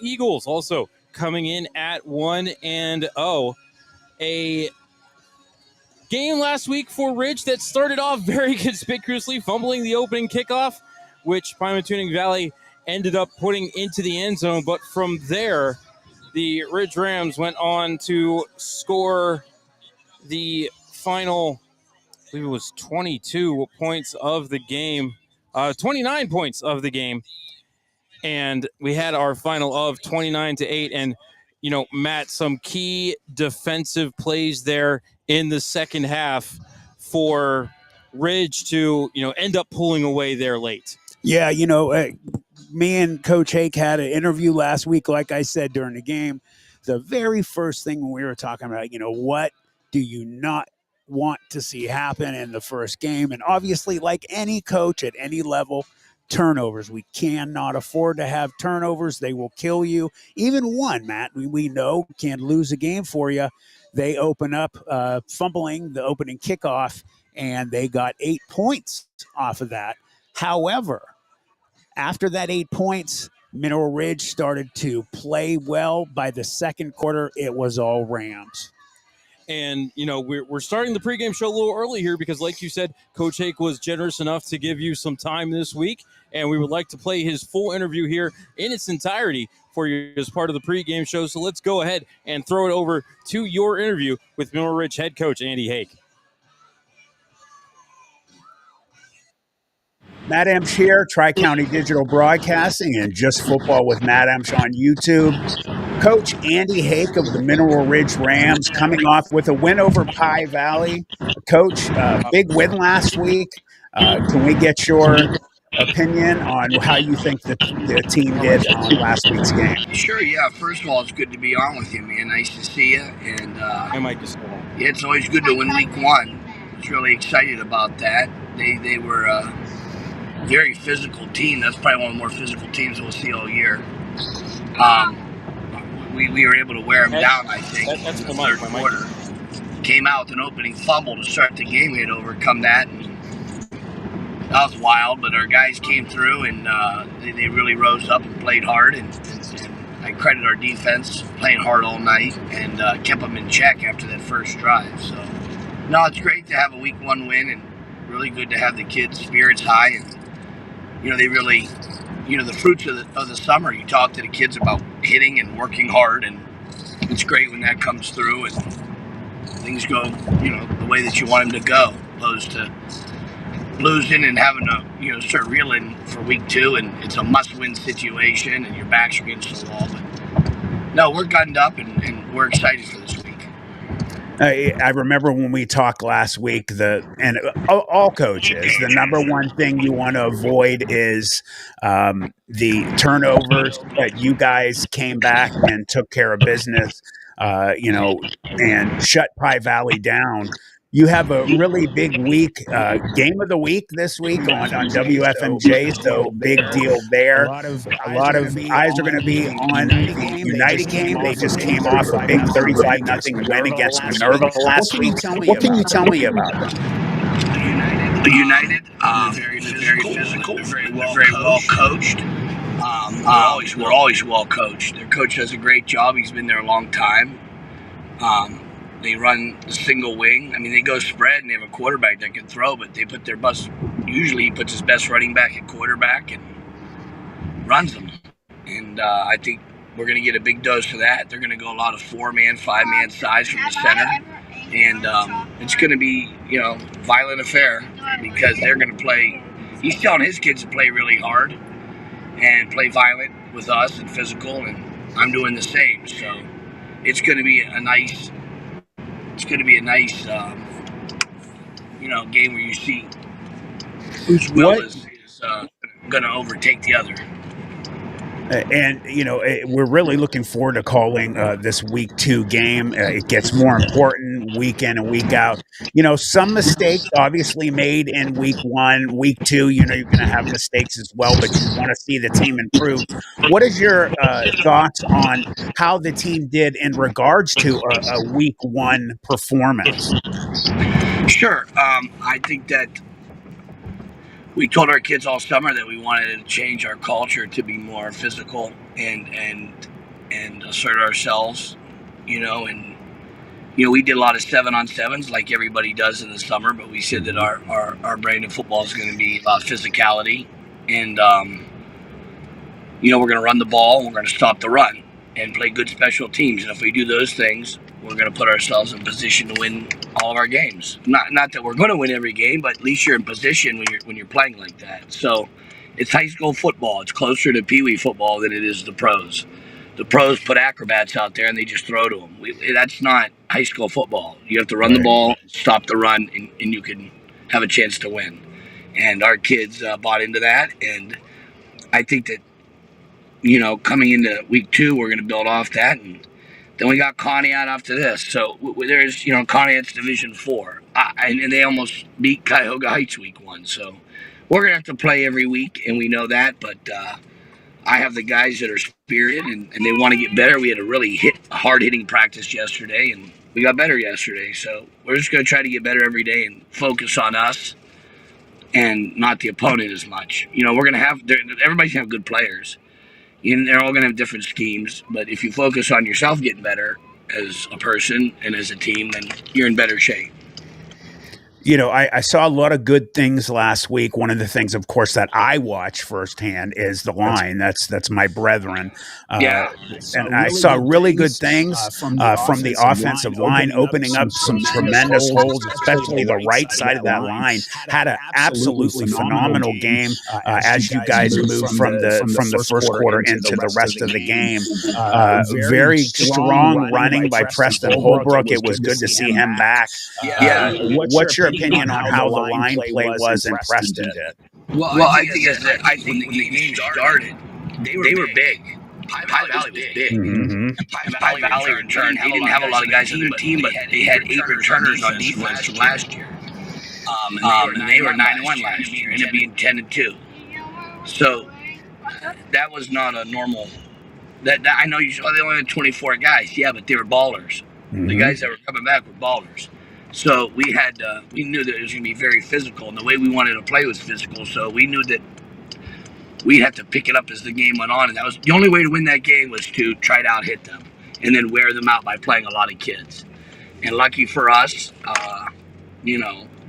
Eagles also coming in at 1-0. A game last week for Ridge that started off very conspicuously, fumbling the opening kickoff, which Pymatuning Valley ended up putting into the end zone. But from there, the Ridge Rams went on to score the final, I believe it was 22 points of the game, 29 points of the game. And we had our final of 29-8. And, Matt, some key defensive plays there in the second half for Ridge to, end up pulling away there late. Yeah, me and Coach Hake had an interview last week, like I said, during the game. The very first thing when we were talking about, what do you not want to see happen in the first game? And obviously, like any coach at any level, turnovers. We cannot afford to have turnovers. They will kill you. Even one, Matt, we know can lose a game for you. They open up fumbling the opening kickoff, and they got 8 points off of that. However, after that 8 points, Mineral Ridge started to play well. By the second quarter, it was all Rams. And, we're starting the pregame show a little early here because, like you said, Coach Hake was generous enough to give you some time this week. And we would like to play his full interview here in its entirety for you as part of the pregame show. So let's go ahead and throw it over to your interview with Mineral Ridge head coach Andy Hake. Matt Emsch here, Tri-County Digital Broadcasting, and Just Football with Matt Emsch on YouTube. Coach Andy Hake of the Mineral Ridge Rams coming off with a win over Pie Valley. Coach, big win last week. Can we get your opinion on how you think the team did on last week's game? Sure, yeah. First of all, it's good to be on with you, man. Nice to see you. And it's always good to win week one. I was really excited about that. They were a very physical team. That's probably one of the more physical teams we'll see all year. We were able to wear them down, I think, in the third quarter. Came out with an opening fumble to start the game. We had to overcome that. And that was wild, but our guys came through, and they really rose up and played hard. And I credit our defense playing hard all night and kept them in check after that first drive. So, no, it's great to have a week one win and really good to have the kids' spirits high. And, they really, the fruits of the summer, you talk to the kids about hitting and working hard, and it's great when that comes through and things go, the way that you want them to go, opposed to losing and having to, start reeling for week two, and it's a must-win situation, and your backs are against the wall. But no, we're gunned up, and we're excited for this week. I remember when we talked last week, and all coaches, the number one thing you want to avoid is the turnovers. But you guys came back and took care of business, and shut Pie Valley down. You have a really big week, game of the week this week on WFMJ, so big deal there. A lot of eyes are going to be on the United game. They just came off a big 35-0 win against Minerva last week. What can you tell me about them? United, very physical, very well coached. We're always well coached. Their coach does a great job. He's been there a long time. They run the single wing. I mean, they go spread and they have a quarterback that can throw, but they put their best. Usually, he puts his best running back at quarterback and runs them. And I think we're going to get a big dose of that. They're going to go a lot of 4-man, 5-man size from the center, and it's going to be violent affair because they're going to play. He's telling his kids to play really hard and play violent with us and physical, and I'm doing the same. So it's going to be a nice. It's going to be a nice, game where you see whose will is going to overtake the other. And, we're really looking forward to calling this week 2 game. It gets more important week in and week out. Some mistakes obviously made in week 1, week 2, you're going to have mistakes as well, but you want to see the team improve. What is your thoughts on how the team did in regards to a week 1 performance? Sure. I think that we told our kids all summer that we wanted to change our culture to be more physical and assert ourselves, and we did a lot of 7-on-7s like everybody does in the summer, but we said that our brand of football is going to be about physicality, and we're going to run the ball, we're going to stop the run, and play good special teams. And if we do those things, we're going to put ourselves in position to win all of our games. Not that we're going to win every game, but at least you're in position when you're playing like that. So it's high school football. It's closer to Pee Wee football than it is the pros. The pros put acrobats out there and they just throw to them. That's not high school football. You have to run the ball, stop the run, and you can have a chance to win. And our kids bought into that, and I think that coming into week 2, we're going to build off that, and then we got Conneaut after this. So there's, Conneaut's Division 4, and they almost beat Cuyahoga Heights week 1. So we're going to have to play every week, and we know that. But I have the guys that are spirited, and they want to get better. We had a really hard-hitting practice yesterday, and we got better yesterday. So we're just going to try to get better every day and focus on us and not the opponent as much. We're going to have – everybody's going to have good players. They're all going to have different schemes, but if you focus on yourself getting better as a person and as a team, then you're in better shape. I saw a lot of good things last week. One of the things, of course, that I watch firsthand is the line. That's my brethren. And I saw really good things from the offensive line, opening up some tremendous holes, especially the right side of that line. Had an absolutely phenomenal game as you guys moved from the first quarter into the rest of the game. Very strong running by Preston Holbrook. It was good to see him back. What's your opinion on how the line play was and Preston did? Well, I think when the game started, they were big. Pie Valley was big. Mm-hmm. Pie Valley returned. They didn't have a lot of guys on their team, but they had 8 returners on defense from last year. And they were 9-1 last year, ended up being 10-2. So that was not a normal. That I know they only had 24 guys. Yeah, but they were ballers. Mm-hmm. The guys that were coming back were ballers. So we knew that it was going to be very physical, and the way we wanted to play was physical. So we knew that we'd have to pick it up as the game went on, and that was the only way to win that game was to try to out-hit them and then wear them out by playing a lot of kids. And lucky for us,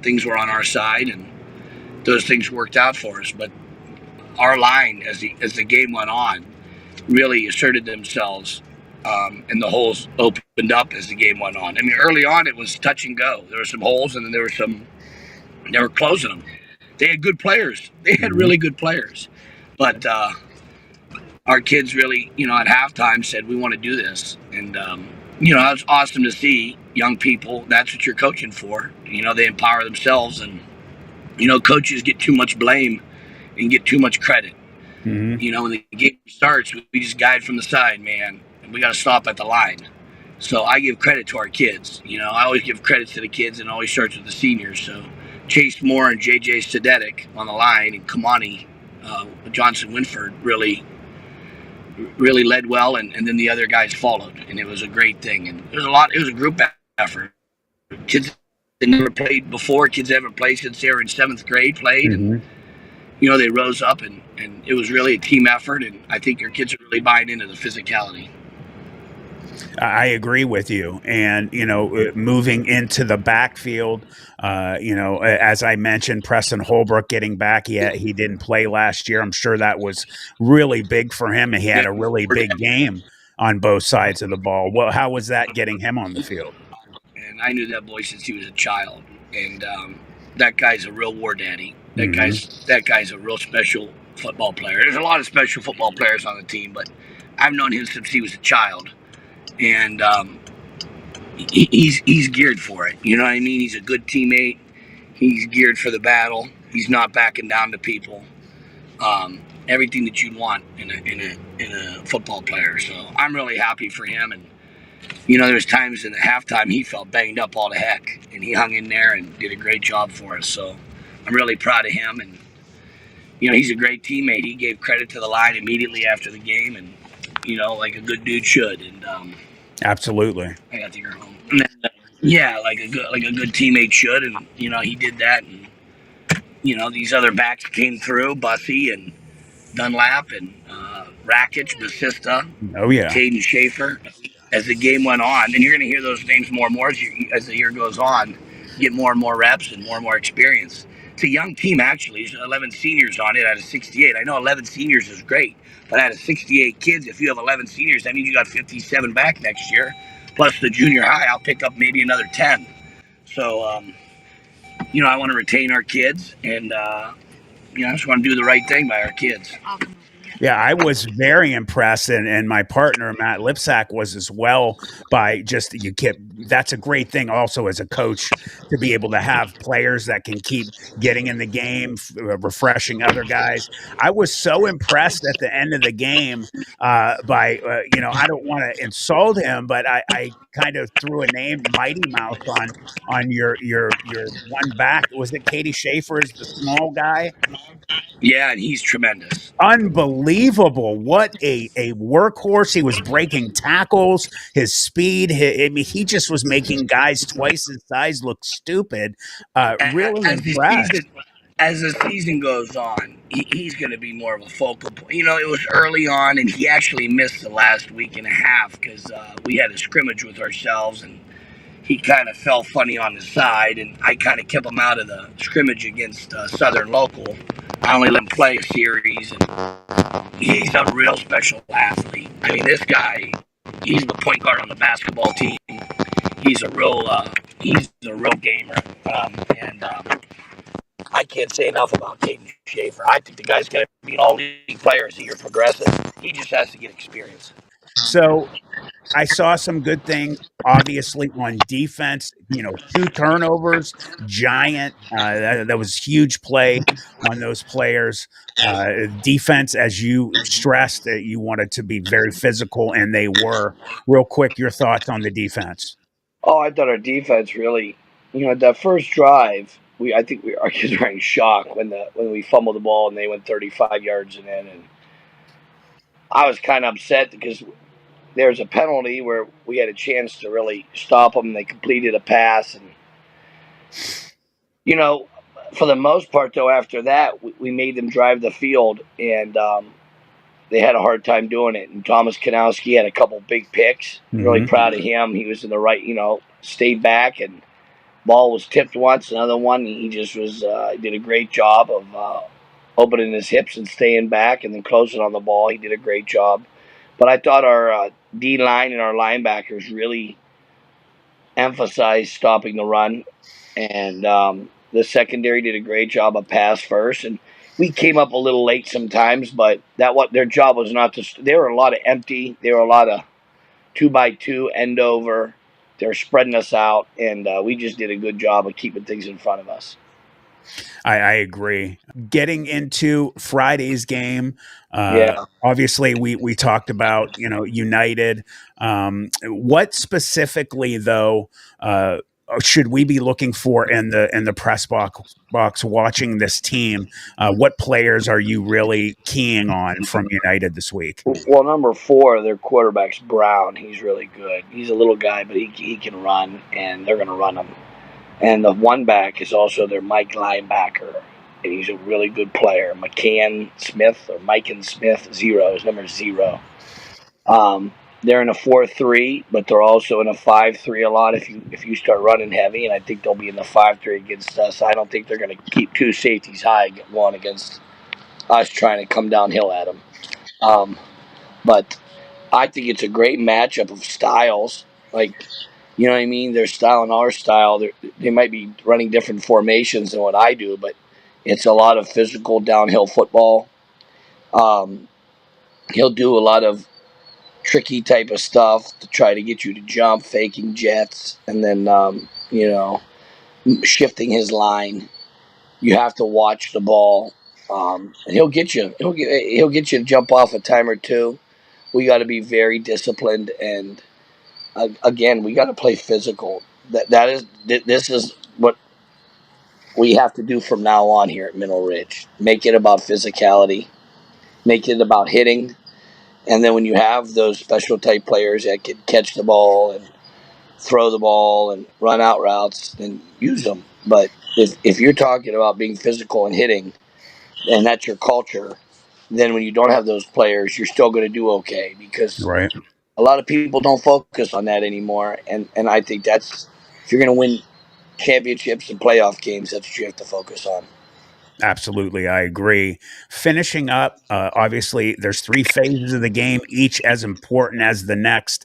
things were on our side, and those things worked out for us. But our line, as the game went on, really asserted themselves. And the holes opened up as the game went on. I mean, early on, it was touch and go. There were some holes, and then they were closing them. They had good players. They had really good players. But our kids really, at halftime said, we want to do this. And, it was awesome to see young people. That's what you're coaching for. They empower themselves. And, coaches get too much blame and get too much credit. Mm-hmm. When the game starts, we just guide from the side, man. We got to stop at the line. So I give credit to our kids. I always give credit to the kids, and it always starts with the seniors. So Chase Moore and J.J. Stadetic on the line, and Kamani Johnson Winford really led well, and then the other guys followed, and it was a great thing. And it was a group effort. Kids that never played before, kids that haven't played since they were in 7th grade played, and they rose up, and it was really a team effort, and I think your kids are really buying into the physicality. I agree with you. And, moving into the backfield, as I mentioned, Preston Holbrook getting back, he didn't play last year. I'm sure that was really big for him. And he had a really big game on both sides of the ball. Well, how was that getting him on the field? And I knew that boy since he was a child. And that guy's a real war daddy. That guy's a real special football player. There's a lot of special football players on the team, but I've known him since he was a child. And he's geared for it. You know what I mean? He's a good teammate. He's geared for the battle. He's not backing down to people. Everything that you'd want in a football player. So I'm really happy for him. And there's times in the halftime he felt banged up all the heck, and he hung in there and did a great job for us. So I'm really proud of him. And he's a great teammate. He gave credit to the line immediately after the game, and like a good dude should. And absolutely. I got to go home. And then, like a good teammate should, and he did that. And these other backs came through, Bussy and Dunlap and Rakic, Basista, Oh yeah. Caden Schaefer. As the game went on, and you're going to hear those names more and more as the year goes on, get more and more reps and more experience. It's a young team, actually. There's 11 seniors on it out of 68. I know 11 seniors is great, but out of 68 kids, if you have 11 seniors, that means you got 57 back next year. Plus the junior high, I'll pick up maybe another 10. So, I want to retain our kids, and I just want to do the right thing by our kids. Yeah, I was very impressed, and my partner Matt Lipsack was as well. By just you keep that's a great thing also as a coach to be able to have players that can keep getting in the game, refreshing other guys. I was so impressed at the end of the game by I don't want to insult him, but I kind of threw a name Mighty Mouse on your one back. Was it Katie Schaefer is the small guy? Yeah, and he's tremendous. Unbelievable. What a workhorse. He was breaking tackles, his speed. I mean, he just was making guys twice his size look stupid. Really As the impressed. season as the season goes on, he's going to be more of a focal point. It was early on, and he actually missed the last week and a half because we had a scrimmage with ourselves, and he kind of fell funny on the side, and I kind of kept him out of the scrimmage against Southern Local. I only let him play a series, and he's a real special athlete. I mean, this guy, he's the point guard on the basketball team. He's a real gamer, and I can't say enough about Caden Schaefer. I think the guy's going to be an all-league player as the year progresses. He just has to get experience. So I saw some good things, obviously, on defense. 2 turnovers, giant. That was huge play on those players. Defense, as you stressed, that you wanted to be very physical, and they were. Real quick, your thoughts on the defense? Oh, I thought our defense really, that first drive, I think our kids were in shock when we fumbled the ball and they went 35 yards and in, and I was kind of upset because there was a penalty where we had a chance to really stop them. They completed a pass, and for the most part, though, after that, we made them drive the field, and they had a hard time doing it. And Thomas Kanowski had a couple big picks. Mm-hmm. Really proud of him. He was in the right, stayed back, and ball was tipped once. Another one, he just was did a great job of opening his hips and staying back, and then closing on the ball. He did a great job. But I thought our D line and our linebackers really emphasized stopping the run, and the secondary did a great job of pass first. And we came up a little late sometimes, but their job was not to. There were a lot of empty. There were a lot of 2x2 end over. They're spreading us out, and we just did a good job of keeping things in front of us. I agree. Getting into Friday's game, obviously we talked about United. What specifically though should we be looking for in the press box watching this team? What players are you really keying on from United this week? Well, number 4, their quarterback's Brown. He's really good. He's a little guy, but he can run, and they're going to run him. And the one back is also their Mike linebacker, and he's a really good player. Mike Smith, 0. His number is 0. They're in a 4-3, but they're also in a 5-3 a lot if you start running heavy, and I think they'll be in the 5-3 against us. I don't think they're going to keep 2 safeties high, one against us trying to come downhill at them. But I think it's a great matchup of styles. You know what I mean? Their style and our style, they might be running different formations than what I do, but it's a lot of physical downhill football. He'll do a lot of tricky type of stuff to try to get you to jump, faking jets, and then, shifting his line. You have to watch the ball. And he'll get you. He'll get you to jump off a time or two. We got to be very disciplined, and again, we got to play physical. This is what we have to do from now on here at Mineral Ridge. Make it about physicality. Make it about hitting. And then when you have those special type players that can catch the ball and throw the ball and run out routes, then use them. But if you're talking about being physical and hitting, and that's your culture, then when you don't have those players, you're still going to do okay, because Right. a lot of people don't focus on that anymore. And I think that's, if you're going to win championships and playoff games, that's what you have to focus on. Absolutely, I agree. Finishing up, obviously, there's 3 phases of the game, each as important as the next.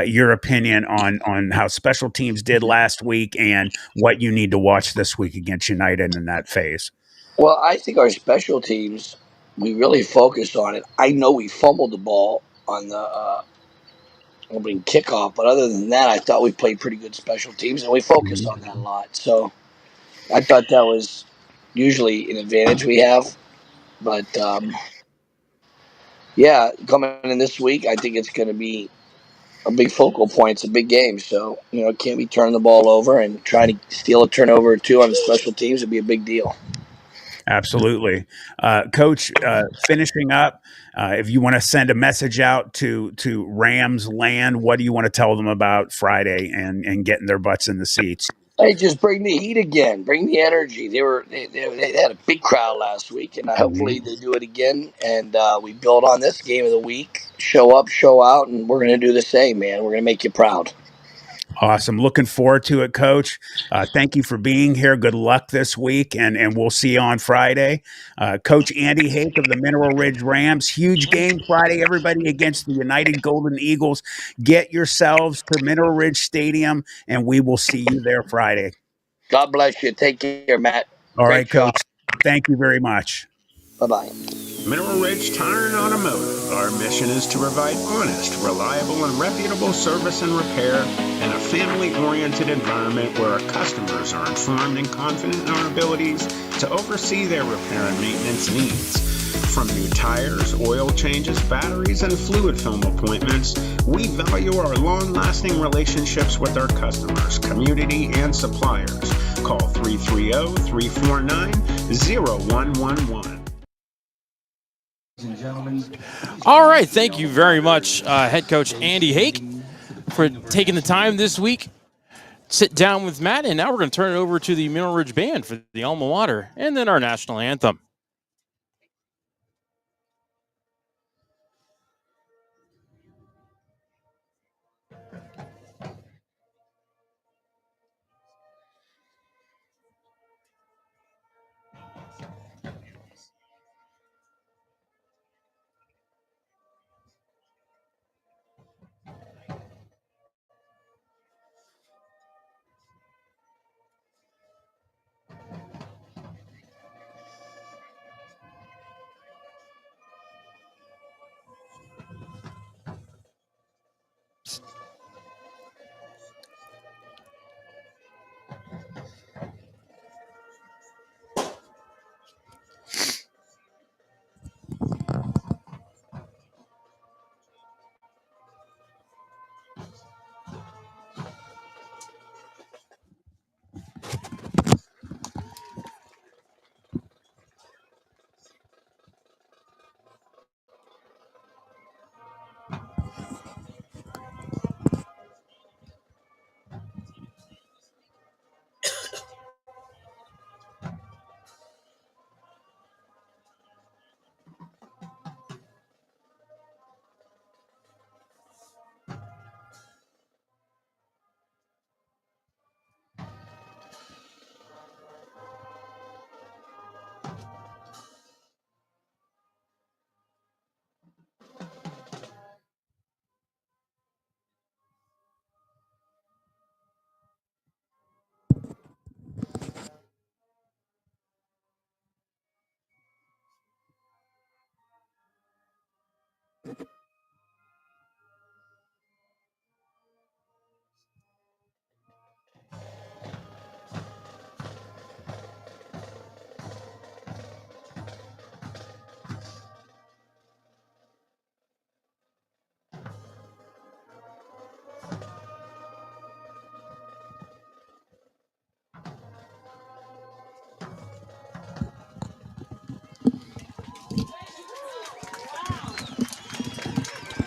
Your opinion on how special teams did last week and what you need to watch this week against United in that phase. Well, I think our special teams, we really focused on it. I know we fumbled the ball on the opening kickoff, but other than that, I thought we played pretty good special teams, and we focused on that a lot. So I thought that was usually an advantage we have. But yeah, coming in this week, I think it's going to be a big focal point. It's a big game, so can't be turning the ball over, and trying to steal a turnover or two on the special teams would be a big deal. Absolutely. Coach, finishing up, if you want to send a message out to Rams land, what do you want to tell them about Friday and getting their butts in the seats? Hey, just bring the heat again. Bring the energy. They had a big crowd last week, and hopefully they do it again. And we build on this game of the week. Show up, show out, and we're going to do the same, man. We're going to make you proud. Awesome. Looking forward to it, Coach. Thank you for being here. Good luck this week, and we'll see you on Friday. Coach Andy Hake of the Mineral Ridge Rams. Huge game Friday, everybody, against the United Golden Eagles. Get yourselves to Mineral Ridge Stadium, and we will see you there Friday. God bless you. Take care, Matt. All Great right, job. Coach. Thank you very much. Bye-bye. Mineral Ridge Tire and Automotive. Our mission is to provide honest, reliable, and reputable service and repair in a family-oriented environment where our customers are informed and confident in our abilities to oversee their repair and maintenance needs. From new tires, oil changes, batteries, and fluid film appointments, we value our long-lasting relationships with our customers, community, and suppliers. Call 330-349-0111. All right, thank you very much, head coach Andy Hake, for taking the time this week. Sit down with Matt, and now we're going to turn it over to the Mineral Ridge Band for the alma mater, and then our national anthem.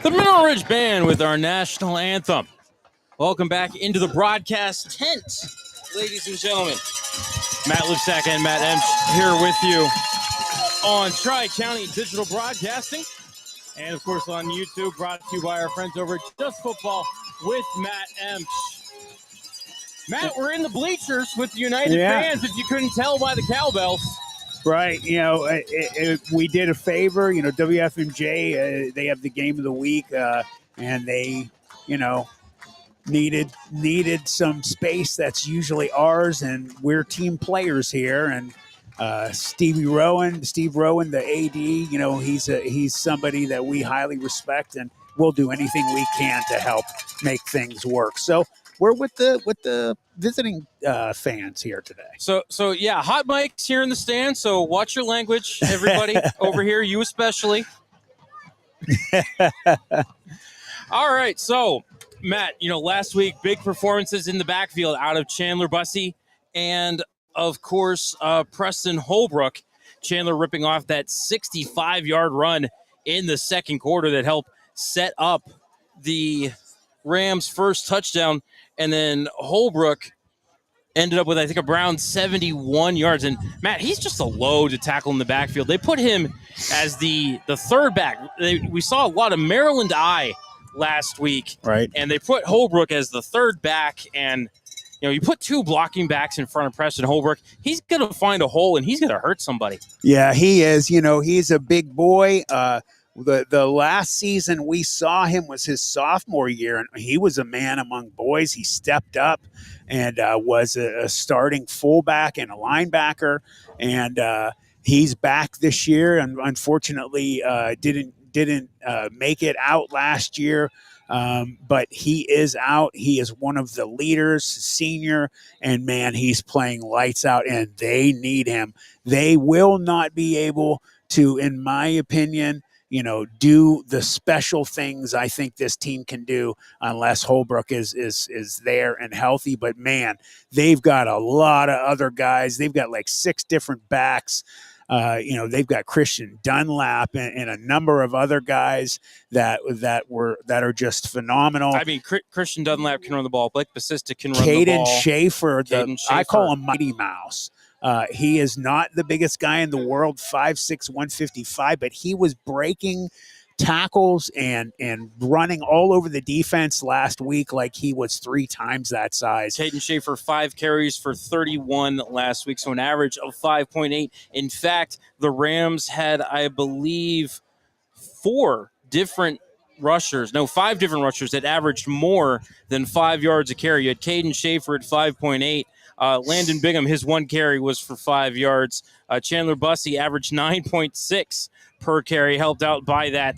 The Mineral Ridge Band with our national anthem. Welcome back into the broadcast tent, ladies and gentlemen. Matt Lipsack and Matt Emsch here with you. on Tri-County Digital Broadcasting. And, of course, on YouTube, brought to you by our friends over at Just Football with Matt Emch. Matt, we're in the bleachers with the United fans, if you couldn't tell by the cowbells. Right. You know, we did a favor. You know, WFMJ, they have the game of the week, and they, you know, needed some space that's usually ours, and we're team players here. And Steve Rowan, the AD, you know, he's somebody that we highly respect, and we'll do anything we can to help make things work. So we're with the visiting fans here today. So yeah, hot mics here in the stand. So watch your language, everybody over here, you especially. All right, so Matt, you know, last week big performances in the backfield out of Chandler Bussey and of course Preston Holbrook. Chandler ripping off that 65-yard run in the second quarter that helped set up the Rams' first touchdown, and then Holbrook ended up with, I think, around 71 yards. And, Matt, he's just a load to tackle in the backfield. They put him as the third back. We saw a lot of Maryland eye last week. Right. And they put Holbrook as the third back. And, you know, you put two blocking backs in front of Preston Holbrook, he's going to find a hole and he's going to hurt somebody. Yeah, he is. You know, he's a big boy. The last season we saw him was his sophomore year, and he was a man among boys. He stepped up and was a starting fullback and a linebacker, and he's back this year. And unfortunately, didn't make it out last year. But he is out. He is one of the leaders, senior, and man, he's playing lights out, and they need him. They will not be able to, in my opinion, you know, do the special things I think this team can do unless Holbrook is there and healthy. But man, they've got a lot of other guys. They've got like 6 different backs. You know, they've got Christian Dunlap and a number of other guys that are just phenomenal. I mean, Christian Dunlap can run the ball. Blake Basista can run the ball. Caden Schaefer, I call him Mighty Mouse. He is not the biggest guy in the world, 5'6", 155, but he was breaking tackles and running all over the defense last week like he was 3 times that size. Caden Schaefer, 5 carries for 31 last week, so an average of 5.8. In fact, the Rams had, I believe, 5 different rushers that averaged more than 5 yards a carry. You had Caden Schaefer at 5.8. Landon Bingham, his 1 carry was for 5 yards. Chandler Bussey averaged 9.6 per carry, helped out by that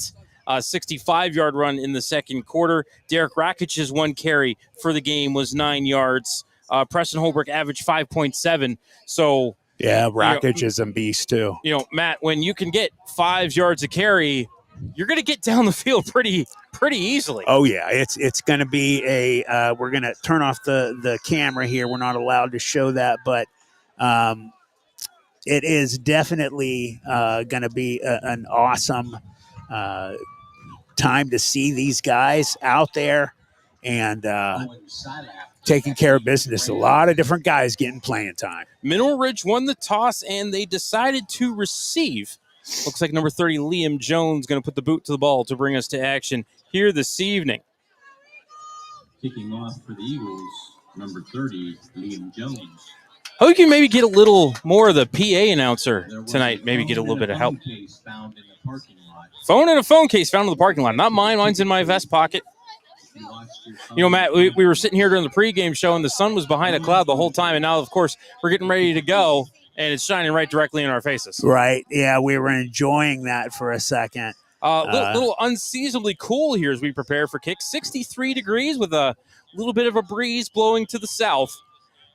65-yard run in the second quarter. Derek Rakic's 1 carry for the game was 9 yards. Preston Holbrook averaged 5.7. So yeah, Rakic is a beast too. You know, Matt, when you can get 5 yards a carry, you're going to get down the field pretty easily. Oh yeah, it's going to be a. We're going to turn off the camera here. We're not allowed to show that, but it is definitely going to be an awesome time to see these guys out there and taking care of business. A lot of different guys getting playing time. Mineral Ridge won the toss, and they decided to receive. Looks like number 30, Liam Jones, going to put the boot to the ball to bring us to action here this evening. Kicking off for the Eagles, number 30, Liam Jones. Hope you can maybe get a little more of the PA announcer tonight, maybe get a little bit of help. Phone in a phone case found in the parking lot. Not mine. Mine's in my vest pocket. You know, Matt, we were sitting here during the pregame show, and the sun was behind a cloud the whole time, and now, of course, we're getting ready to go. And it's shining right directly in our faces. Right. Yeah, we were enjoying that for a second. Little unseasonably cool here as we prepare for kick. 63 degrees with a little bit of a breeze blowing to the south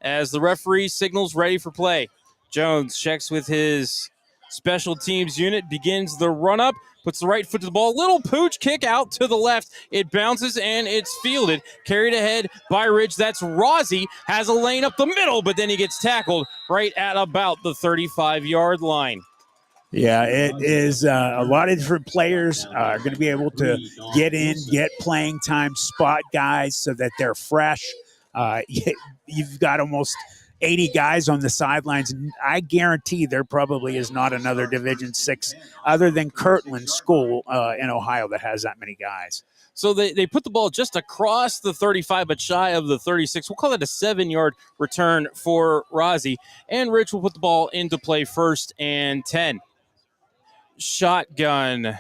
as the referee signals ready for play. Jones checks with his special teams unit, begins the run-up, puts the right foot to the ball. Little pooch kick out to the left. It bounces, and it's fielded. Carried ahead by Ridge. That's Rossi. Has a lane up the middle, but then he gets tackled right at about the 35-yard line. Yeah, it is a lot of different players are going to be able to get in, get playing time, spot guys so that they're fresh. You've got almost 80 guys on the sidelines. I guarantee there probably is not another Division VI other than Kirtland School in Ohio that has that many guys. So they put the ball just across the 35, but shy of the 36. We'll call it a 7-yard return for Rozzi. And Rich will put the ball into play 1st and 10. Shotgun.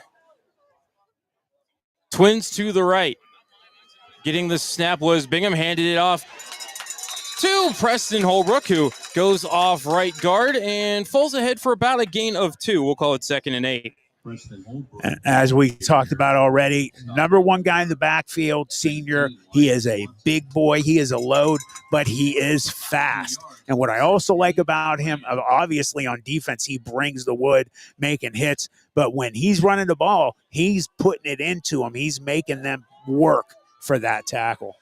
Twins to the right. Getting the snap was Bingham, handed it off to Preston Holbrook, who goes off right guard and falls ahead for about a gain of 2. We'll call it 2nd and 8. As we talked about already, number 1 guy in the backfield, senior. He is a big boy. He is a load, but he is fast. And what I also like about him, obviously on defense, he brings the wood, making hits. But when he's running the ball, he's putting it into them. He's making them work for that tackle.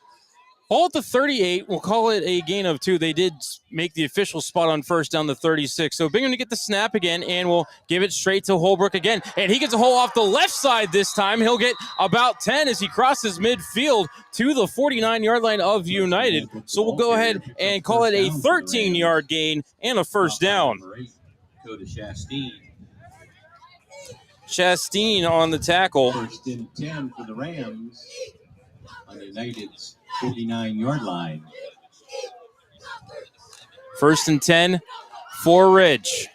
Ball at the 38. We'll call it a gain of 2. They did make the official spot on 1st down the 36. So Bingham to get the snap again, and we'll give it straight to Holbrook again. And he gets a hole off the left side this time. He'll get about 10 as he crosses midfield to the 49-yard line of United. So we'll go ahead and call it a 13-yard gain and a 1st down. Go to Chastain. Chastain on the tackle. 1st and 10 for the Rams on United's 59-yard line. 1st and 10 for Ridge.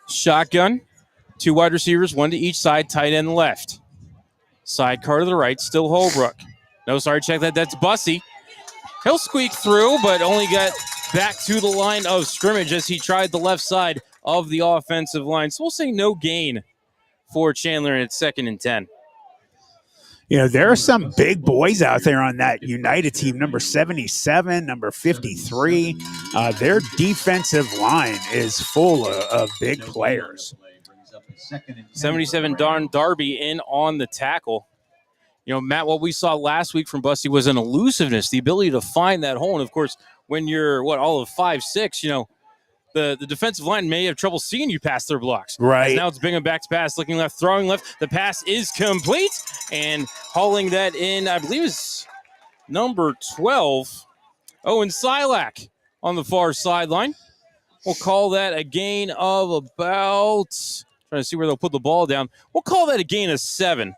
Shotgun. 2 wide receivers, 1 to each side, tight end left. Sidecar to the right, still Holbrook. No, sorry, check that. That's Bussey. He'll squeak through, but only got back to the line of scrimmage as he tried the left side of the offensive line. So we'll say no gain for Chandler, and it's 2nd and 10. You know, there are some big boys out there on that United team, number 77, number 53. Their defensive line is full of big players. 77, Don Darby in on the tackle. You know, Matt, what we saw last week from Bussey was an elusiveness, the ability to find that hole. And, of course, when you're, all of 5'6", you know, the defensive line may have trouble seeing you past their blocks. Right. As now it's Bingham back to pass, looking left, throwing left. The pass is complete. And hauling that in, I believe is number 12, Owen Silak on the far sideline. We'll call that a gain of about, trying to see where they'll put the ball down. We'll call that a gain of 7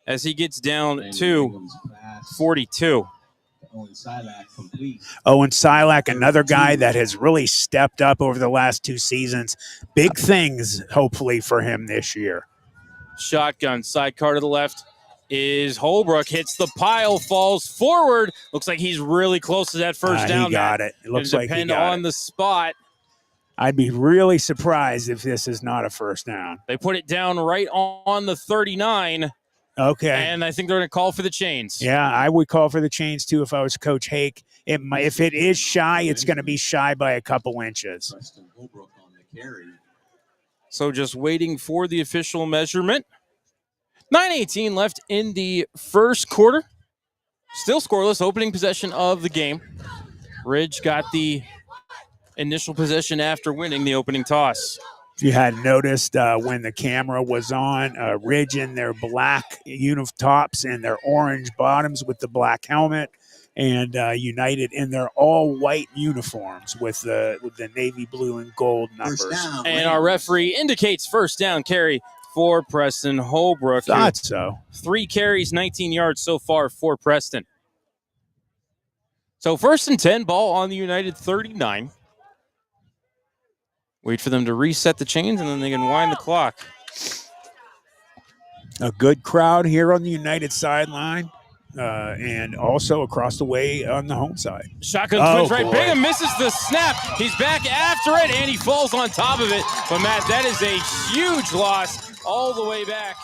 as he gets down to 42. Owen Silak, another guy that has really stepped up over the last 2 seasons. Big things, hopefully, for him this year. Shotgun, sidecar to the left is Holbrook. Hits the pile, falls forward. Looks like he's really close to that 1st down. He got it. It looks like he got on the spot. I'd be really surprised if this is not a 1st down. They put it down right on the 39. Okay. And I think they're going to call for the chains. Yeah, I would call for the chains, too, if I was Coach Hake. If it is shy, it's going to be shy by a couple inches. So just waiting for the official measurement. 9:18 left in the 1st quarter. Still scoreless, opening possession of the game. Ridge got the initial possession after winning the opening toss. If you had noticed when the camera was on, Ridge in their black tops and their orange bottoms with the black helmet, and United in their all-white uniforms with the navy blue and gold numbers. And our referee indicates 1st down carry for Preston Holbrook. Thought so. 3 carries, 19 yards so far for Preston. So 1st and 10, ball on the United 39. Wait for them to reset the chains, and then they can wind the clock. A good crowd here on the United sideline, and also across the way on the home side. Shotgun twins right. Bingham misses the snap. He's back after it, and he falls on top of it. But, Matt, that is a huge loss all the way back.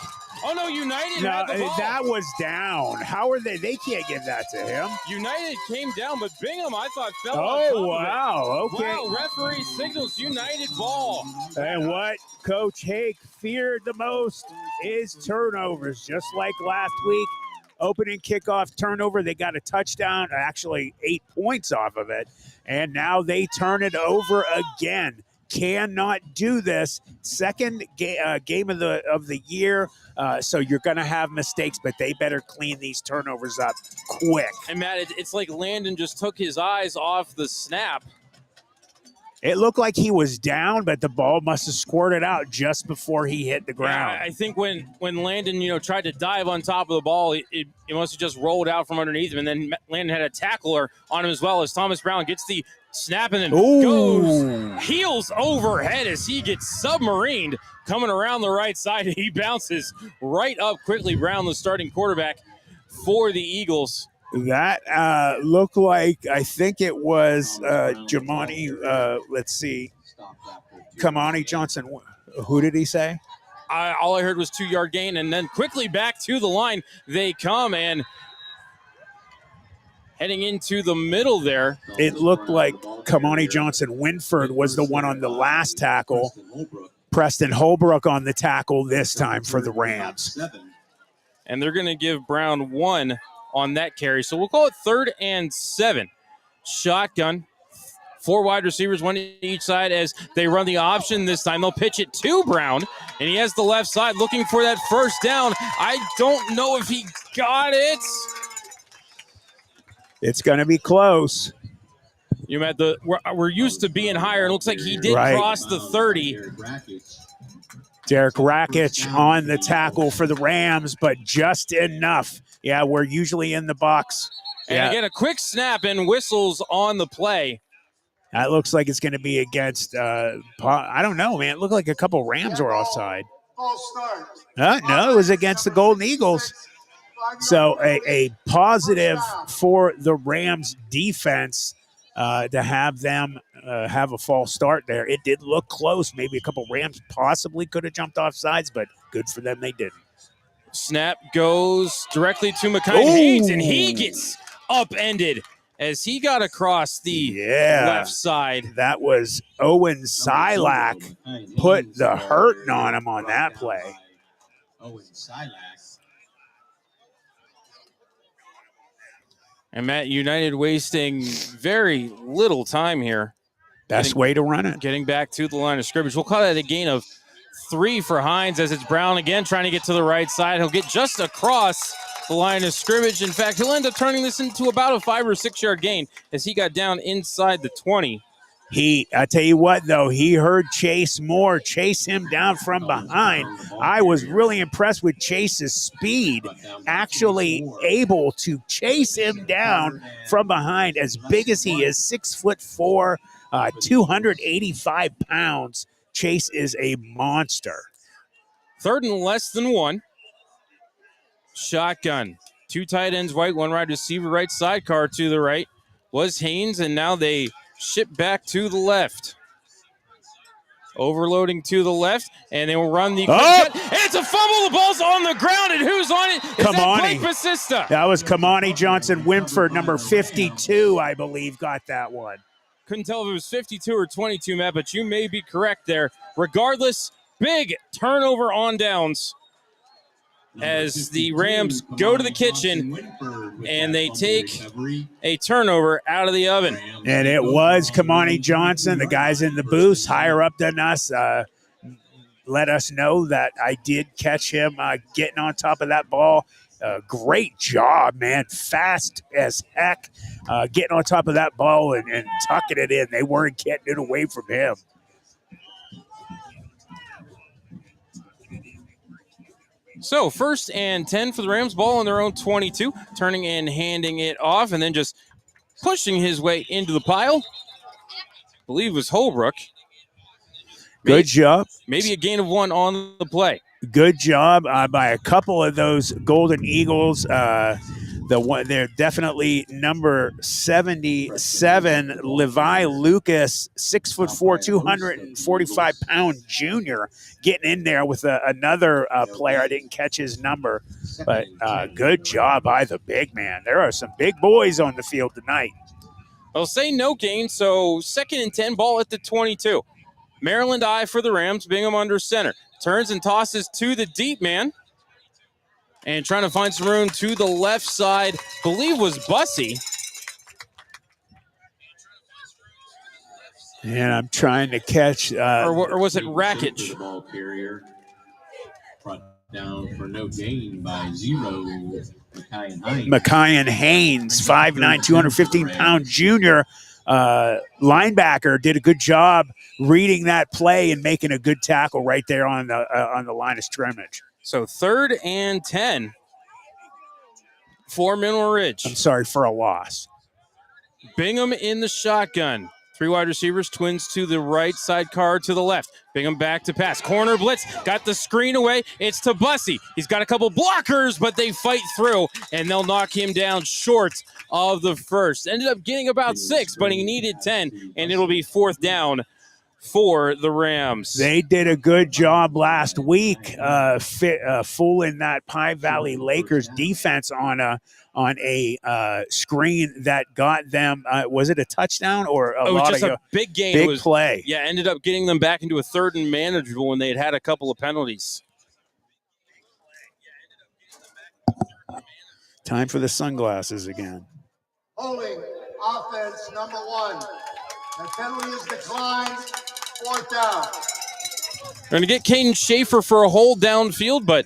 Oh, no, United had the ball. That was down. How are they? They can't give that to him. United came down, but Bingham, I thought, fell on top wow. of it. Okay. Wow, referee signals United ball. And what Coach Hake feared the most is turnovers, just like last week. Opening kickoff turnover, they got a touchdown, actually 8 points off of it, and now they turn it over again. cannot do this. Second game of the year, so you're going to have mistakes, but they better clean these turnovers up quick. And Matt, it's like Landon just took his eyes off the snap. It looked like he was down, but the ball must have squirted out just before he hit the ground. Yeah, I think when Landon, tried to dive on top of the ball, it must have just rolled out from underneath him, and then Landon had a tackler on him as well as Thomas Brown gets the snap and then goes heels overhead as he gets submarined coming around the right side. He bounces right up quickly. Brown, the starting quarterback for the Eagles. That looked like, I think it was Jamani, let's see, Kamani Johnson. Who did he say? All I heard was 2-yard gain, and then quickly back to the line they come, and heading into the middle there. It looked like Kamani Johnson Winford was the one on the last tackle. Preston Holbrook on the tackle this time for the Rams. And they're going to give Brown 1 on that carry. So we'll call it 3rd and 7. Shotgun. 4 wide receivers, 1 to each side as they run the option this time. They'll pitch it to Brown, and he has the left side looking for that first down. I don't know if he got it. It's going to be close. We're used to being higher. It looks like he did cross the 30. Derek Rakic on the tackle for the Rams, but just enough. Yeah, we're usually in the box. And again, a quick snap and whistles on the play. That looks like it's going to be against, I don't know, man. It looked like a couple Rams were offside. No, it was against the Golden Eagles. So a positive for the Rams defense to have them have a false start there. It did look close. Maybe a couple Rams possibly could have jumped off sides, but good for them they didn't. Snap goes directly to Mekhi Haynes, and he gets upended as he got across the left side. That was Owen Silak put the hurting on him on that play. Owen Silak. And Matt, United wasting very little time here. Best way to run it. Getting back to the line of scrimmage. We'll call that a gain of 3 for Hines as it's Brown again trying to get to the right side. He'll get just across the line of scrimmage. In fact, he'll end up turning this into about a 5 or 6 yard gain as he got down inside the 20. I tell you what, though, he heard Chase Moore chase him down from behind. I was really impressed with Chase's speed, actually able to chase him down from behind. As big as he is, 6'4", 285 pounds. Chase is a monster. 3rd and less than 1. Shotgun. 2 tight ends right, 1 wide receiver right, sidecar to the right was Haynes, and now they ship back to the left. Overloading to the left, and they will run the cut. And it's a fumble. The ball's on the ground, and who's on it? Is that Blake Basista? That was Kamani Johnson Winford, number 52, I believe, got that one. Couldn't tell if it was 52 or 22, Matt, but you may be correct there. Regardless, big turnover on downs as the Rams go to the kitchen and they take a turnover out of the oven. And it was Kamani Johnson, the guys in the booth higher up than us, let us know that I did catch him getting on top of that ball. Great job, man. Fast as heck, getting on top of that ball and tucking it in. They weren't getting it away from him. So 1st and 10 for the Rams, ball on their own 22, turning and handing it off, and then just pushing his way into the pile. I believe it was Holbrook. Good job. Maybe a gain of 1 on the play. Good job by a couple of those Golden Eagles. They're definitely number 77, Levi Lucas, 6'4", 245-pound junior, getting in there with another player. I didn't catch his number, but good job by the big man. There are some big boys on the field tonight. I'll say no gain, so 2nd and 10, ball at the 22. Maryland I for the Rams, Bingham under center. Turns and tosses to the deep man. And trying to find some room to the left side, believe was Bussey. And I'm trying to catch. Or was it Rakic? The ball carrier brought down for no gain by 0. Micaiah Haynes, 5'9", 215-pound junior linebacker, did a good job reading that play and making a good tackle right there on the line of scrimmage. So 3rd and 10 for Mineral Ridge. I'm sorry, for a loss. Bingham in the shotgun. 3 wide receivers, twins to the right, sidecar to the left. Bingham back to pass. Corner blitz, got the screen away. It's to Bussey. He's got a couple blockers, but they fight through, and they'll knock him down short of the first. Ended up getting about 6, but he needed 10, and it'll be 4th down for the Rams. They did a good job last week fooling that Pine Valley Lakers defense on a screen that got them, was it a touchdown or it was just a big game. Big play. Yeah, ended up getting them back into a 3rd and manageable when they had a couple of penalties. Time for the sunglasses again. Holding offense number 1. The penalty is declined. 4th down. They're going to get Caden Schaefer for a hold downfield, but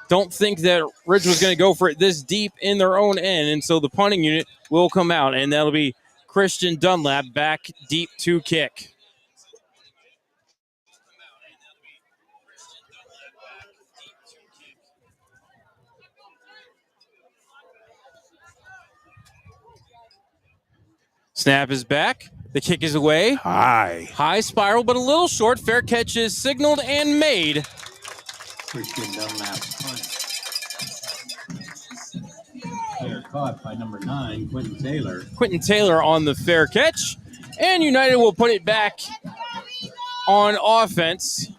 don't think that Ridge was going to go for it this deep in their own end, and so the punting unit will come out, and that'll be Christian Dunlap back deep to kick. Snap is back. The kick is away. High spiral, but a little short. Fair catch is signaled and made. Christian Dunlap's punt. Fair caught by number 9, Quentin Taylor. Quentin Taylor on the fair catch. And United will put it back on offense.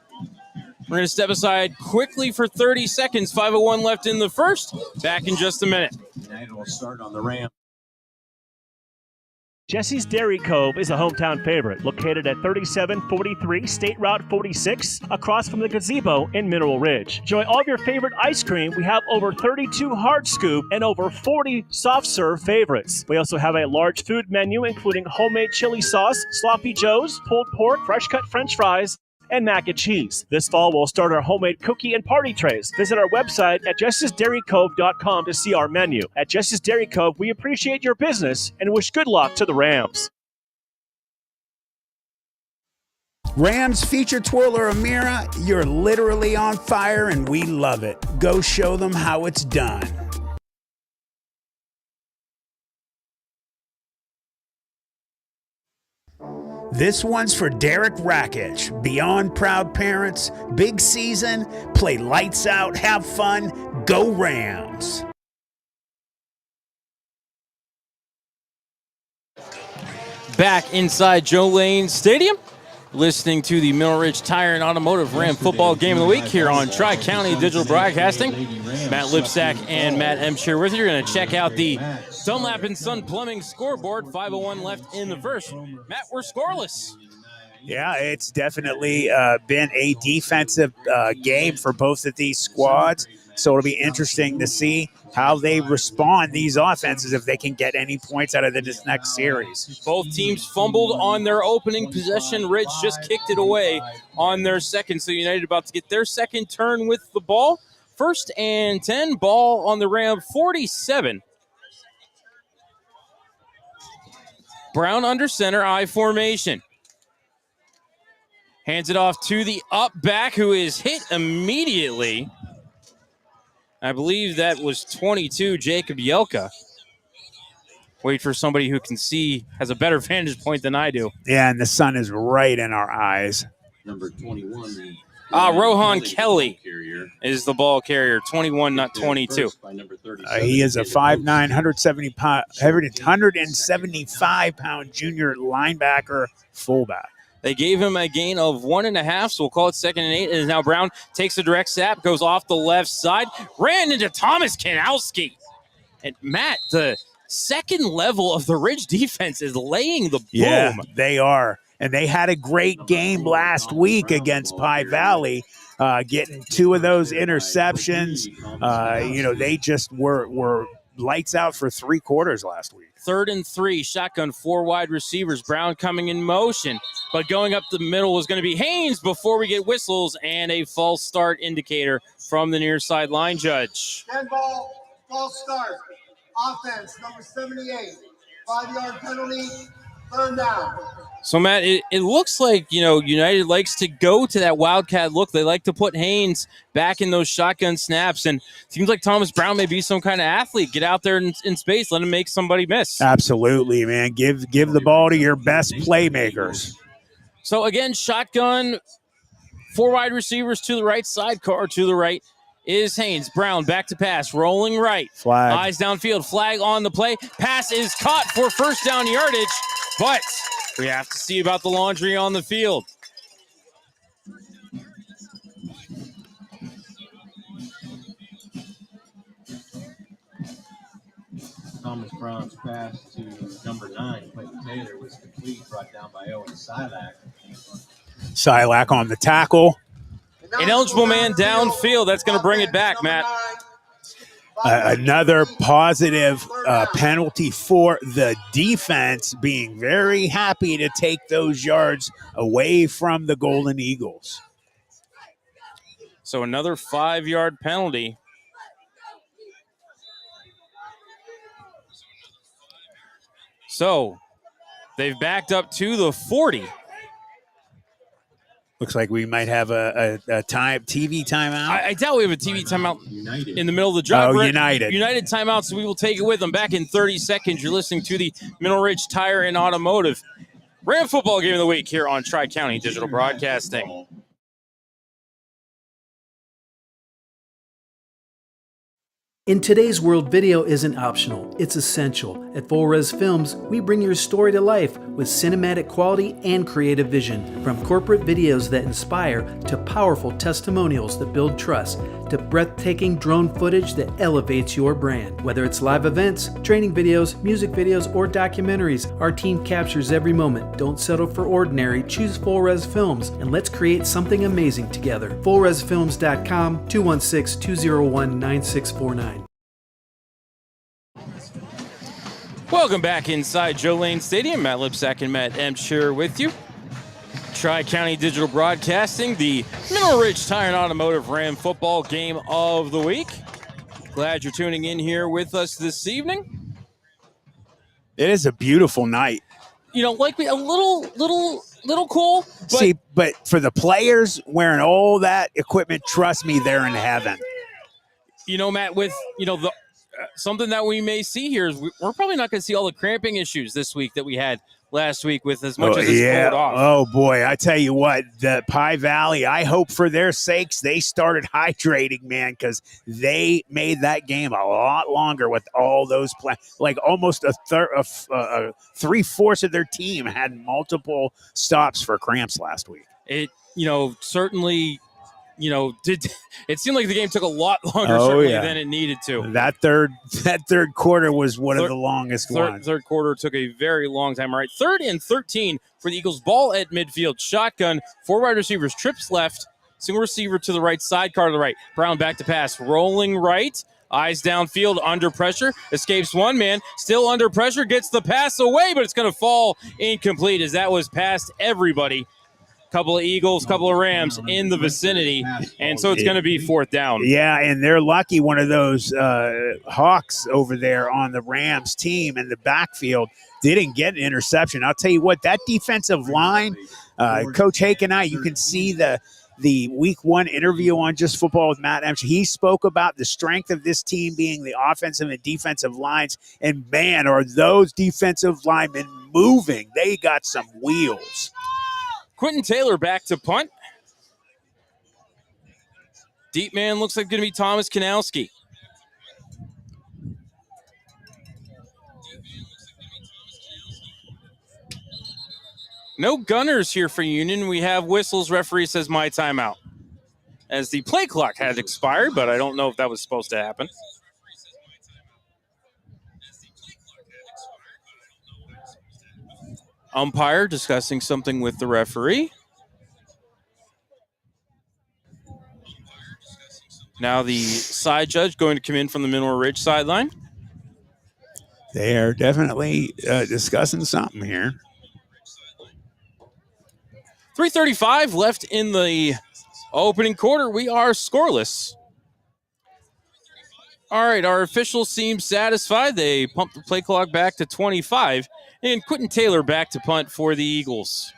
We're going to step aside quickly for 30 seconds. 5:01 left in the first. Back in just a minute. United will start on the Ram. Jesse's Dairy Cove is a hometown favorite, located at 3743 State Route 46, across from the gazebo in Mineral Ridge. Enjoy all of your favorite ice cream. We have over 32 hard scoop and over 40 soft serve favorites. We also have a large food menu, including homemade chili sauce, sloppy joes, pulled pork, fresh cut French fries, and mac and cheese. This fall, we'll start our homemade cookie and party trays. Visit our website at jessesdairycove.com to see our menu. At Jesse's Dairy Cove, we appreciate your business and wish good luck to the Rams. Rams feature twirler Amira, you're literally on fire and we love it. Go show them how it's done. This one's for Derek Rakic. Beyond proud parents, big season, play lights out, have fun, go Rams. Back inside Joe Lane Stadium, listening to the Mineral Ridge Tire and Automotive Ram Football Game of the Week here on Tri-County Digital Broadcasting. Matt Lipsack and Matt Emscher with you. You're going to check out the Dunlap & Son Plumbing scoreboard. 5:01 left in the first. Matt, we're scoreless. Yeah, it's definitely been a defensive game for both of these squads. So it'll be interesting to see how they respond, these offenses, if they can get any points out of this next series. Both teams fumbled on their opening possession. Ridge just kicked it away on their second. So United about to get their second turn with the ball. 1st and 10, ball on the Ram 47. Brown under center, I formation. Hands it off to the up back, who is hit immediately. I believe that was 22, Jacob Yelka. Wait for somebody who can see, has a better vantage point than I do. Yeah, and the sun is right in our eyes. Number 21. Rohan Kelly is the ball carrier, 21, not 22. He is a 5'9", 175-pound junior linebacker fullback. They gave him a gain of 1.5, so we'll call it 2nd and 8. And now Brown takes a direct snap, goes off the left side, ran into Thomas Kanowski. And Matt, the second level of the Ridge defense is laying the boom. Yeah, they are. And they had a great game last week against Pie Valley, getting 2 of those interceptions. They just were lights out for 3 quarters last week. 3rd and 3, shotgun, 4 wide receivers. Brown coming in motion, but going up the middle was going to be Haynes before we get whistles and a false start indicator from the near side line judge. 10 ball, false start. Offense, number 78. 5-yard penalty, 3rd down. So, Matt, it looks like, United likes to go to that wildcat look. They like to put Haynes back in those shotgun snaps, and it seems like Thomas Brown may be some kind of athlete. Get out there in space, let him make somebody miss. Absolutely, man. Give the ball to your best playmakers. So, again, shotgun, 4 wide receivers to the right, sidecar to the right is Haynes. Brown back to pass, rolling right. Flag. Eyes downfield, flag on the play. Pass is caught for first down yardage, but we have to see about the laundry on the field. Thomas Brown's pass to number 9, Clayton Taylor, was complete, brought down by Owen Silac. Silac on the tackle. Ineligible man downfield. That's going to bring it back, Matt. Another positive penalty for the defense, being very happy to take those yards away from the Golden Eagles. So another 5-yard penalty. So they've backed up to the 40. Looks like we might have a TV timeout. I doubt we have a TV timeout in the middle of the drive. Oh, United timeout, so we will take it with them. Back in 30 seconds, you're listening to the Mineral Ridge Tire and Automotive Ram Football Game of the Week here on Tri-County Digital Broadcasting. In today's world, video isn't optional, it's essential. At Full Res Films, we bring your story to life with cinematic quality and creative vision. From corporate videos that inspire, to powerful testimonials that build trust, to breathtaking drone footage that elevates your brand. Whether it's live events, training videos, music videos, or documentaries, our team captures every moment. Don't settle for ordinary, choose Full Res Films, and let's create something amazing together. FullResFilms.com, 216-201-9649. Welcome back inside Joe Lane Stadium. Matt Lipsack and Matt Emscher with you. Tri-County Digital Broadcasting, the Mineral Ridge Tire and Automotive Ram Football Game of the Week. Glad you're tuning in here with us this evening. It is a beautiful night. Like a little cool. But but for the players wearing all that equipment, trust me, they're in heaven. Matt, with the something that we may see here is we're probably not going to see all the cramping issues this week that we had last week with as much as it's pulled off. Oh, boy. I tell you what, the Pie Valley, I hope for their sakes they started hydrating, man, because they made that game a lot longer with all those plans. Like almost three-fourths of their team had multiple stops for cramps last week. It, certainly... it seemed like the game took a lot longer than it needed to. That third quarter was one of the longest ones. Third quarter took a very long time. All right, 3rd and 13 for the Eagles. Ball at midfield. Shotgun. 4 wide receivers. Trips left. Single receiver to the right. Sidecar to the right. Brown back to pass. Rolling right. Eyes downfield. Under pressure. Escapes one man. Still under pressure. Gets the pass away, but it's going to fall incomplete as that was past everybody. Couple of Eagles, couple of Rams in the vicinity, and so it's going to be 4th down. Yeah, and they're lucky one of those Hawks over there on the Rams team in the backfield didn't get an interception. I'll tell you what, that defensive line, Coach Hake and I, you can see the week 1 interview on Just Football with Matt Emscher. He spoke about the strength of this team being the offensive and defensive lines, and man, are those defensive linemen moving. They got some wheels. Quentin Taylor back to punt. Deep man looks like going to be Thomas Kanowski. No gunners here for Union. We have whistles. Referee says my timeout. As the play clock had expired, but I don't know if that was supposed to happen. Umpire discussing something with the referee. Now the side judge going to come in from the Mineral Ridge sideline. They are definitely discussing something here. 3:35 left in the opening quarter. We are scoreless. All right, our officials seem satisfied. They pumped the play clock back to 25, and Quentin Taylor back to punt for the Eagles.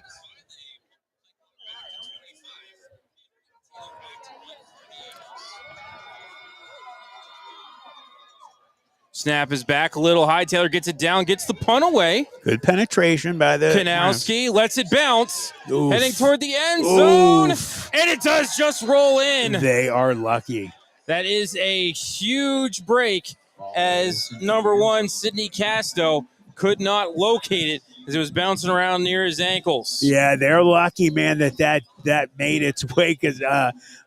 Snap is back a little high. Taylor gets it down, gets the punt away. Good penetration by the Kanowski lets it bounce, Oof. heading toward the end zone, Oof. and it does just roll in. They are lucky. That is a huge break, as number 1, Sidney Casto, could not locate it as it was bouncing around near his ankles. Yeah, they're lucky, man, that made its way, because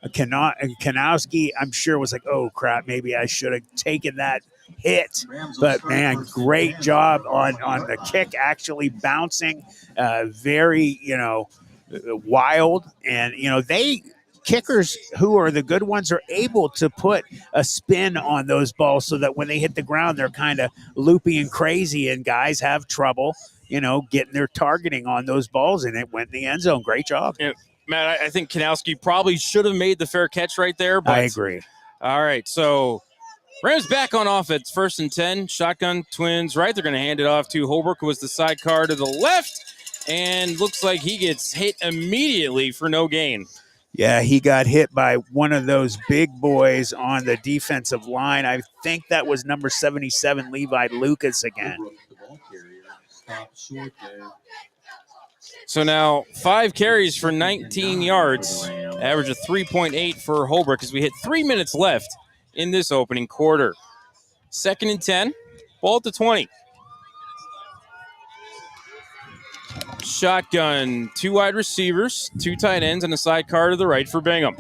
Kanowski, I'm sure, was like, oh, crap, maybe I should have taken that hit. But, man, great job on the kick actually bouncing, very, wild. And, they – kickers who are the good ones are able to put a spin on those balls so that when they hit the ground, they're kind of loopy and crazy, and guys have trouble, getting their targeting on those balls, and it went in the end zone. Great job. Yeah, Matt, I think Kanowski probably should have made the fair catch right there. But I agree. All right, so Rams back on offense, 1st and 10. Shotgun, Twins right. They're going to hand it off to Holbrook, who was the sidecar to the left, and looks like he gets hit immediately for no gain. Yeah, he got hit by one of those big boys on the defensive line. I think that was number 77, Levi Lucas again. So now 5 carries for 19 yards, average of 3.8 for Holbrook as we hit 3 minutes left in this opening quarter. 2nd and 10, ball at the 20. Shotgun, 2 wide receivers, 2 tight ends, and a sidecar to the right for Bingham.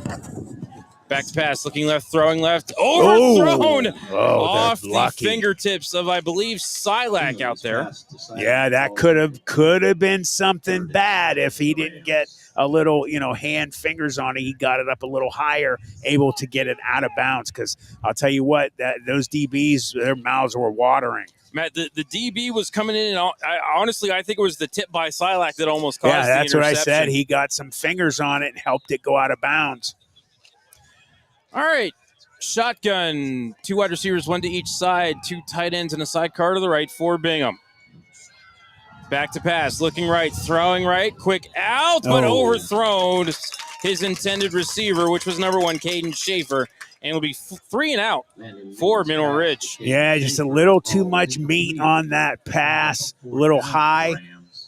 Back to pass, looking left, throwing left, overthrown off the fingertips of, I believe, Silak out there. Yeah, that could have been something bad if he didn't get a little, hand fingers on it. He got it up a little higher, able to get it out of bounds. Because I'll tell you what, those DBs, their mouths were watering. Matt, the DB was coming in, and honestly, I think it was the tip by Silak that almost caused the interception. Yeah, that's what I said. He got some fingers on it and helped it go out of bounds. All right, shotgun, 2 wide receivers, 1 to each side, 2 tight ends, and a sidecar to the right for Bingham. Back to pass, looking right, throwing right, quick out, but overthrown his intended receiver, which was number 1, Caden Schaefer. And it'll be 3 and out for Mineral Ridge. Yeah, just a little too much meat on that pass, a little high.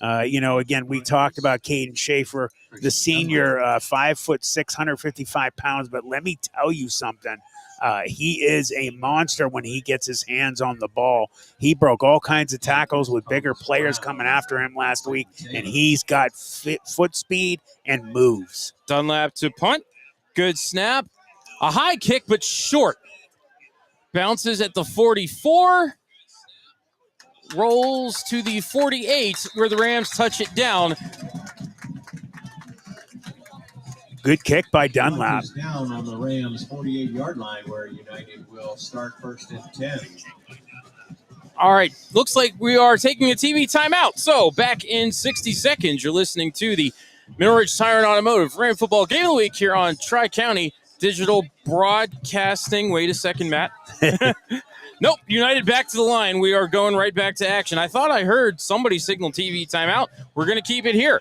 Again, we talked about Caden Schaefer, the senior, 5'6", 655 pounds. But let me tell you something. He is a monster when he gets his hands on the ball. He broke all kinds of tackles with bigger players coming after him last week, and he's got foot speed and moves. Dunlap to punt. Good snap. A high kick, but short. Bounces at the 44. Rolls to the 48, where the Rams touch it down. Good kick by Dunlap. Down on the Rams' 48-yard line, where United will start 1st and 10. All right, looks like we are taking a TV timeout. So back in 60 seconds, you're listening to the Mineral Ridge Tire and Automotive Ram Football Game of the Week here on Tri-County Digital Broadcasting. Wait a second, Matt. Nope, United back to the line. We are going right back to action. I thought I heard somebody signal TV timeout. We're going to keep it here.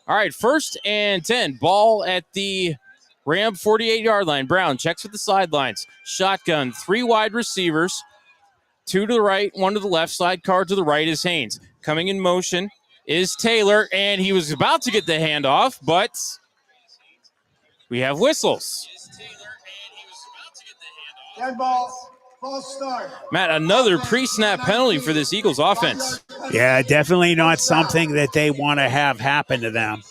All right, 1st and 10. Ball at the Ram 48-yard line. Brown checks with the sidelines. Shotgun, 3 wide receivers. 2 to the right, 1 to the left. Sidecar to the right is Haynes. Coming in motion is Taylor, and he was about to get the handoff, but we have whistles. Dead ball. False start. Matt, another pre-snap penalty for this Eagles offense. Yeah, definitely not something that they want to have happen to them.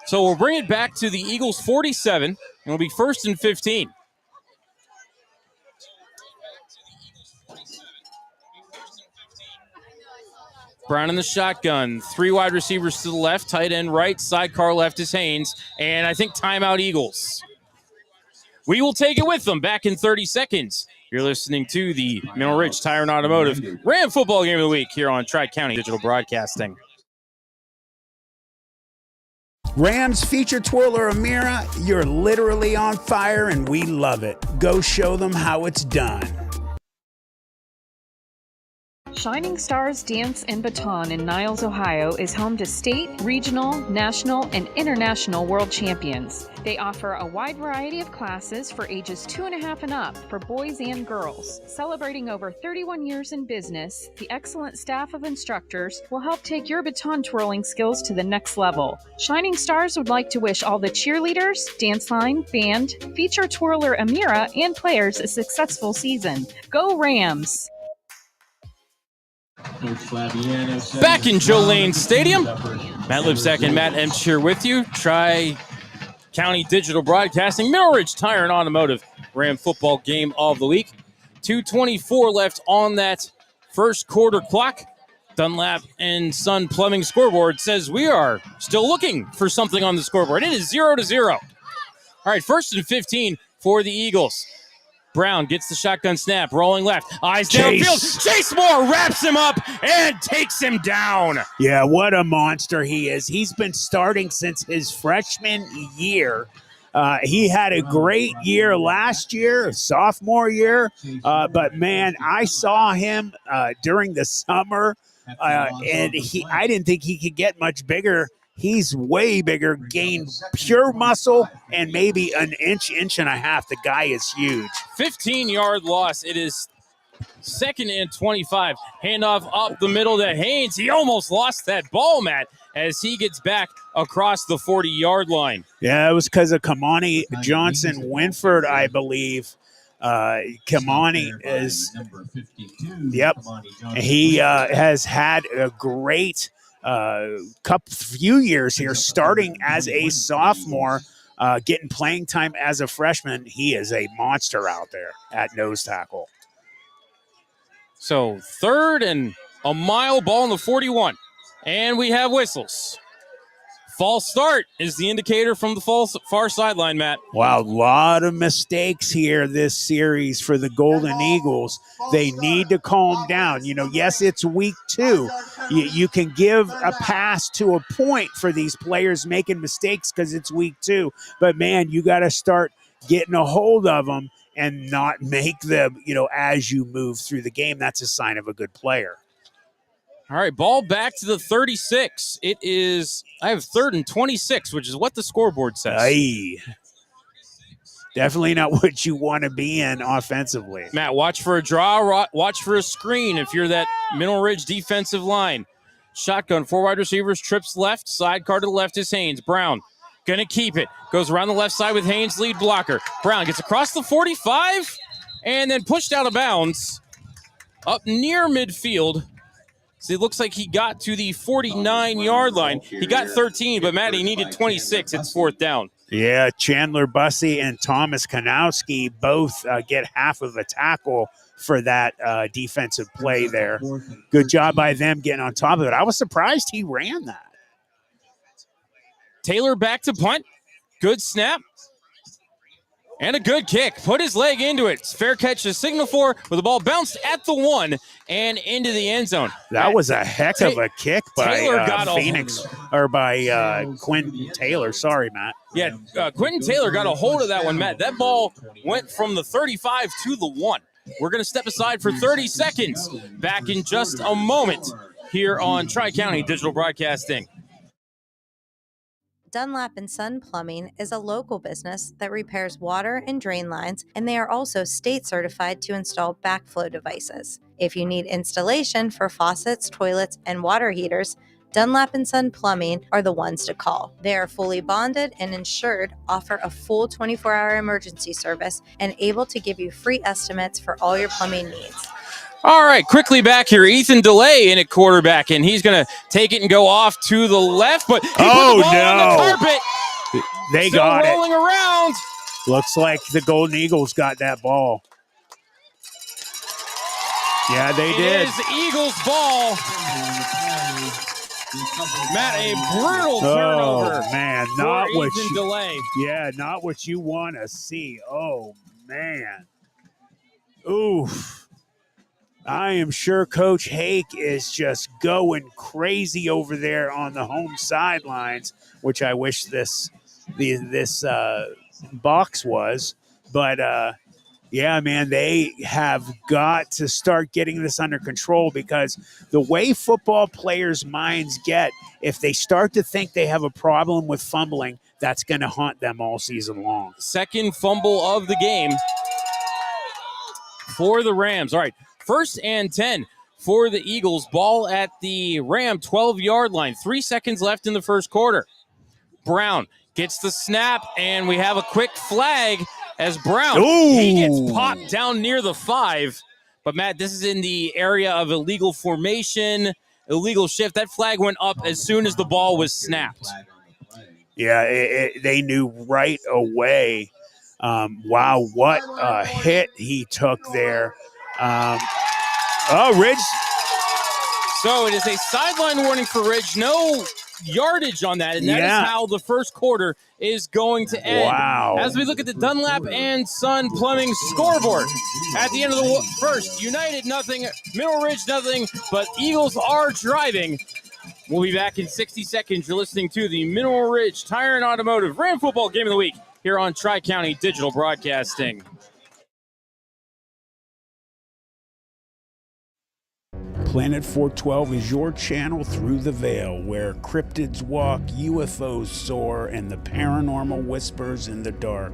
So we'll bring it back to the Eagles 47, and it'll be 1st and 15. Brown in the shotgun. 3 wide receivers to the left, tight end right, sidecar left is Haynes, and I think timeout Eagles. We will take it with them back in 30 seconds You're listening to the Mineral Ridge Tire and Automotive Ram Football Game of the Week here on Tri-County Digital Broadcasting. Rams feature twirler Amira, you're literally on fire and we love it. Go show them how it's done. Shining Stars Dance and Baton in Niles, Ohio is home to state, regional, national, and international world champions. They offer a wide variety of classes for ages 2.5 and up for boys and girls. Celebrating over 31 years in business, the excellent staff of instructors will help take your baton twirling skills to the next level. Shining Stars would like to wish all the cheerleaders, dance line, band, feature twirler Amira, and players a successful season. Go Rams! Back in Joe Lane Stadium, Matt Lipsack and Matt Emch here with you. Tri-County Digital Broadcasting, Mineral Ridge Tire and Automotive Ram Football Game of the Week. 2:24 left on that first quarter clock. Dunlap and Son Plumbing scoreboard says we are still looking for something on the scoreboard. It is 0-0. All right, 1st and 15 for the Eagles. Brown gets the shotgun snap, rolling left, eyes downfield. Chase Moore wraps him up and takes him down. Yeah, what a monster he is. He's been starting since his freshman year. He had a great year last year, sophomore year. But, man, I saw him during the summer, and I didn't think he could get much bigger. He's way bigger, gained pure muscle, and maybe an inch and a half. The guy is huge. 15-yard loss. It is 2nd and 25. Handoff up the middle to Haynes. He almost lost that ball, Matt, as he gets back across the 40-yard line. Yeah, it was because of Kamani Johnson-Winford, I believe. Kamani is, yep, he has had a great few years here, starting as a sophomore, getting playing time as a freshman. He is a monster out there at nose tackle. So 3rd and a mile, ball in the 41. And we have whistles. False start is the indicator from the far sideline, Matt. Wow, a lot of mistakes here this series for the Golden Eagles. They need to calm down. You know, yes, it's week 2. You can give a pass to a point for these players making mistakes because it's week 2. But, man, you got to start getting a hold of them and not make them, as you move through the game. That's a sign of a good player. All right, ball back to the 36. I have 3rd and 26, which is what the scoreboard says. Aye. Definitely not what you want to be in offensively. Matt, watch for a draw, watch for a screen if you're that Mineral Ridge defensive line. Shotgun, 4 wide receivers, trips left, sidecar to the left is Haynes. Brown going to keep it. Goes around the left side with Haynes, lead blocker. Brown gets across the 45 and then pushed out of bounds up near midfield. So it looks like he got to the 49-yard line. He got 13, but Matt, he needed 26. It's 4th down. Yeah, Chandler Bussey and Thomas Kanowski both get half of a tackle for that defensive play there. Good job by them getting on top of it. I was surprised he ran that. Taylor back to punt. Good snap. And a good kick. Put his leg into it. It's fair catch to signal for, with the ball bounced at the 1 and into the end zone. That was a heck of a kick by Phoenix, or by Quentin Taylor. Sorry, Matt. Yeah, Quentin Taylor got a hold of that one, Matt. That ball went from the 35 to the 1. We're going to step aside for 30 seconds. Back in just a moment here on Tri-County Digital Broadcasting. Dunlap & Son Plumbing is a local business that repairs water and drain lines, and they are also state certified to install backflow devices. If you need installation for faucets, toilets, and water heaters, Dunlap & Son Plumbing are the ones to call. They are fully bonded and insured, offer a full 24-hour emergency service, and able to give you free estimates for all your plumbing needs. All right, quickly back here. Ethan DeLay in at quarterback, and he's going to take it and go off to the left, but he put the ball on the carpet. They Still got rolling around. Looks like the Golden Eagles got that ball. Yeah, they did. It is Eagles ball. Matt, a brutal turnover. Oh, man, not what Ethan DeLay. Yeah, not what you want to see. Oh, man. Oof. I am sure Coach Hake is just going crazy over there on the home sidelines, which I wish this box was. But yeah, man, they have got to start getting this under control, because the way football players' minds get, if they start to think they have a problem with fumbling, that's going to haunt them all season long. Second fumble of the game for the Rams. All right, 1st and 10 for the Eagles. Ball at the Ram 12-yard line. 3 seconds left in the first quarter. Brown gets the snap, and we have a quick flag as Brown, he gets popped down near the 5. But, Matt, this is in the area of illegal formation, illegal shift. That flag went up as soon as the ball was snapped. Yeah, they knew right away. Wow, what a hit he took there. Ridge. So it is a sideline warning for Ridge. No yardage on that, and that is how the first quarter is going to end. Wow. As we look at the Dunlap and Son Plumbing scoreboard, at the end of the first, United nothing, Mineral Ridge nothing, but Eagles are driving. We'll be back in 60 seconds. You're listening to the Mineral Ridge Tire and Automotive Ram Football Game of the Week here on Tri-County Digital Broadcasting. Planet 412 is your channel through the veil, where cryptids walk, UFOs soar, and the paranormal whispers in the dark.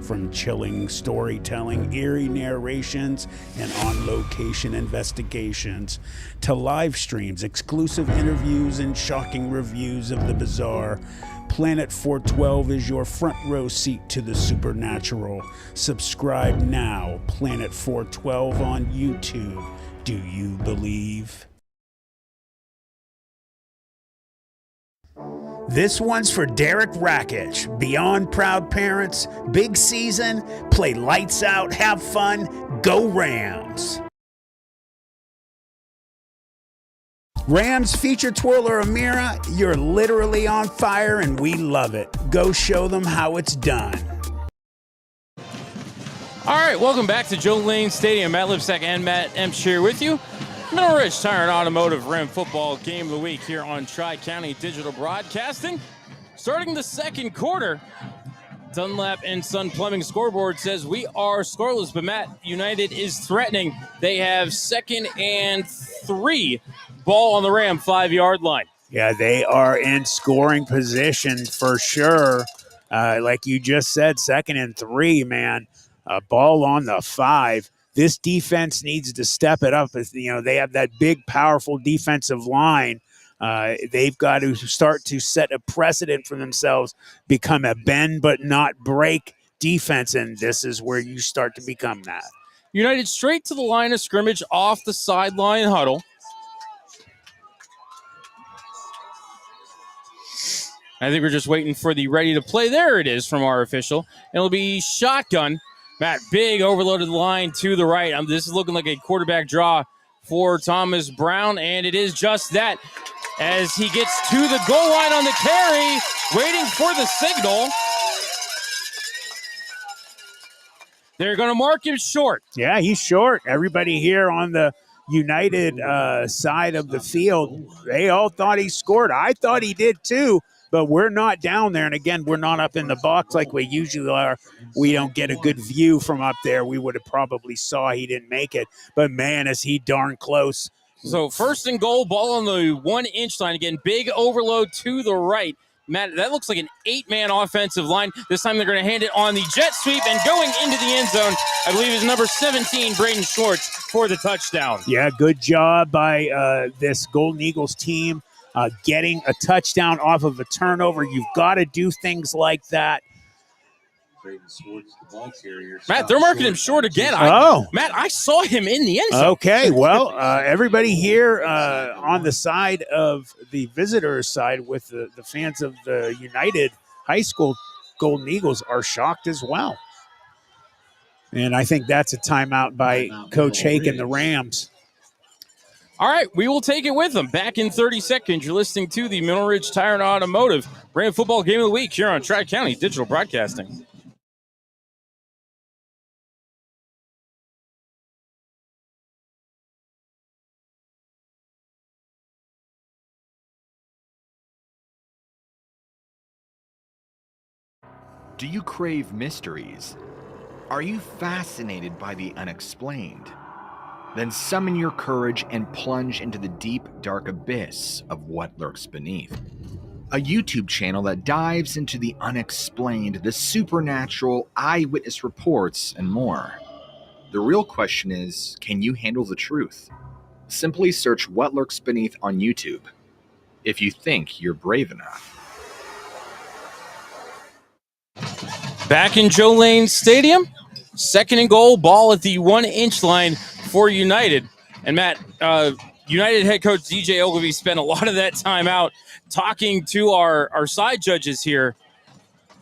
From chilling storytelling, eerie narrations, and on-location investigations, to live streams, exclusive interviews, and shocking reviews of the bizarre, Planet 412 is your front row seat to the supernatural. Subscribe now, Planet 412 on YouTube. Do you believe? This one's for Derek Rakic. Beyond proud parents, big season, play lights out, have fun, go Rams. Rams feature twirler Amira, you're literally on fire and we love it. Go show them how it's done. All right, welcome back to Joe Lane Stadium. Matt Lipsack and Matt Emsch here with you. Mineral Ridge Tire and Automotive Ram Football Game of the Week here on Tri-County Digital Broadcasting. Starting the second quarter, Dunlap and Son Plumbing scoreboard says we are scoreless, but Matt, United is threatening. They have 2nd and 3, ball on the Ram 5-yard line. Yeah, they are in scoring position for sure. Like you just said, 2nd and 3, man. Ball on the 5. This defense needs to step it up. You know, they have that big, powerful defensive line. They've got to start to set a precedent for themselves, become a bend but not break defense, and this is where you start to become that. United straight to the line of scrimmage off the sideline huddle. I think we're just waiting for the ready to play. There it is from our official. It'll be shotgun. Matt, big overloaded line to the right. This is looking like a quarterback draw for Thomas Brown, and it is just that as he gets to the goal line on the carry, waiting for the signal. They're going to mark him short. Yeah, he's short. Everybody here on the United side of the field, they all thought he scored. I thought he did too. But we're not down there. And again, we're not up in the box like we usually are. We don't get a good view from up there. We would have probably saw he didn't make it. But, man, is he darn close. So 1st and goal, ball on the 1-inch line. Again, big overload to the right. Matt, that looks like an 8-man offensive line. This time they're going to hand it on the jet sweep and going into the end zone. I believe is number 17, Braden Schwartz, for the touchdown. Yeah, good job by this Golden Eagles team. Getting a touchdown off of a turnover. You've got to do things like that. Matt, they're marking him short again. Matt, I saw him in the end zone. Okay, well, everybody here on the side of the visitors' side with the fans of the United High School Golden Eagles are shocked as well. And I think that's a timeout by Coach Hake and the Rams. All right, we will take it with them. Back in 30 seconds, you're listening to the Mineral Ridge Tire and Automotive Ram Football Game of the Week here on Tri-County Digital Broadcasting. Do you crave mysteries? Are you fascinated by the unexplained? Then summon your courage and plunge into the deep, dark abyss of what lurks beneath. A YouTube channel that dives into the unexplained, the supernatural, eyewitness reports, and more. The real question is, can you handle the truth? Simply search What Lurks Beneath on YouTube, if you think you're brave enough. Back in Joe Lane Stadium, 2nd and goal, ball at the 1-inch line for United. And Matt, United head coach DJ Ogilvy spent a lot of that time out talking to our side judges here.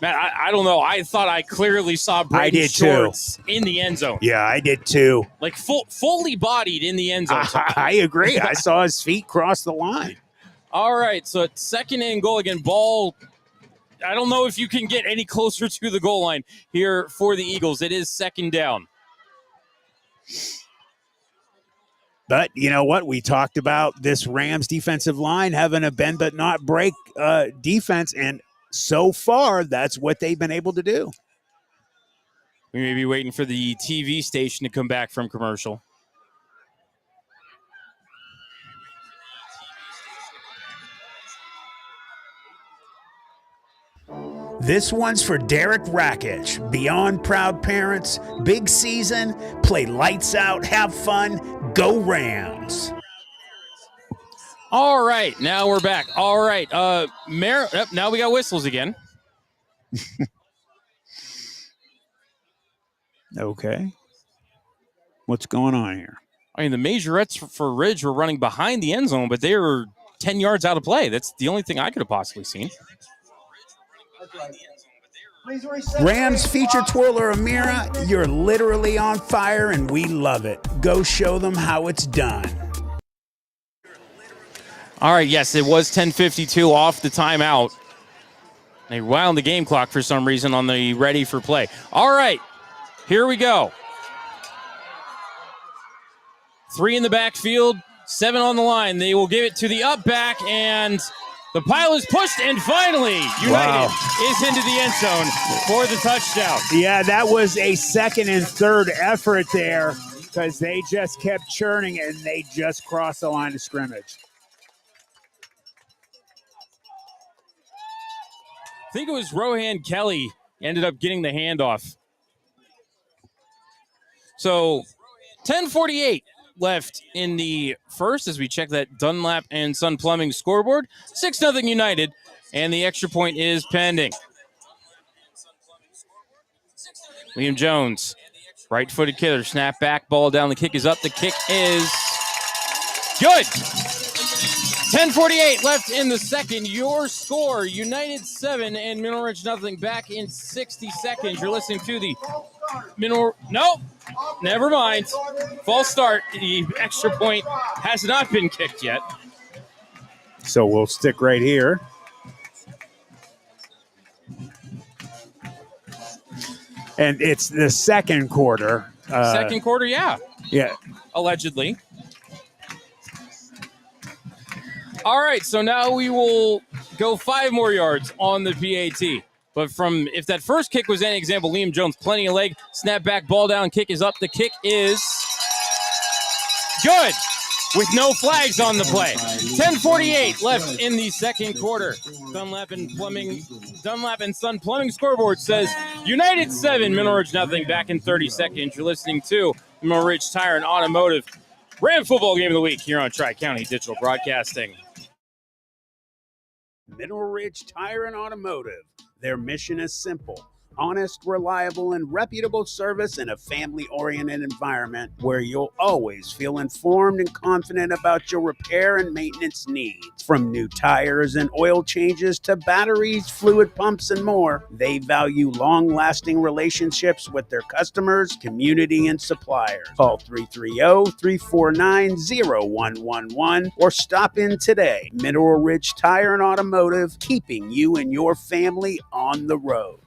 Matt, I don't know. I thought I clearly saw Braden Shorts in the end zone. Yeah, I did too. Like fully bodied in the end zone. I agree. I saw his feet cross the line. All right, so it's 2nd and goal again. Ball, I don't know if you can get any closer to the goal line here for the Eagles. It is 2nd down. But you know what? We talked about this Rams defensive line having a bend but not break defense, and so far that's what they've been able to do. We may be waiting for the TV station to come back from commercial. This one's for Derek Rakic. Beyond proud parents, big season, play lights out, have fun, go Rams. All right, now we're back. All right, now we got whistles again. Okay. What's going on here? I mean, the majorettes for Ridge were running behind the end zone, but they were 10 yards out of play. That's the only thing I could have possibly seen. Rams feature twirler Amira, you're literally on fire and we love it. Go show them how it's done. All right, yes, it was 10:52 off the timeout. They wound the game clock for some reason on the ready for play. All right, here we go. 3 in the backfield, 7 on the line. They will give it to the up back, and the pile is pushed, and finally, United is into the end zone for the touchdown. Yeah, that was a 2nd and 3rd effort there because they just kept churning and they just crossed the line of scrimmage. I think it was Rohan Kelly ended up getting the handoff. So 10:48 left in the first as we check that Dunlap and Sun Plumbing scoreboard. 6-0 United, and the extra point is pending. Liam Jones, right-footed killer, snap back, ball down, the kick is up, the kick is good. 10:48 left in the second. Your score, United 7 and Mineral Ridge nothing. Back in 60 seconds. You're listening to the Nope. Never mind. False start. The extra point has not been kicked yet. So we'll stick right here. And it's the second quarter. Second quarter, yeah. Yeah. Allegedly. All right, so now we will go 5 more yards on the PAT. But if that first kick was any example, Liam Jones, plenty of leg, snap back, ball down, kick is up. The kick is good with no flags on the play. 10:48 left in the second quarter. Dunlap and Sun Plumbing scoreboard says United 7, Mineral Ridge nothing. Back in 30 seconds. You're listening to Mineral Ridge Tire and Automotive Ram football game of the week here on Tri-County Digital Broadcasting. Mineral Ridge Tire and Automotive. Their mission is simple: honest, reliable, and reputable service in a family-oriented environment where you'll always feel informed and confident about your repair and maintenance needs. From new tires and oil changes to batteries, fluid pumps, and more, they value long-lasting relationships with their customers, community, and suppliers. Call 330-349-0111 or stop in today. Mineral Ridge Tire and Automotive, keeping you and your family on the road.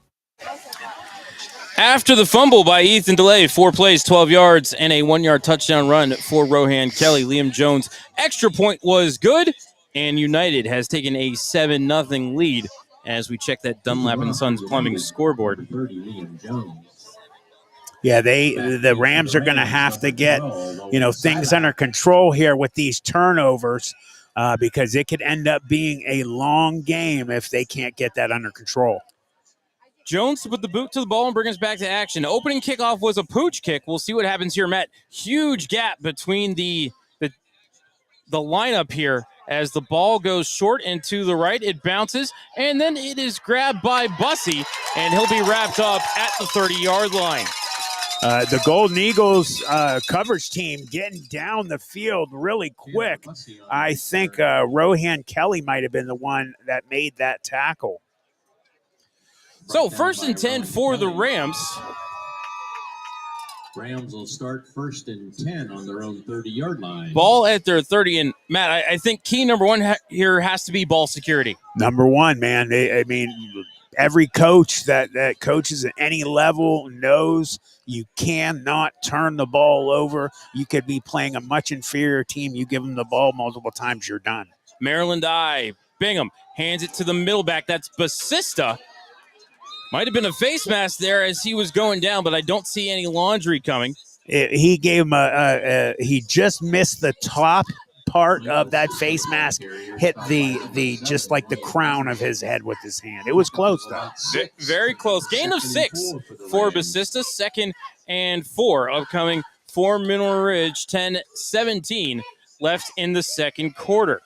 After the fumble by Ethan DeLay, 4 plays, 12 yards, and a 1-yard touchdown run for Rohan Kelly, Liam Jones' extra point was good, and United has taken a 7-0 lead as we check that Dunlap and Sons Plumbing scoreboard. Yeah, the Rams are going to have to get, things under control here with these turnovers because it could end up being a long game if they can't get that under control. Jones with the boot to the ball and bring us back to action. Opening kickoff was a pooch kick. We'll see what happens here, Matt. Huge gap between the lineup here as the ball goes short and to the right. It bounces, and then it is grabbed by Bussey, and he'll be wrapped up at the 30-yard line. The Golden Eagles coverage team getting down the field really quick. I think Rohan Kelly might have been the one that made that tackle. So 1st and 10 for the Rams. Rams will start 1st and 10 on their own 30-yard line. Ball at their 30. And, Matt, I think key number one here has to be ball security. Number one, man. Every coach that coaches at any level knows you cannot turn the ball over. You could be playing a much inferior team. You give them the ball multiple times, you're done. Maryland Bingham hands it to the middle back. That's Basista. Might have been a face mask there as he was going down, but I don't see any laundry coming. He gave him he just missed the top part of that face mask, hit the just like the crown of his head with his hand. It was close, though. Very close. Gain of 6 for Basista. 2nd and 4 upcoming for Mineral Ridge. 10-17 left in the second quarter.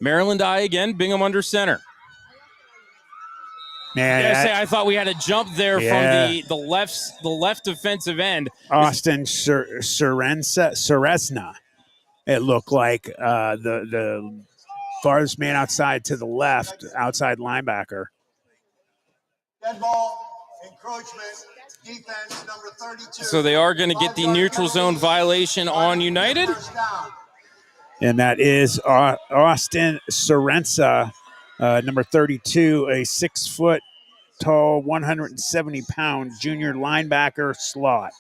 Maryland again, Bingham under center. Man, I thought we had a jump there from the left defensive end. Austin Ceresna. It looked like the farthest man outside to the left, outside linebacker. Dead ball, encroachment, defense number 32. So they are going to get the neutral zone violation on United. And that is Austin Cerenza, number 32, a 6-foot tall, 170-pound junior linebacker slot.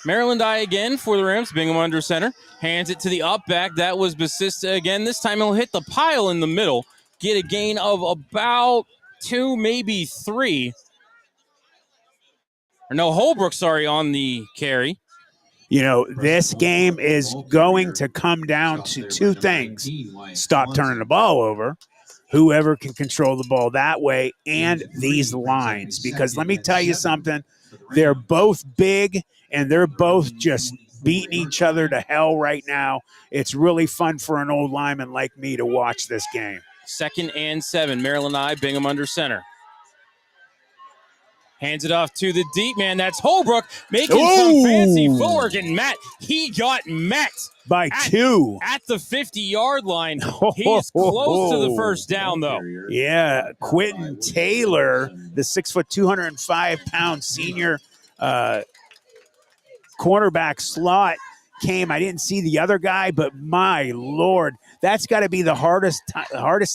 Maryland again for the Rams. Bingham under center. Hands it to the up back. That was Basista again. This time he'll hit the pile in the middle. Get a gain of about 2, maybe 3. Or no, Holbrook, on the carry. This game is going to come down to 2 things. Stop turning the ball over, whoever can control the ball that way, and these lines. Because let me tell you something, they're both big, and they're both just beating each other to hell right now. It's really fun for an old lineman like me to watch this game. 2nd and 7, Maryland Bingham under center. Hands it off to the deep man. That's Holbrook making some fancy footwork. And Matt, he got met by 2 at the 50-yard line. He's close to the first down, though. Yeah, Quentin Taylor, the 6-foot, 205-pound senior cornerback slot came. I didn't see the other guy, but my Lord, that's got to be the hardest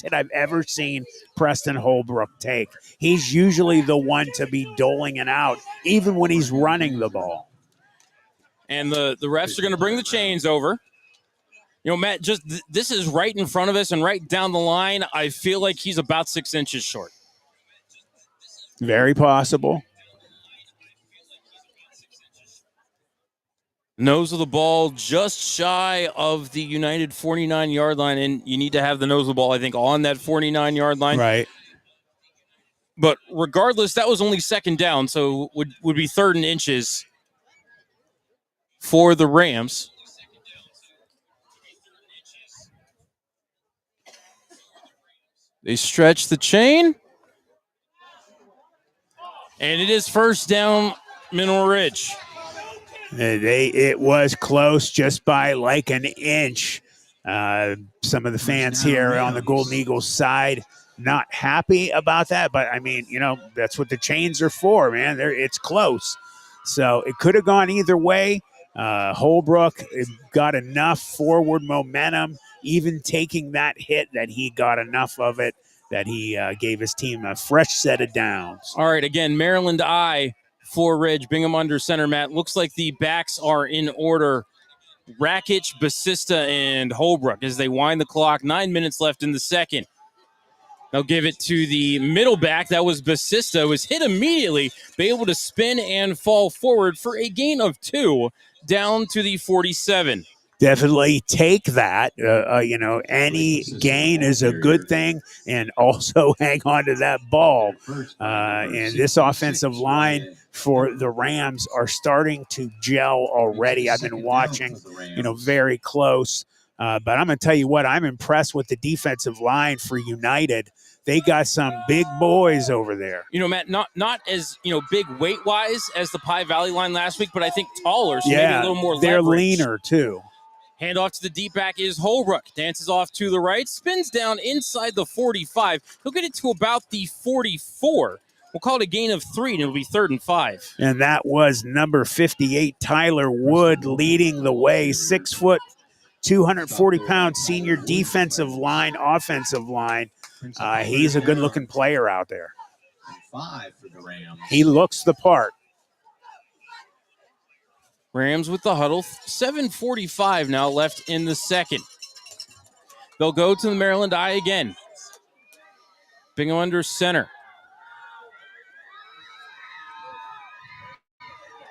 hit I've ever seen Preston Holbrook take. He's usually the one to be doling it out, even when he's running the ball. And the refs are going to bring the chains over. Matt, this is right in front of us and right down the line. I feel like he's about 6 inches short. Very possible. Nose of the ball just shy of the United 49-yard line, and you need to have the nose of the ball, I think, on that 49-yard line. Right. But regardless, that was only 2nd down, so would be 3rd and inches for the Rams. They stretch the chain, and it is 1st down, Mineral Ridge. It was close just by like an inch. Some of the fans here on the Golden Eagles side not happy about that, but I mean, that's what the chains are for, man. It's close. So it could have gone either way. Holbrook got enough forward momentum, even taking that hit, that he got enough of it, that he gave his team a fresh set of downs. All right, again, Maryland for Ridge. Bingham under center, Matt. Looks like the backs are in order. Rakic, Basista, and Holbrook as they wind the clock. 9 minutes left in the second. They'll give it to the middle back. That was Basista. Was hit immediately, be able to spin and fall forward for a gain of 2 down to the 47. Definitely take that. Any gain is a good thing, and also hang on to that ball. And this offensive line for the Rams are starting to gel already. I've been watching, very close. But I'm going to tell you what, I'm impressed with the defensive line for United. They got some big boys over there. Matt, not as, big weight-wise as the Pie Valley line last week, but I think taller, so maybe a little more they're leverage. Leaner, too. Hand off to the deep back is Holbrook. Dances off to the right, spins down inside the 45. He'll get it to about the 44. We'll call it a gain of 3, and it'll be 3rd and 5. And that was number 58, Tyler Wood, leading the way. 6 foot, 240-pound senior defensive line, offensive line. He's a good-looking player out there. 5 for the Rams. He looks the part. Rams with the huddle. 7:45 now left in the second. They'll go to the Maryland Eye again. Bingham under center.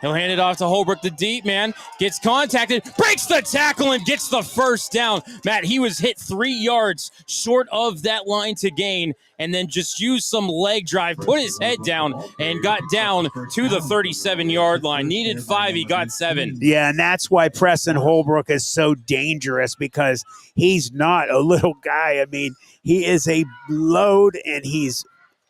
He'll hand it off to Holbrook, the deep man. Gets contacted, breaks the tackle, and gets the first down. Matt, he was hit 3 yards short of that line to gain, and then just used some leg drive, put his head down, and got down to the 37-yard line. Needed 5, he got 7. Yeah, and that's why Preston Holbrook is so dangerous, because he's not a little guy. I mean, he is a load, and he's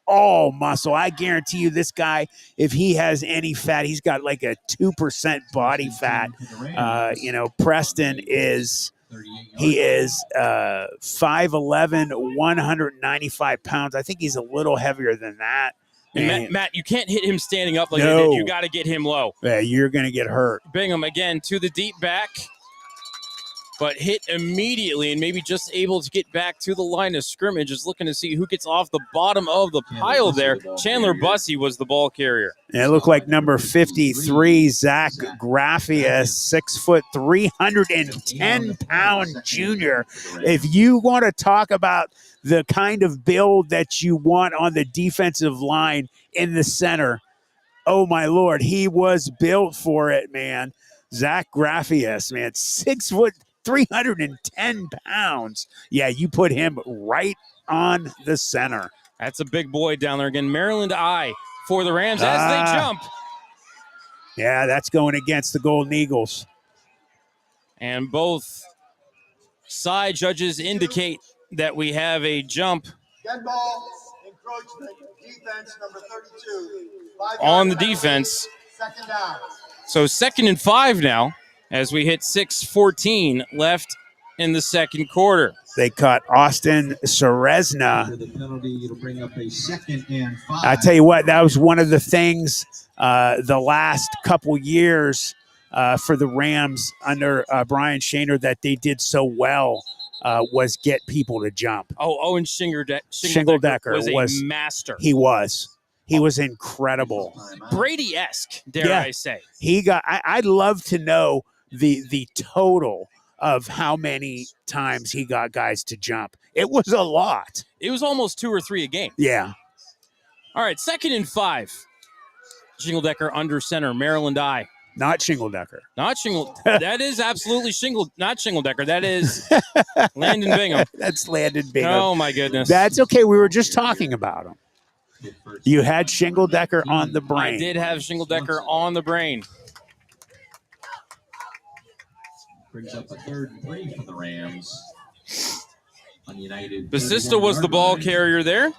all muscle. I guarantee you this guy, if he has any fat, he's got like a 2% body fat. Preston is 5'11", 195 pounds. I think he's a little heavier than that. And Matt, you can't hit him standing up like you did. You got to get him low. Yeah, you're going to get hurt. Bingham again to the deep back, but hit immediately and maybe just able to get back to the line of scrimmage. Is looking to see who gets off the bottom of the pile there. Chandler Bussey was the ball carrier. And it looked like number 53, Zach Graffius, 6 foot, 310-pound junior. If you want to talk about the kind of build that you want on the defensive line in the center, oh my Lord, he was built for it, man. Zach Graffius, man, 6 foot, 310 pounds. Yeah, you put him right on the center. That's a big boy down there again. Maryland Eye for the Rams as they jump. Yeah, that's going against the Golden Eagles. And both side judges indicate that we have a jump Dead ball, encroachment, defense number 32. on the defense. Second down. So 2nd and 5 now as we hit 6:14 left in the second quarter. They caught Austin Serezna. The penalty, it'll bring up a 2nd and 5. I tell you what, that was one of the things the last couple years for the Rams under Brian Shaner that they did so well was get people to jump. Owen Shingledecker was a master. He was. He was incredible. Brady-esque, dare I say. He got. I'd love to know the total of how many times he got guys to jump. It was a lot. It was almost 2 or 3 a game. Yeah. All right, 2nd and 5. Shingledecker under center, Maryland Eye. Not Shingledecker. Not Shingle. That is absolutely not Shingledecker. That is Landon Bingham. That's Landon Bingham. Oh, my goodness. That's okay. We were just talking about him. You had Shingledecker on the brain. I did have Shingledecker on the brain. Brings up a 3rd and 3 for the Rams. On United. Basista was the ball carrier there.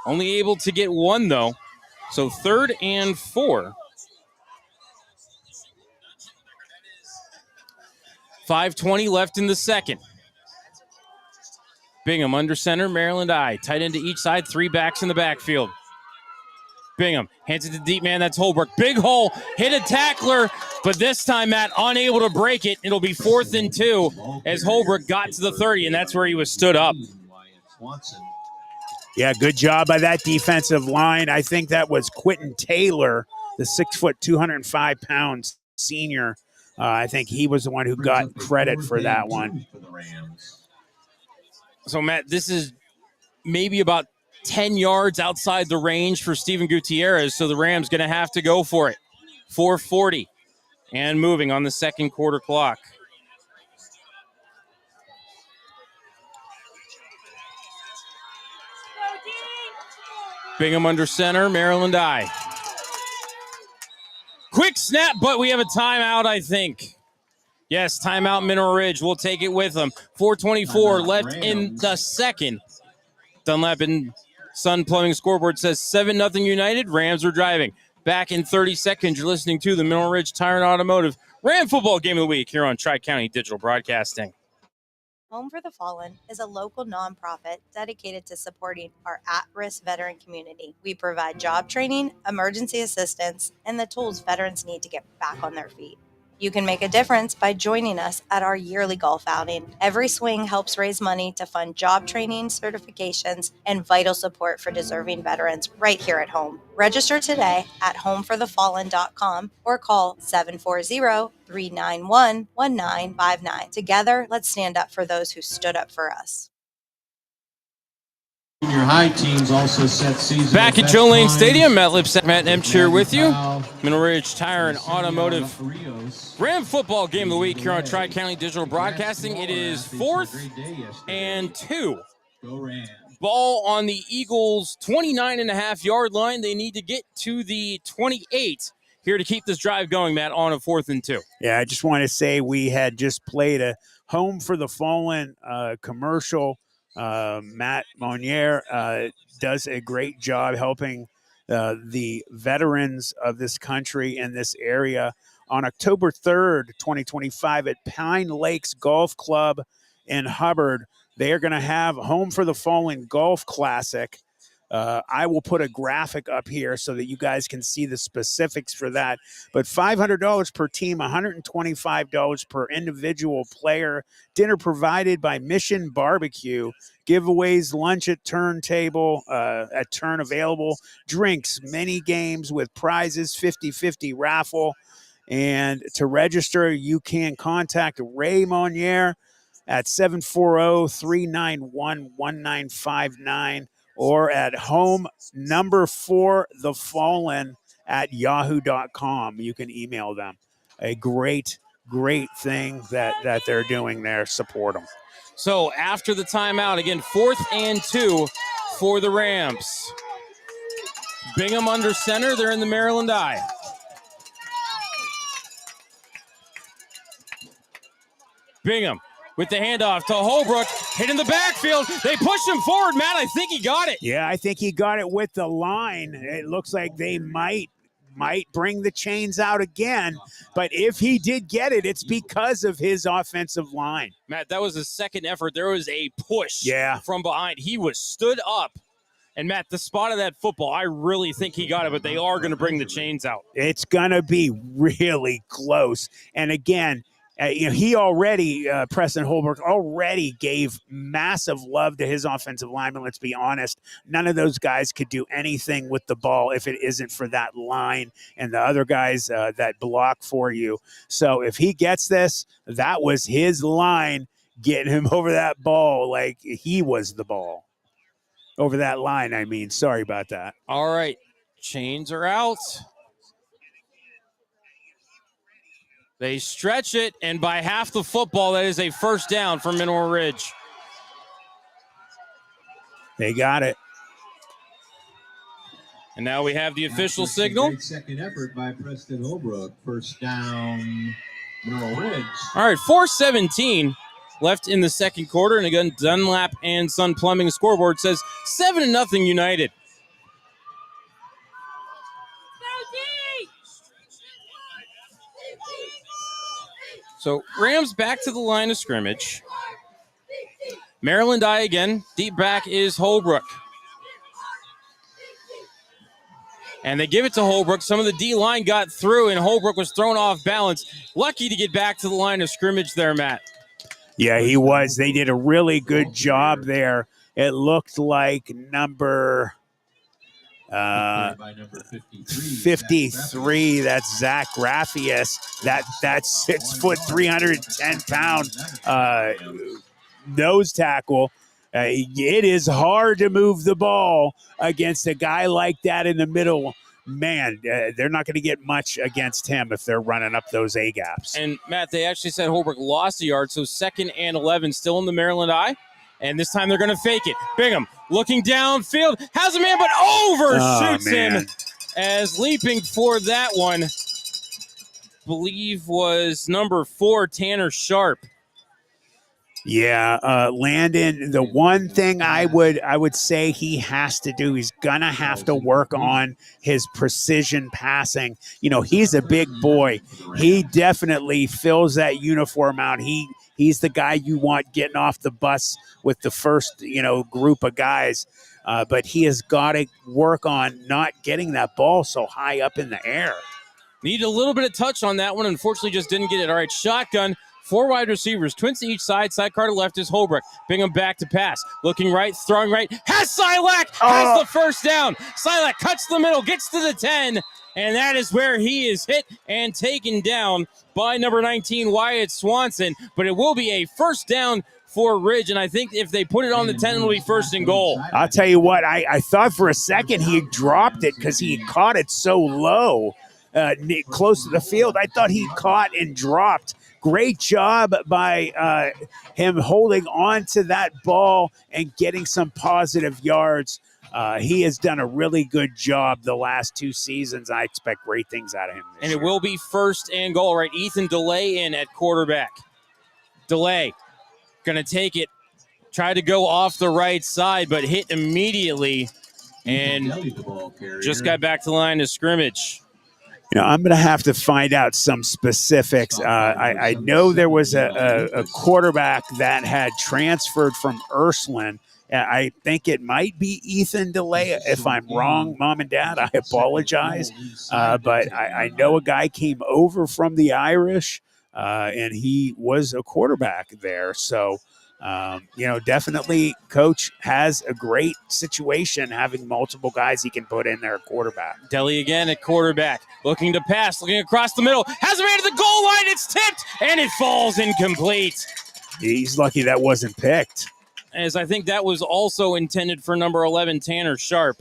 Only able to get 1, though. So 3rd and 4. 5:20 left in the second. Bingham under center, Maryland Eye. Tight end to each side, 3 backs in the backfield. Bingham hands it to the deep man. That's Holbrook. Big hole, hit a tackler, but this time, Matt, unable to break it. It'll be 4th and 2 as Holbrook got to the 30, and that's where he was stood up. Yeah, good job by that defensive line. I think that was Quentin Taylor the 6 foot, 205 pounds senior. I think he was the one who got credit for that one. So, Matt, this is maybe about 10 yards outside the range for Steven Gutierrez, so the Rams going to have to go for it. 4:40 and moving on the second quarter clock. Bingham under center, Maryland I. Quick snap, but we have a timeout, I think. Yes, timeout Mineral Ridge. We'll take it with them. 4:24 left in the second. Dunlap and Sun Plumbing scoreboard says 7-0 United. Rams are driving. Back in 30 seconds, you're listening to the Mineral Ridge Tire and Automotive Ram Football Game of the Week here on Tri-County Digital Broadcasting. Home for the Fallen is a local nonprofit dedicated to supporting our at-risk veteran community. We provide job training, emergency assistance, and the tools veterans need to get back on their feet. You can make a difference by joining us at our yearly golf outing. Every swing helps raise money to fund job training, certifications, and vital support for deserving veterans right here at home. Register today at homeforthefallen.com or call 740-391-1959. Together, let's stand up for those who stood up for us. Junior high teams also set season. Back at Joe Lane Stadium, Matt Lipsack, Matt Emch here with you. Mineral Ridge Tire and Automotive Ram Football Game of the Week here on Tri-County Digital Broadcasting. It is 4th and 2. Ball on the Eagles' 29.5-yard line. They need to get to the 28 here to keep this drive going, Matt, on a 4th and 2. Yeah, I just want to say we had just played a Home for the Fallen commercial. Matt Monnier does a great job helping the veterans of this country in this area. On October 3rd, 2025 at Pine Lakes Golf Club in Hubbard, they are going to have Home for the Fallen Golf Classic. I will put a graphic up here so that you guys can see the specifics for that. But $500 per team, $125 per individual player. Dinner provided by Mission Barbecue. Giveaways, lunch at turntable, at turn available. Drinks, mini games with prizes, 50-50 raffle. And to register, you can contact Ray Monnier at 740-391-1959. or at home number 4 the fallen at yahoo.com. You can email them. A great thing that they're doing there. Support them. So after the timeout, again, 4th and 2 for the Rams. Bingham under center. They're in the Maryland I. Bingham with the handoff to Holbrook, hit in the backfield. They push him forward, Matt. I think he got it. Yeah, I think he got it with the line. It looks like they might bring the chains out again. But if he did get it, it's because of his offensive line. Matt, that was his second effort. There was a push from behind. He was stood up. And, Matt, the spot of that football, I really think he got it, but they are going to bring the chains out. It's going to be really close. And, again, he already, Preston Holbrook, already gave massive love to his offensive lineman. Let's be honest. None of those guys could do anything with the ball if it isn't for that line and the other guys that block for you. So if he gets this, that was his line getting him over that ball like he was the ball. Over that line, I mean. Sorry about that. All right. Chains are out. They stretch it, and by half the football, that is a first down for Mineral Ridge. They got it. And now we have the official signal. Great second effort by Preston Holbrook. First down, Mineral Ridge. All right, 4:17 left in the second quarter. And again, Dunlap and Sun Plumbing scoreboard says 7-0 United. So Rams back to the line of scrimmage. Maryland I again. Deep back is Holbrook. And they give it to Holbrook. Some of the D-line got through, and Holbrook was thrown off balance. Lucky to get back to the line of scrimmage there, Matt. Yeah, he was. They did a really good job there. It looked like number By number 53. That's Zach Graffius. That's 6 foot 310 pound nose tackle. It is hard to move the ball against a guy like that in the middle. Man, they're not going to get much against him if they're running up those A gaps. And Matt, they actually said Holbrook lost a yard, so 2nd and 11 still in the Maryland eye. And this time they're going to fake it. Bingham looking downfield, has a man, but overshoots him as leaping for that one, believe was number 4, Tanner Sharp. Yeah, Landon, the one thing I would say he has to do, he's going to have to work on his precision passing. You know, he's a big boy. He definitely fills that uniform out. He's the guy you want getting off the bus with the first, group of guys. But he has got to work on not getting that ball so high up in the air. Need a little bit of touch on that one. Unfortunately, just didn't get it. All right, shotgun. 4 wide receivers, twins to each side. Sidecar to left is Holbrook. Bingham back to pass. Looking right, throwing right. Has Silac, has the first down. Silac cuts the middle, gets to the 10, and that is where he is hit and taken down by number 19, Wyatt Swanson. But it will be a first down for Ridge, and I think if they put it on the 10, it'll be 1st and goal. I'll tell you what, I thought for a second he dropped it because he caught it so low, close to the field. I thought he caught and dropped. Great job by him holding on to that ball and getting some positive yards. He has done a really good job the last 2 seasons. I expect great things out of him this year. It will be 1st and goal. Right, Ethan DeLay in at quarterback. DeLay going to take it. Try to go off the right side, but hit immediately and just got back to the line of scrimmage. I'm going to have to find out some specifics. I know there was a quarterback that had transferred from Ursuline. I think it might be Ethan DeLay. If I'm wrong, Mom and Dad, I apologize. But I know a guy came over from the Irish, and he was a quarterback there. So, definitely Coach has a great situation having multiple guys he can put in there at quarterback. Deli again at quarterback, looking to pass, looking across the middle, has a man to the goal line, it's tipped, and it falls incomplete. He's lucky that wasn't picked. As I think that was also intended for number 11, Sharp.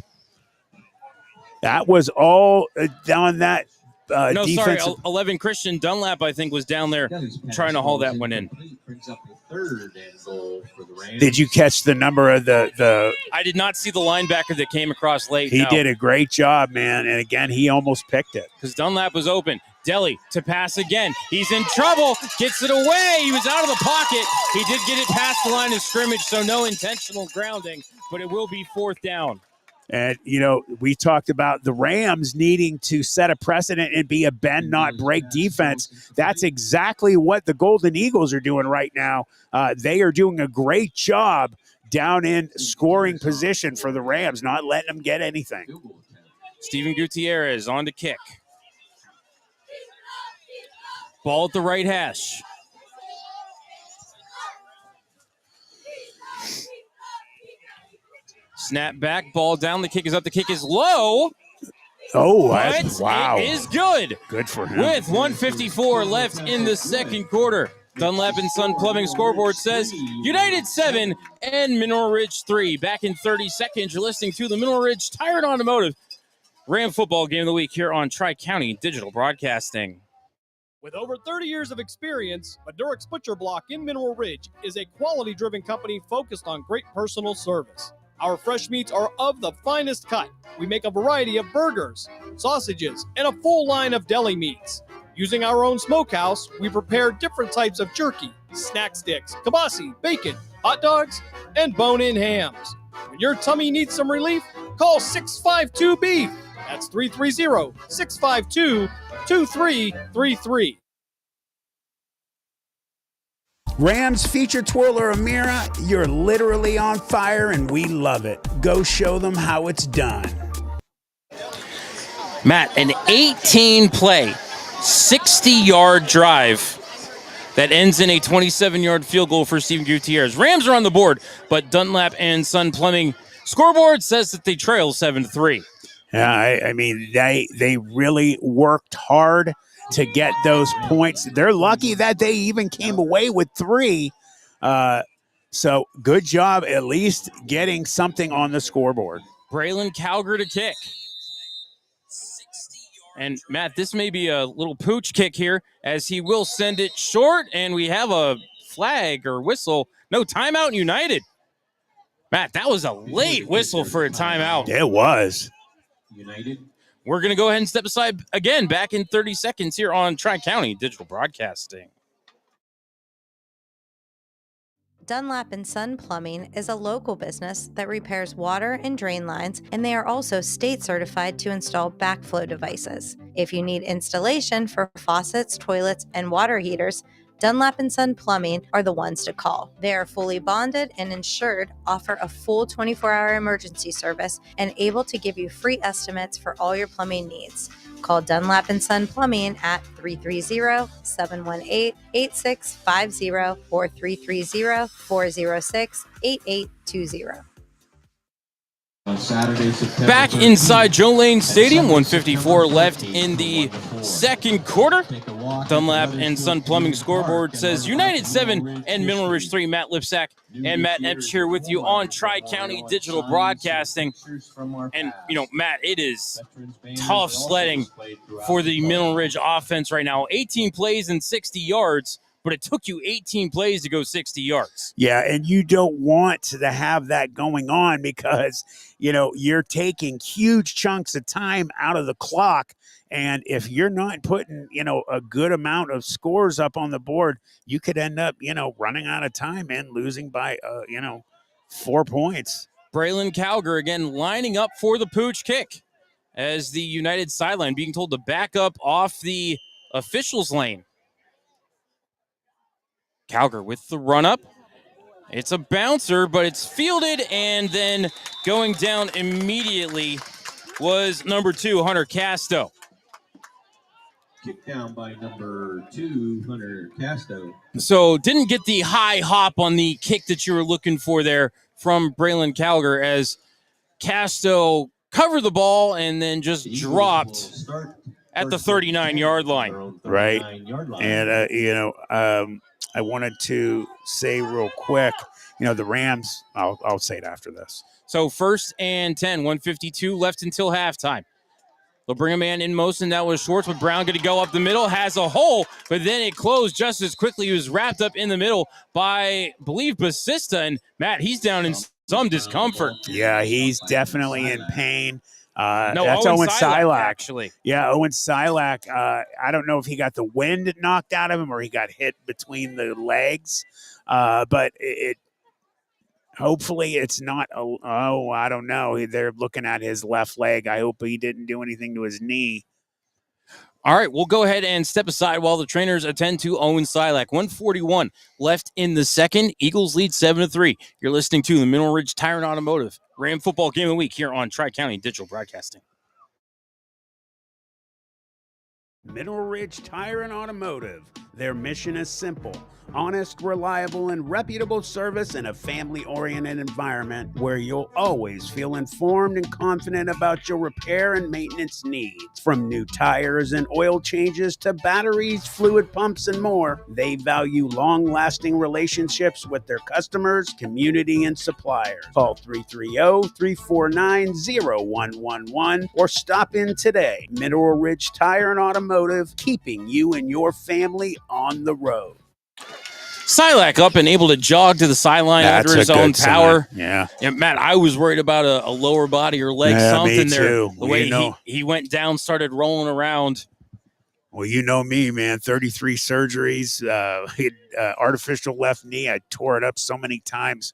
That was all on that no, defensive. sorry, 11, Christian Dunlap, I think, was down there trying to haul that one in. Brings up a 3rd and goal for the Rams. Did you catch the number of the I did not see the linebacker that came across late. He did a great job, man. And again, he almost picked it. Because Dunlap was open. Deli to pass again. He's in trouble. Gets it away. He was out of the pocket. He did get it past the line of scrimmage, so no intentional grounding, but it will be 4th down. And, we talked about the Rams needing to set a precedent and be a bend, not break defense. That's exactly what the Golden Eagles are doing right now. They are doing a great job down in scoring position for the Rams, not letting them get anything. Steven Gutierrez on to kick. Ball at the right hash. Snap back, ball down. The kick is up. The kick is low. Oh, wow. It is good. Good for him. With 1:54 left in the 2nd quarter. Dunlap and Son Plumbing scoreboard says United 7 and Mineral Ridge 3. Back in 30 seconds, you're listening to the Mineral Ridge Tire and Automotive Ram Football Game of the Week here on Tri-County Digital Broadcasting. With over 30 years of experience, Madurix Butcher Block in Mineral Ridge is a quality-driven company focused on great personal service. Our fresh meats are of the finest cut. We make a variety of burgers, sausages, and a full line of deli meats. Using our own smokehouse, we prepare different types of jerky, snack sticks, kibasi, bacon, hot dogs, and bone-in hams. When your tummy needs some relief, call 652-BEEF. That's 330-652-2333. Rams feature twirler Amira, you're literally on fire and we love it. Go show them how it's done. Matt, an 18-play, 60-yard drive that ends in a 27-yard field goal for Steven Gutierrez. Rams are on the board, but Dunlap and Son Plumbing scoreboard says that they trail 7-3. Yeah, I mean, they really worked hard to get those points. They're lucky that they even came away with 3. So good job at least getting something on the scoreboard. Braylon Calger to kick. And, Matt, this may be a little pooch kick here as he will send it short, and we have a flag or whistle. No, timeout United. Matt, that was a late whistle for a timeout. It was. United. We're going to go ahead and step aside again back in 30 seconds here on Tri-County Digital Broadcasting. Dunlap and Son Plumbing is a local business that repairs water and drain lines, and they are also state certified to install backflow devices. If you need installation for faucets, toilets, and water heaters, Dunlap and Son Plumbing are the ones to call. They are fully bonded and insured, offer a full 24-hour emergency service, and able to give you free estimates for all your plumbing needs. Call Dunlap and Son Plumbing at 330-718-8650 or 330-406-8820. On Saturday, September Back 13th, inside Joe Lane Stadium, 154 left in the second quarter. Dunlap and Son Plumbing scoreboard says United 7 and Mineral Ridge 3. Matt Lipsack and Matt Epps here with you on Tri-County Digital Broadcasting. And, you know, Matt, it is tough sledding for the Mineral Ridge offense right now. 18 plays and 60 yards, but it took you 18 plays to go 60 yards. Yeah, and you don't want to have that going on because, you know, you're taking huge chunks of time out of the clock. And if you're not putting, you know, a good amount of scores up on the board, you could end up, you know, running out of time and losing by, 4 points. Braylon Calger again lining up for the pooch kick as the United sideline being told to back up off the officials lane. Calger with the run up. It's a bouncer, but it's fielded, and then going down immediately was number 2, Hunter Casto. Kick down by number 2, Hunter Casto. So didn't get the high hop on the kick that you were looking for there from Braylon Calger as Casto covered the ball and then just dropped at the 39-yard line. Right. And, I wanted to say real quick, you know, the Rams, I'll say it after this. So 1st and 10, 1:52 left until halftime. They'll bring a man in motion. That was Schwartz, but Brown going to go up the middle, has a hole, but then it closed just as quickly. He was wrapped up in the middle by, I believe, Basista. And, Matt, he's down in some discomfort. Yeah, he's definitely in pain. That's Owen Silak, actually. Yeah, Owen Silak. I don't know if he got the wind knocked out of him or he got hit between the legs, but hopefully it's not. I don't know. They're looking at his left leg. I hope he didn't do anything to his knee. All right, we'll go ahead and step aside while the trainers attend to Owen Silak. 1:41 left in the second. Eagles lead 7-3. You're listening to the Mineral Ridge Tire and Automotive Ram Football Game of the Week here on Tri-County Digital Broadcasting. Mineral Ridge Tire and Automotive. Their mission is simple: honest, reliable, and reputable service in a family-oriented environment where you'll always feel informed and confident about your repair and maintenance needs. From new tires and oil changes to batteries, fluid pumps, and more, they value long-lasting relationships with their customers, community, and suppliers. Call 330-349-0111 or stop in today. Mineral Ridge Tire and Automotive, keeping you and your family on the road. Silak up and able to jog to the sideline under his own power. Yeah, Matt, I was worried about a lower body or leg, something there. Too. The way he went down, started rolling around. Well, you know me, man. 33 surgeries, artificial left knee. I tore it up so many times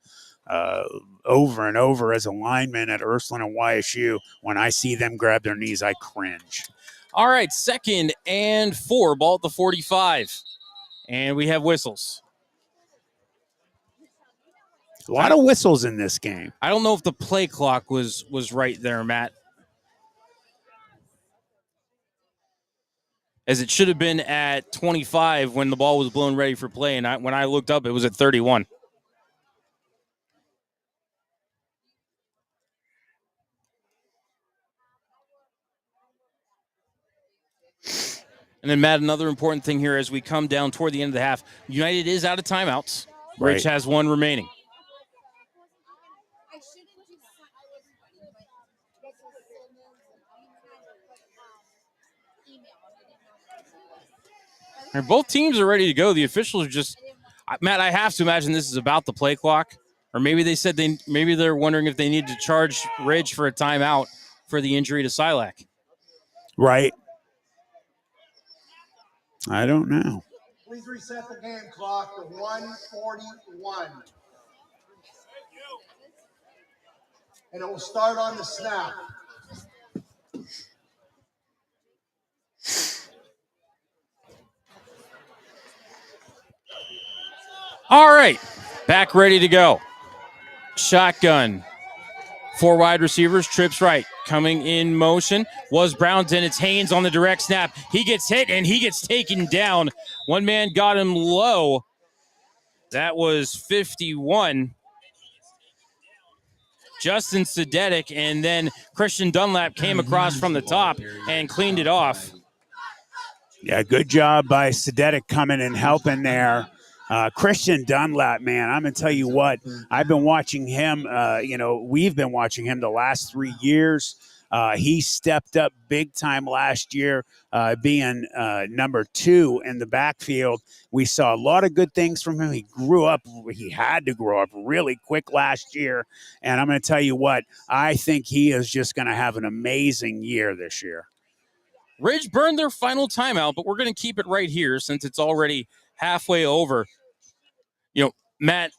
over and over as a lineman at Ursuline and YSU. When I see them grab their knees, I cringe. All right, 2nd and 4, ball at the 45. And we have whistles. A lot of whistles in this game. I don't know if the play clock was right there, Matt. As it should have been at 25 when the ball was blown ready for play. And when I looked up, it was at 31. And then, Matt, another important thing here as we come down toward the end of the half, United is out of timeouts. Ridge has one remaining. And both teams are ready to go. The officials are just, Matt, I have to imagine this is about the play clock. Or maybe they said maybe they're wondering if they need to charge Ridge for a timeout for the injury to Silac. Right. I don't know. Please reset the game clock to 1:41. And it will start on the snap. All right, back ready to go. Shotgun. 4 wide receivers, trips right. Coming in motion was Brownton. It's Haynes on the direct snap. He gets hit and he gets taken down. One man got him low. That was 51. Justin Sedetic, and then Christian Dunlap came across from the top and cleaned it off. Yeah, good job by Sedetic coming and helping there. Christian Dunlap, man, I'm going to tell you what, I've been watching him, we've been watching him the last 3 years. He stepped up big time last year, being number 2 in the backfield. We saw a lot of good things from him. He had to grow up really quick last year. And I'm going to tell you what, I think he is just going to have an amazing year this year. Ridge burned their final timeout, but we're going to keep it right here since it's already halfway over. Matt,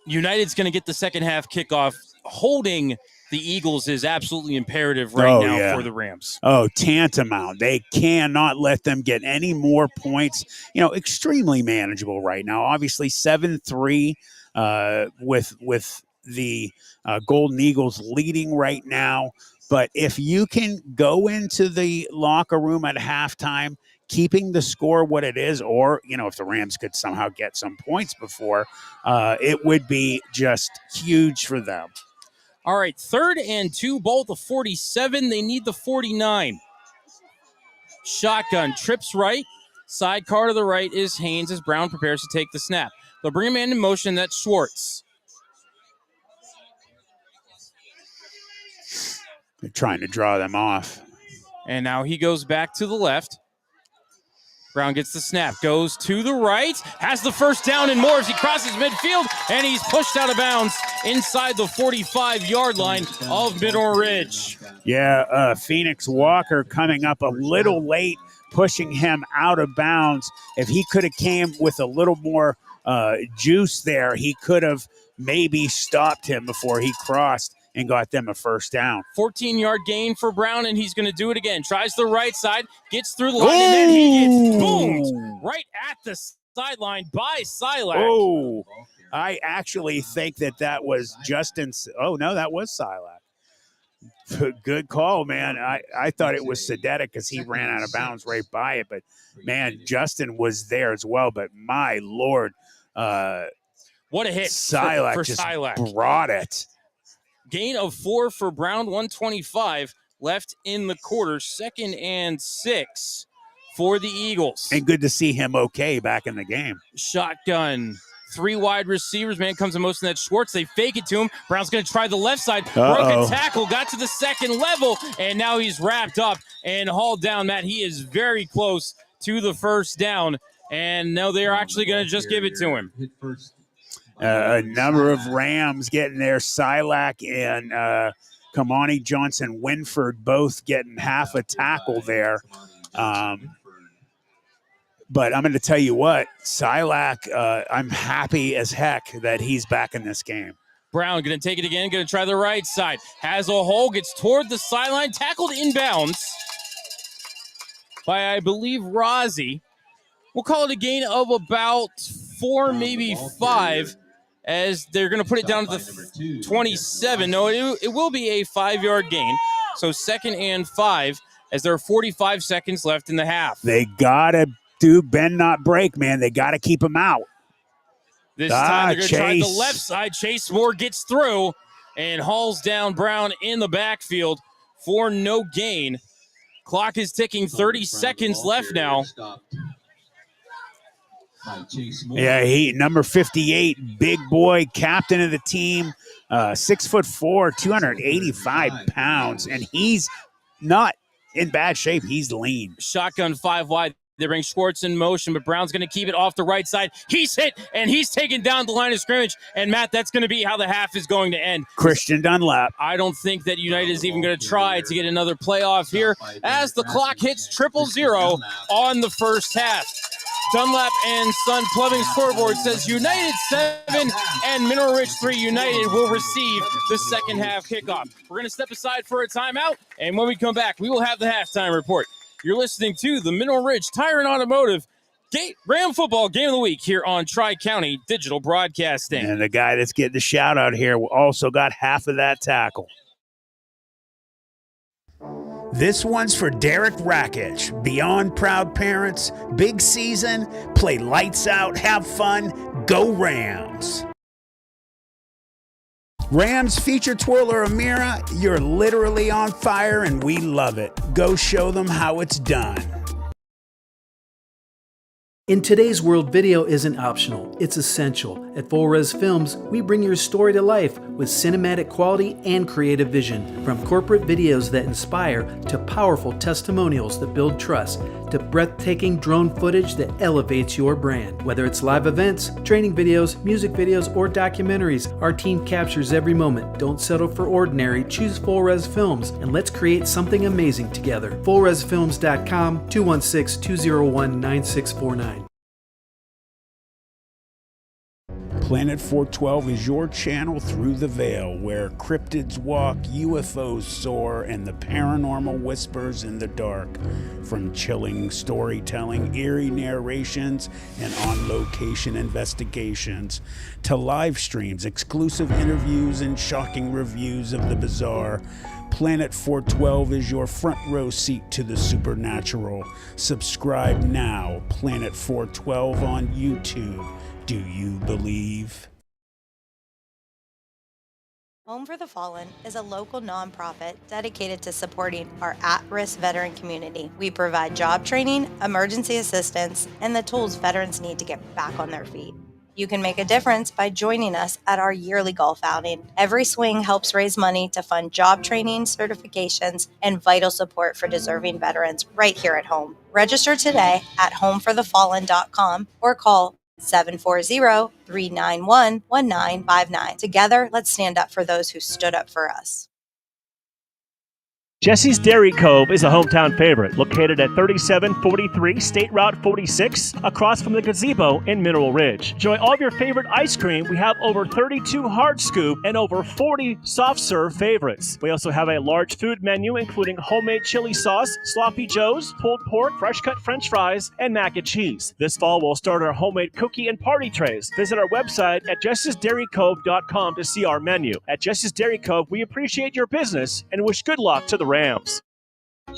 United's going to get the second half kickoff. Holding the Eagles is absolutely imperative right now for the Rams. Oh, tantamount. They cannot let them get any more points. Extremely manageable right now. Obviously, 7-3 with the Golden Eagles leading right now. But if you can go into the locker room at halftime, keeping the score what it is, or, if the Rams could somehow get some points before, it would be just huge for them. All right, 3rd and 2, ball at the 47. They need the 49. Shotgun, trips right. Sidecar to the right is Haynes as Brown prepares to take the snap. They'll bring a man in motion. That's Schwartz. They're trying to draw them off. And now he goes back to the left. Brown gets the snap, goes to the right, has the first down and more as he crosses midfield, and he's pushed out of bounds inside the 45-yard line of Mineral Ridge. Yeah, Phoenix Walker coming up a little late, pushing him out of bounds. If he could have came with a little more juice there, he could have maybe stopped him before he crossed and got them a first down. 14-yard gain for Brown, and he's going to do it again. Tries the right side, gets through the line, and then he gets boomed right at the sideline by Silac. Oh, I actually think that was Justin. Oh, no, that was Silac. Good call, man. I thought it was Sedetic because he ran out of bounds right by it. But, man, Justin was there as well. But, my Lord. What a hit Silac for just Silac. Brought it. Gain of 4 for Brown, 125 left in the quarter. 2nd and 6 for the Eagles. And good to see him okay back in the game. Shotgun. 3 wide receivers. Man comes in motion. That's Schwartz. They fake it to him. Brown's going to try the left side. Broken tackle. Got to the second level. And now he's wrapped up and hauled down. Matt, he is very close to the first down. And now they're actually going to just give it to him. A number of Rams getting there. Silac and Kamani Johnson-Winford both getting half a tackle there. But I'm going to tell you what, Silac, I'm happy as heck that he's back in this game. Brown going to take it again, going to try the right side. Has a hole, gets toward the sideline, tackled inbounds by, I believe, Rozzi. We'll call it a gain of about 4, maybe 5, as they're going to put it down to the 27. No, it will be a 5-yard gain. So 2nd and 5, as there are 45 seconds left in the half. They got to do bend, not break, man. They got to keep him out. This time they're going to try the left side. Chase Moore gets through and hauls down Brown in the backfield for no gain. Clock is ticking, 30 seconds left now. Yeah, he number 58, big boy, captain of the team, 6'4", 285 pounds, and he's not in bad shape. He's lean. Shotgun 5 wide. They bring Schwartz in motion, but Brown's going to keep it off the right side. He's hit, and he's taken down the line of scrimmage. And, Matt, that's going to be how the half is going to end. Christian Dunlap. I don't think that United is even going to try to get another playoff here as the clock hits 000 on the first half. Dunlap and Son Plumbing scoreboard says United 7 and Mineral Ridge 3. United will receive the second half kickoff. We're going to step aside for a timeout, and when we come back, we will have the halftime report. You're listening to the Mineral Ridge Tire and Automotive Ram Football Game of the Week here on Tri-County Digital Broadcasting. And the guy that's getting the shout out here also got half of that tackle. This one's for Derek Rakic. Beyond proud parents, big season, play lights out, have fun, go Rams. Rams feature twirler Amira, you're literally on fire and we love it. Go show them how it's done. In today's world, video isn't optional, it's essential. At Full Res Films, we bring your story to life with cinematic quality and creative vision. From corporate videos that inspire, to powerful testimonials that build trust, to breathtaking drone footage that elevates your brand. Whether it's live events, training videos, music videos, or documentaries, our team captures every moment. Don't settle for ordinary, choose Full Res Films, and let's create something amazing together. FullResFilms.com, 216-201-9649. Planet 412 is your channel through the veil, where cryptids walk, UFOs soar, and the paranormal whispers in the dark. From chilling storytelling, eerie narrations, and on-location investigations, to live streams, exclusive interviews, and shocking reviews of the bizarre, Planet 412 is your front row seat to the supernatural. Subscribe now, Planet 412 on YouTube. Do you believe? Home for the Fallen is a local nonprofit dedicated to supporting our at-risk veteran community. We provide job training, emergency assistance, and the tools veterans need to get back on their feet. You can make a difference by joining us at our yearly golf outing. Every swing helps raise money to fund job training, certifications, and vital support for deserving veterans right here at home. Register today at homeforthefallen.com or call 740-391-1959. Together, let's stand up for those who stood up for us. Jesse's Dairy Cove is a hometown favorite, located at 3743 State Route 46, across from the gazebo in Mineral Ridge. Enjoy all of your favorite ice cream. We have over 32 hard scoop and over 40 soft serve favorites. We also have a large food menu, including homemade chili sauce, sloppy joes, pulled pork, fresh cut french fries, and mac and cheese. This fall, we'll start our homemade cookie and party trays. Visit our website at jessesdairycove.com to see our menu. At Jesse's Dairy Cove, we appreciate your business and wish good luck to the Rams.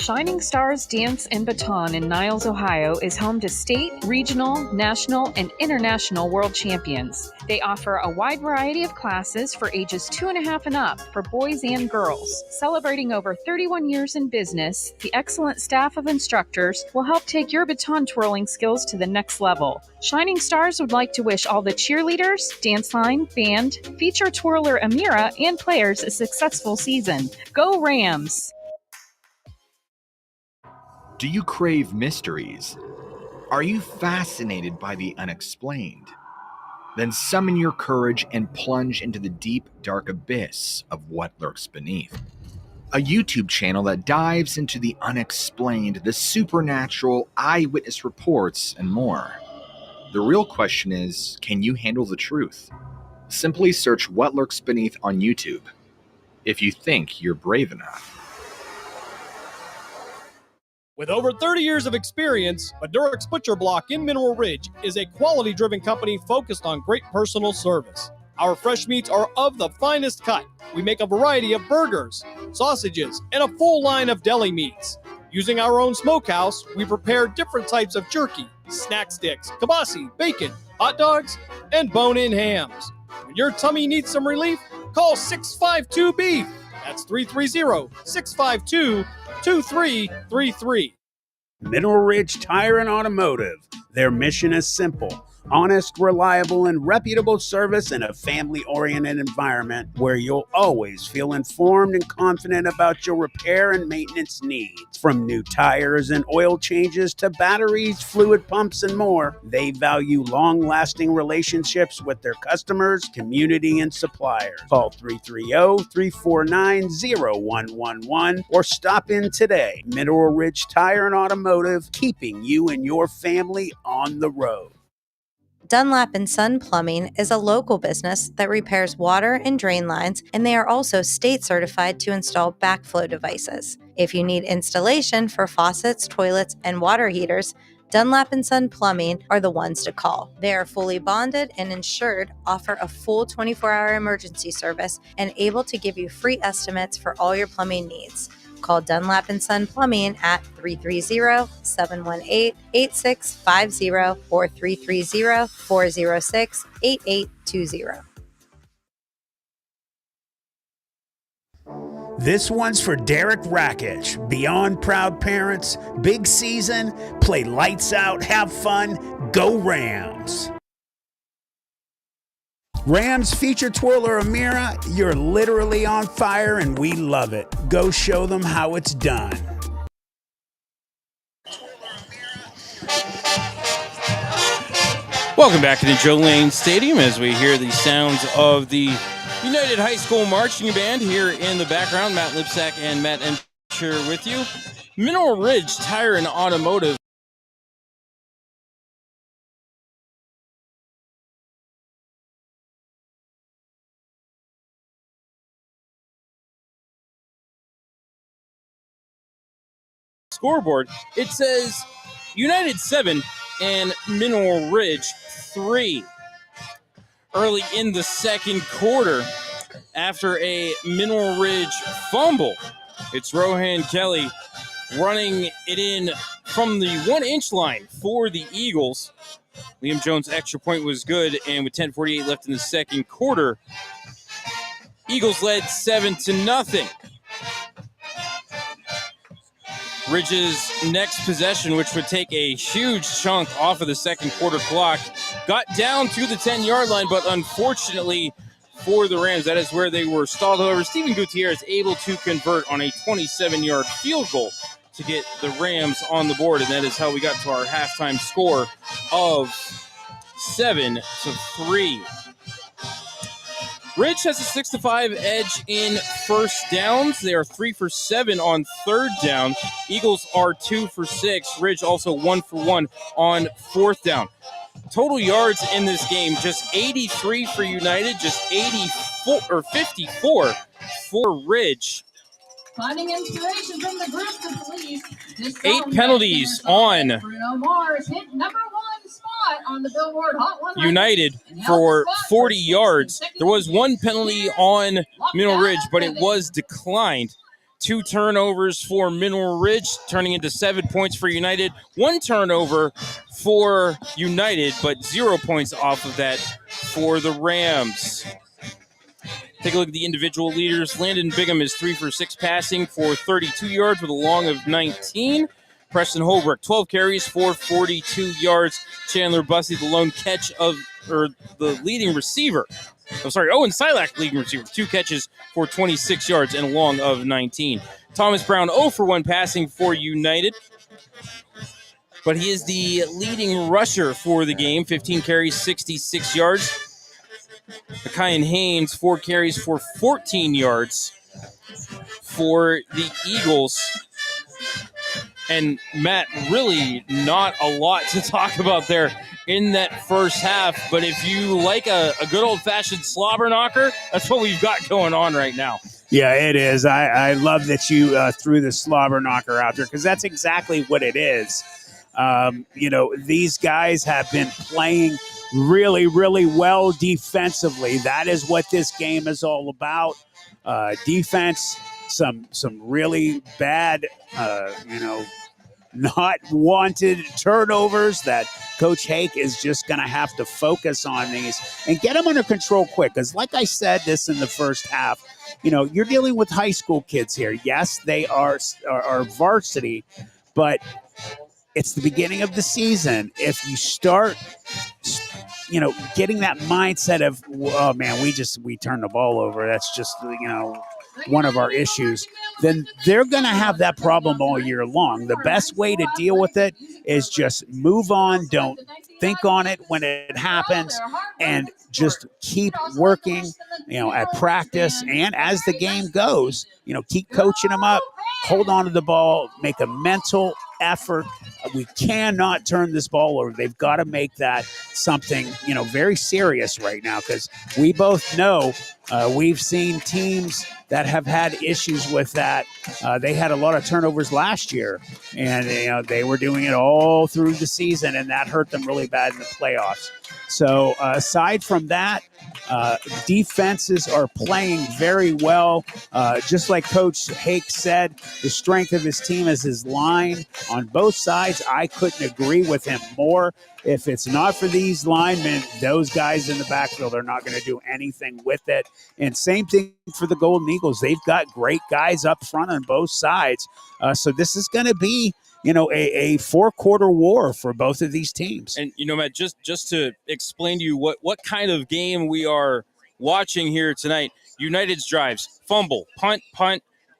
Shining Stars Dance and Baton in Niles, Ohio is home to state, regional, national, and international world champions. They offer a wide variety of classes for ages 2.5 and up for boys and girls. Celebrating over 31 years in business, the excellent staff of instructors will help take your baton twirling skills to the next level. Shining Stars would like to wish all the cheerleaders, dance line, band, feature twirler Amira, and players a successful season. Go Rams! Do you crave mysteries? Are you fascinated by the unexplained? Then summon your courage and plunge into the deep, dark abyss of what lurks beneath. A YouTube channel that dives into the unexplained, the supernatural, eyewitness reports, and more. The real question is, can you handle the truth? Simply search What Lurks Beneath on YouTube, if you think you're brave enough. With over 30 years of experience, Madurix Butcher Block in Mineral Ridge is a quality-driven company focused on great personal service. Our fresh meats are of the finest cut. We make a variety of burgers, sausages, and a full line of deli meats. Using our own smokehouse, we prepare different types of jerky, snack sticks, kibasi, bacon, hot dogs, and bone-in hams. When your tummy needs some relief, call 652-BEEF That's 330-652-2333. Mineral Ridge Tire and Automotive. Their mission is simple: honest, reliable, and reputable service in a family-oriented environment where you'll always feel informed and confident about your repair and maintenance needs. From new tires and oil changes to batteries, fluid pumps, and more, they value long-lasting relationships with their customers, community, and suppliers. Call 330-349-0111 or stop in today. Mineral Ridge Tire and Automotive, keeping you and your family on the road. Dunlap & Son Plumbing is a local business that repairs water and drain lines, and they are also state certified to install backflow devices. If you need installation for faucets, toilets, and water heaters, Dunlap & Son Plumbing are the ones to call. They are fully bonded and insured, offer a full 24-hour emergency service, and able to give you free estimates for all your plumbing needs. Call Dunlap & Son Plumbing at 330-718-8650 or 330-406-8820. This one's for Derek Rakic. Beyond proud parents, big season, play lights out, have fun, go Rams. Rams feature twirler Amira, you're literally on fire and we love it. Go show them how it's done. Welcome back to the Joe Lane Stadium as we hear the sounds of the United High School Marching Band here in the background. Matt Lipsack and Matt Emscher with you. Mineral Ridge Tire and Automotive. Scoreboard, it says United 7 and Mineral Ridge 3. Early in the second quarter, after a Mineral Ridge fumble, it's Rohan Kelly running it in from the 1-inch line for the Eagles. Liam Jones' extra point was good, and with 10:48 left in the second quarter, Eagles led 7-0. Ridge's next possession, which would take a huge chunk off of the second quarter clock, got down to the 10-yard line, but unfortunately for the Rams, that is where they were stalled. However, Steven Gutierrez able to convert on a 27-yard field goal to get the Rams on the board, and that is how we got to our halftime score of 7-3. Ridge has a 6-5 edge in first downs. They are 3 for 7 on third down. Eagles are 2 for 6. Ridge also 1 for 1 on fourth down. Total yards in this game, just 83 for United, just 54 for Ridge. Finding inspiration from the group to police. 8 penalties on Bruno Mars hit number 1 spot on the Billboard Hot 100. United for 40 yards. There was 1 penalty on Mineral Ridge, but it was declined. 2 turnovers for Mineral Ridge, turning into 7 points for United. 1 turnover for United, but 0 points off of that for the Rams. Take a look at the individual leaders. Landon Bigham is 3 for 6 passing for 32 yards with a long of 19. Preston Holbrook, 12 carries for 42 yards. Chandler Bussey, the lone catch the leading receiver. Owen Silak, leading receiver, 2 catches for 26 yards and a long of 19. Thomas Brown, 0 for 1 passing for United. But he is the leading rusher for the game, 15 carries, 66 yards. Mekhian Haynes, 4 carries for 14 yards for the Eagles. And Matt, really not a lot to talk about there in that first half. But if you like a good old-fashioned slobber knocker, that's what we've got going on right now. Yeah, it is. I love that you threw the slobber knocker out there because that's exactly what it is. These guys have been playing really, really well defensively. That is what this game is all about. Defense, some really bad, not wanted turnovers that Coach Hake is just going to have to focus on these and get them under control quick. Because like I said this in the first half, you're dealing with high school kids here. Yes, they are varsity, but it's the beginning of the season. If you start, getting that mindset of, oh man, we turn the ball over. That's just, one of our issues. Then they're going to have that problem all year long. The best way to deal with it is just move on. Don't think on it when it happens, and just keep working, at practice. And as the game goes, keep coaching them up, hold on to the ball, make a mental effort. We cannot turn this ball over. They've got to make that something, very serious right now, because we both know we've seen teams that have had issues with that. They had a lot of turnovers last year, and they were doing it all through the season, and that hurt them really bad in the playoffs. So aside from that, defenses are playing very well. Just like Coach Hake said, the strength of his team is his line on both sides. I couldn't agree with him more. If it's not for these linemen, those guys in the backfield are not going to do anything with it. And same thing for the Golden Eagles. They've got great guys up front on both sides. So this is going to be, a 4-quarter war for both of these teams. And, Matt, just to explain to you what kind of game we are watching here tonight, United's drives, fumble, punt,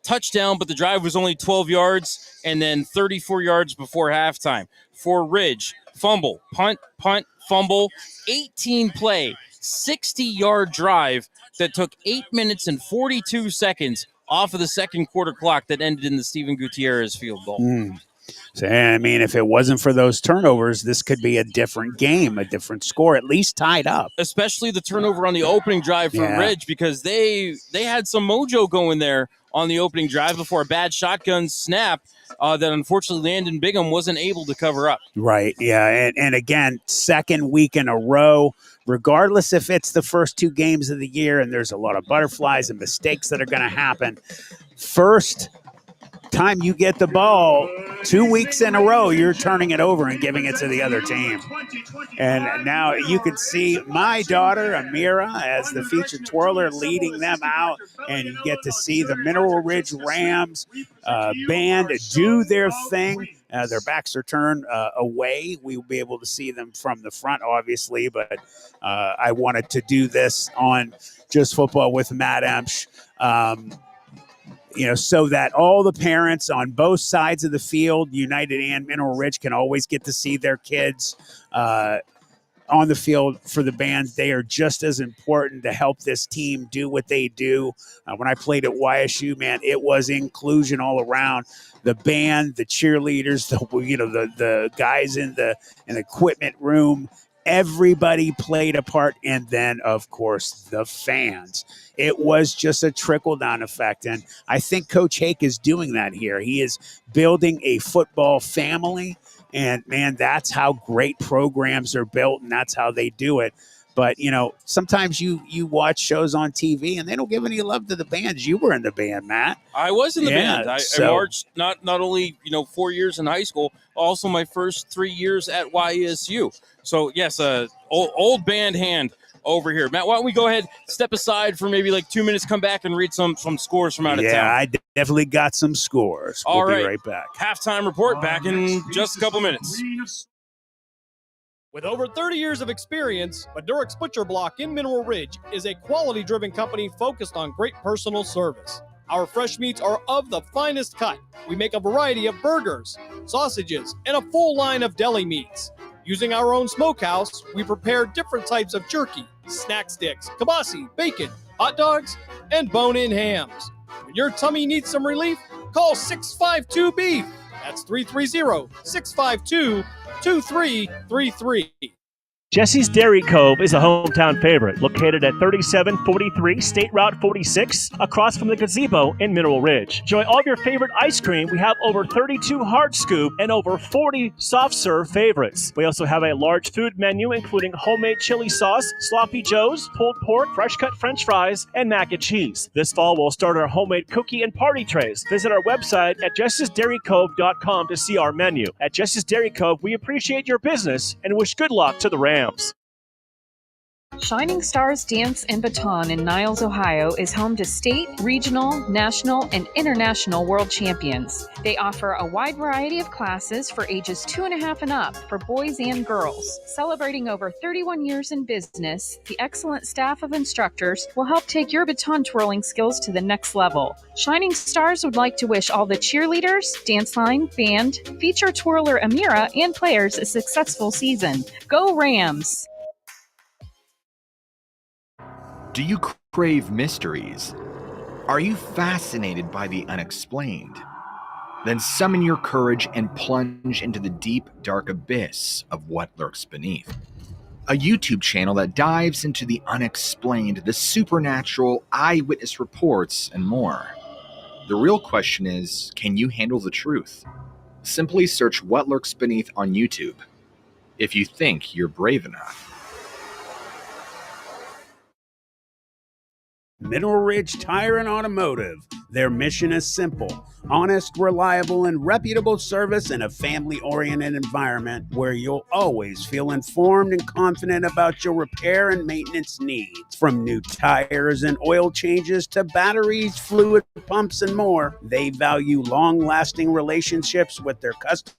touchdown, but the drive was only 12 yards and then 34 yards before halftime. For Ridge, fumble, punt, fumble, 18-play, 60-yard drive that took 8 minutes and 42 seconds off of the second quarter clock that ended in the Steven Gutierrez field goal. So, if it wasn't for those turnovers, this could be a different game, a different score, at least tied up. Especially the turnover on the opening drive for Ridge, because they had some mojo going there on the opening drive before a bad shotgun snap that unfortunately Landon Bigham wasn't able to cover up. Right, yeah. And again, second week in a row, regardless if it's the first 2 games of the year and there's a lot of butterflies and mistakes that are going to happen, first time you get the ball 2 weeks in a row, you're turning it over and giving it to the other team. And now you can see my daughter Amira as the featured twirler leading them out, and you get to see the Mineral Ridge Rams band do their thing. Their backs are turned away. We will be able to see them from the front, obviously, but I wanted to do this on Just Football with Matt Emsch. So that all the parents on both sides of the field, United and Mineral Ridge, can always get to see their kids on the field for the band. They are just as important to help this team do what they do. When I played at YSU, man, it was inclusion all around. The band, the cheerleaders, the guys in the equipment room. Everybody played a part, and then, of course, the fans. It was just a trickle-down effect, and I think Coach Hake is doing that here. He is building a football family, and, man, that's how great programs are built, and that's how they do it. But, sometimes you watch shows on TV, and they don't give any love to the bands. You were in the band, Matt. I was in the band. I marched not only 4 years in high school, also my first 3 years at YSU. So, yes, old band hand over here. Matt, why don't we go ahead, step aside for maybe 2 minutes, come back and read some scores from out of town. Yeah, I definitely got some scores. We'll be right back. Halftime report back in just a couple minutes. With over 30 years of experience, Madurix Butcher Block in Mineral Ridge is a quality-driven company focused on great personal service. Our fresh meats are of the finest cut. We make a variety of burgers, sausages, and a full line of deli meats. Using our own smokehouse, we prepare different types of jerky, snack sticks, kibasi, bacon, hot dogs, and bone-in hams. When your tummy needs some relief, call 652-BEEF. That's 330-652-2333. Jesse's Dairy Cove is a hometown favorite, located at 3743 State Route 46, across from the gazebo in Mineral Ridge. Enjoy all of your favorite ice cream. We have over 32 hard scoop and over 40 soft serve favorites. We also have a large food menu, including homemade chili sauce, sloppy joes, pulled pork, fresh cut French fries, and mac and cheese. This fall, we'll start our homemade cookie and party trays. Visit our website at jessesdairycove.com to see our menu. At Jesse's Dairy Cove, we appreciate your business and wish good luck to the Rams. Shining Stars Dance and Baton in Niles, Ohio is home to state, regional, national, and international world champions. They offer a wide variety of classes for ages 2.5 and up for boys and girls. Celebrating over 31 years in business, the excellent staff of instructors will help take your baton twirling skills to the next level. Shining Stars would like to wish all the cheerleaders, dance line, band, feature twirler Amira, and players a successful season. Go Rams! Do you crave mysteries? Are you fascinated by the unexplained? Then summon your courage and plunge into the deep, dark abyss of what lurks beneath. A YouTube channel that dives into the unexplained, the supernatural, eyewitness reports, and more. The real question is, can you handle the truth? Simply search What Lurks Beneath on YouTube, if you think you're brave enough. Mineral Ridge Tire and Automotive. Their mission is simple: honest, reliable, and reputable service in a family-oriented environment where you'll always feel informed and confident about your repair and maintenance needs. From new tires and oil changes to batteries, fluid pumps, and more, they value long-lasting relationships with their customers,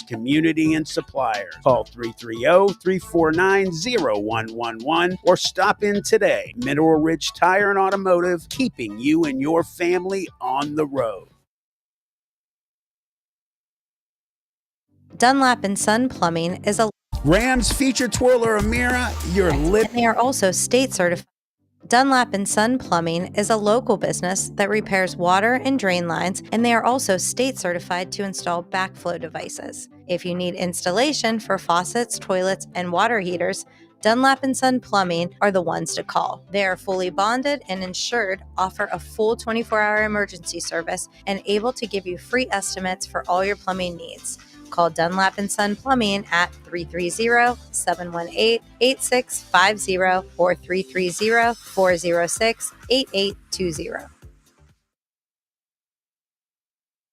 community, and suppliers. Call 330-349-0111 or stop in today. Mineral Ridge Tire and Automotive, keeping you and your family on the road. Dunlap and Son Plumbing is a Rams feature twirler Amira, your lip. And they are also state certified. Dunlap and Son Plumbing is a local business that repairs water and drain lines, and they are also state certified to install backflow devices. If you need installation for faucets, toilets, and water heaters, Dunlap and Son Plumbing are the ones to call. They are fully bonded and insured, offer a full 24-hour emergency service, and able to give you free estimates for all your plumbing needs. Call Dunlap and Son Plumbing at 330-718-8650 or 330-406-8820.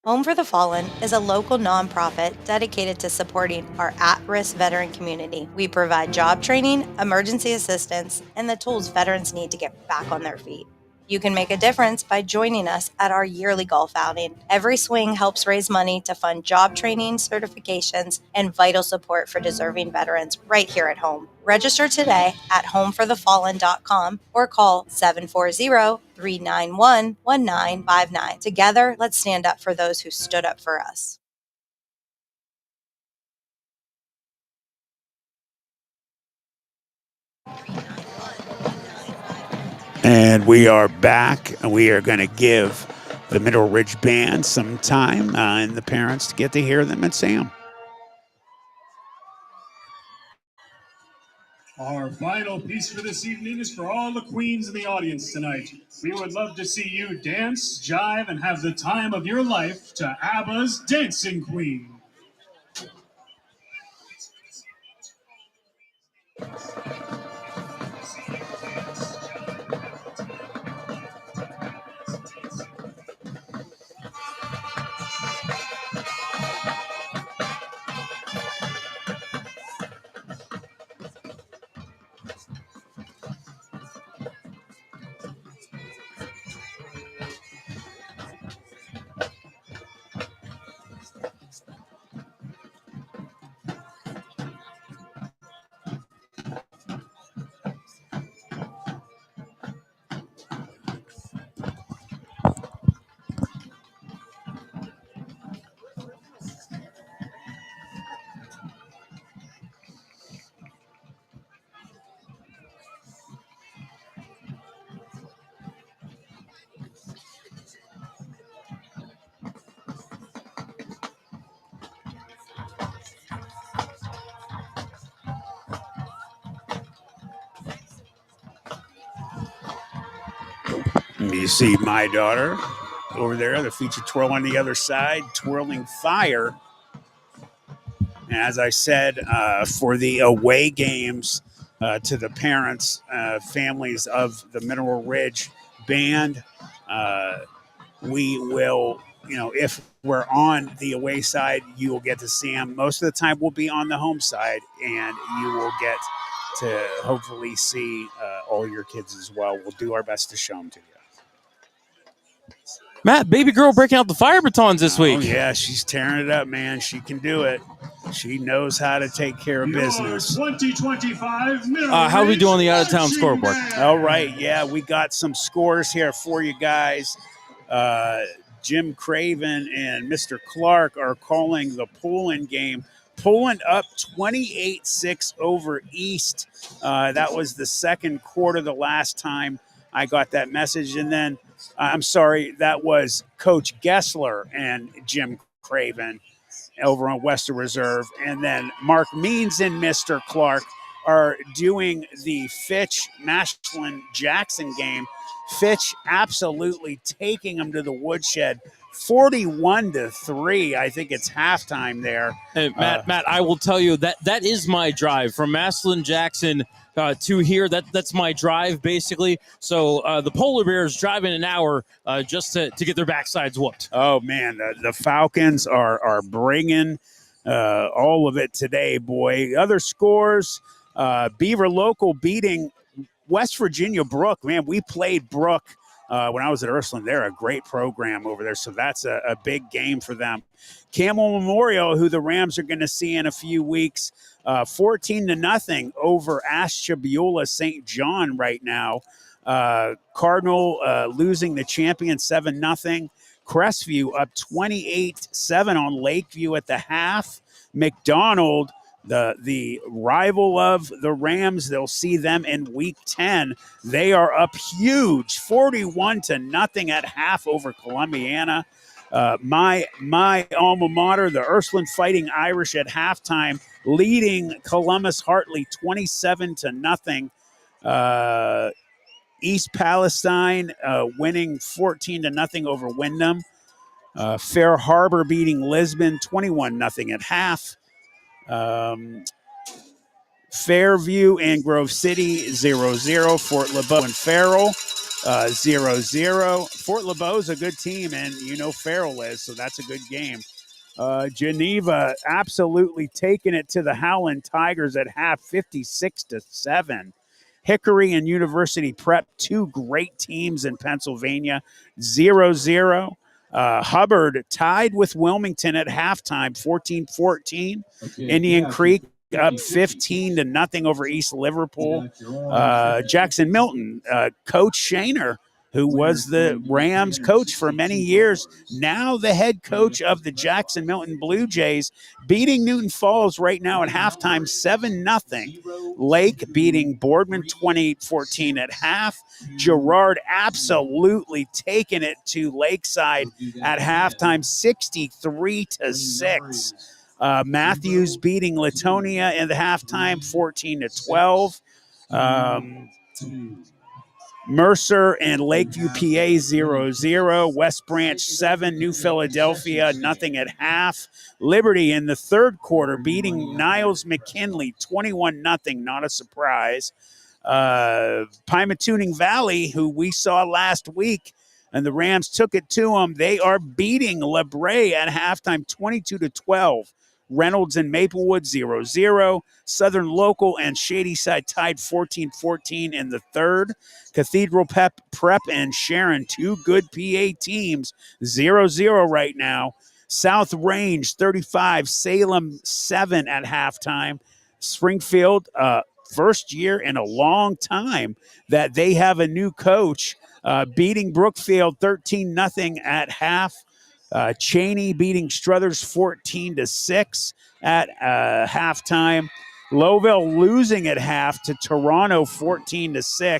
Home for the Fallen is a local nonprofit dedicated to supporting our at-risk veteran community. We provide job training, emergency assistance, and the tools veterans need to get back on their feet. You can make a difference by joining us at our yearly golf outing. Every swing helps raise money to fund job training, certifications, and vital support for deserving veterans right here at home. Register today at homeforthefallen.com or call 740-391-1959. Together, let's stand up for those who stood up for us. And we are back, and we are going to give the Mineral Ridge Band some time and the parents to get to hear them and see them. Our final piece for this evening is for all the queens in the audience tonight. We would love to see you dance, jive, and have the time of your life to ABBA's Dancing Queen. You see my daughter over there, the feature twirl on the other side, twirling fire. And as I said, for the away games to the parents, families of the Mineral Ridge Band, we will, if we're on the away side, you will get to see them. Most of the time we'll be on the home side, and you will get to hopefully see all your kids as well. We'll do our best to show them to you. Matt, baby girl breaking out the fire batons this week. Oh, yeah, she's tearing it up, man. She can do it. She knows how to take care of business. 2025 how do we do on the out-of-town scoreboard? All right, yeah, we got some scores here for you guys. Jim Craven and Mr. Clark are calling the Poland game. Poland up 28-6 over East. That was the second quarter the last time I got that message. And then, I'm sorry, that was Coach Gessler and Jim Craven over on Western Reserve. And then Mark Means and Mr. Clark are doing the Fitch-Maslin-Jackson game. Fitch absolutely taking them to the woodshed. 41-3. I think it's halftime there. Hey, Matt, I will tell you that is my drive from Maslin-Jackson to here. That's my drive, basically. So the Polar Bears driving an hour just to get their backsides whooped. Oh, man, the Falcons are bringing all of it today, boy. Other scores, Beaver Local beating West Virginia Brook. Man, we played Brook when I was at Ursuline. They're a great program over there, so that's a big game for them. Camel Memorial, who the Rams are going to see in a few weeks, 14-0 over Ashtabula St. John right now. Cardinal losing the champion 7-0. Crestview up 28-7 on Lakeview at the half. McDonald, the rival of the Rams, they'll see them in week 10. They are up huge, 41-0 at half over Columbiana. My alma mater, the Ursuline Fighting Irish at halftime, leading Columbus Hartley 27-0. East Palestine winning 14-0 over Wyndham. Fair Harbor beating Lisbon 21-0 at half. Fairview and Grove City 0-0. Fort Lebeau and Farrell 0-0. Fort Lebeau is a good team, and you know Farrell is, so that's a good game. Geneva absolutely taking it to the Howland Tigers at half, 56-7. Hickory and University Prep, two great teams in Pennsylvania, 0-0. Hubbard tied with Wilmington at halftime, 14-14. Indian Creek up 15-0 over East Liverpool. Jackson Milton, Coach Shaner, who was the Rams coach for many years, now the head coach of the Jackson Milton Blue Jays, beating Newton Falls right now at halftime, 7-0. Lake beating Boardman 28-14 at half. Girard absolutely taking it to Lakeside at halftime, 63-6. Matthews beating Latonia in the halftime, 14-12. Mercer and Lakeview, PA, 0-0. West Branch, 7. New Philadelphia, 0 at half. Liberty in the third quarter beating Niles McKinley, 21-0. Not a surprise. Pymatooning Valley, who we saw last week, and the Rams took it to them. They are beating LeBray at halftime, 22-12. Reynolds and Maplewood, 0-0. Southern Local and Shadyside tied 14-14 in the third. Cathedral Prep and Sharon, two good PA teams, 0-0 right now. South Range, 35. Salem, 7 at halftime. Springfield, first year in a long time that they have a new coach, beating Brookfield 13-0 at half. Cheney beating Struthers 14-6 at halftime. Lowville losing at half to Toronto 14-6.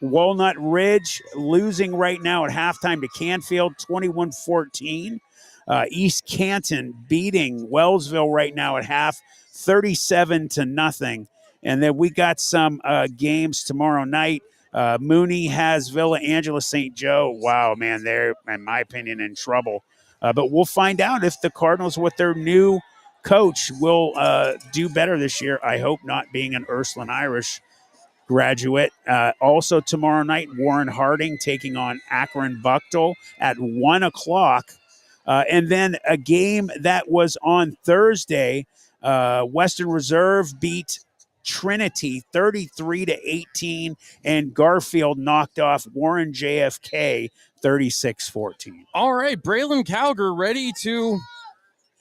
Walnut Ridge losing right now at halftime to Canfield 21-14. East Canton beating Wellsville right now at half 37-0. And then we got some games tomorrow night. Mooney has Villa Angela St. Joe. Wow, man, they're, in my opinion, in trouble. But we'll find out if the Cardinals, with their new coach, will do better this year. I hope not, being an Ursuline Irish graduate. Also tomorrow night, Warren Harding taking on Akron Bucktel at 1 o'clock. And then a game that was on Thursday, Western Reserve beat Trinity 33-18, and Garfield knocked off Warren JFK 36-14. All right, Braylon Calger ready to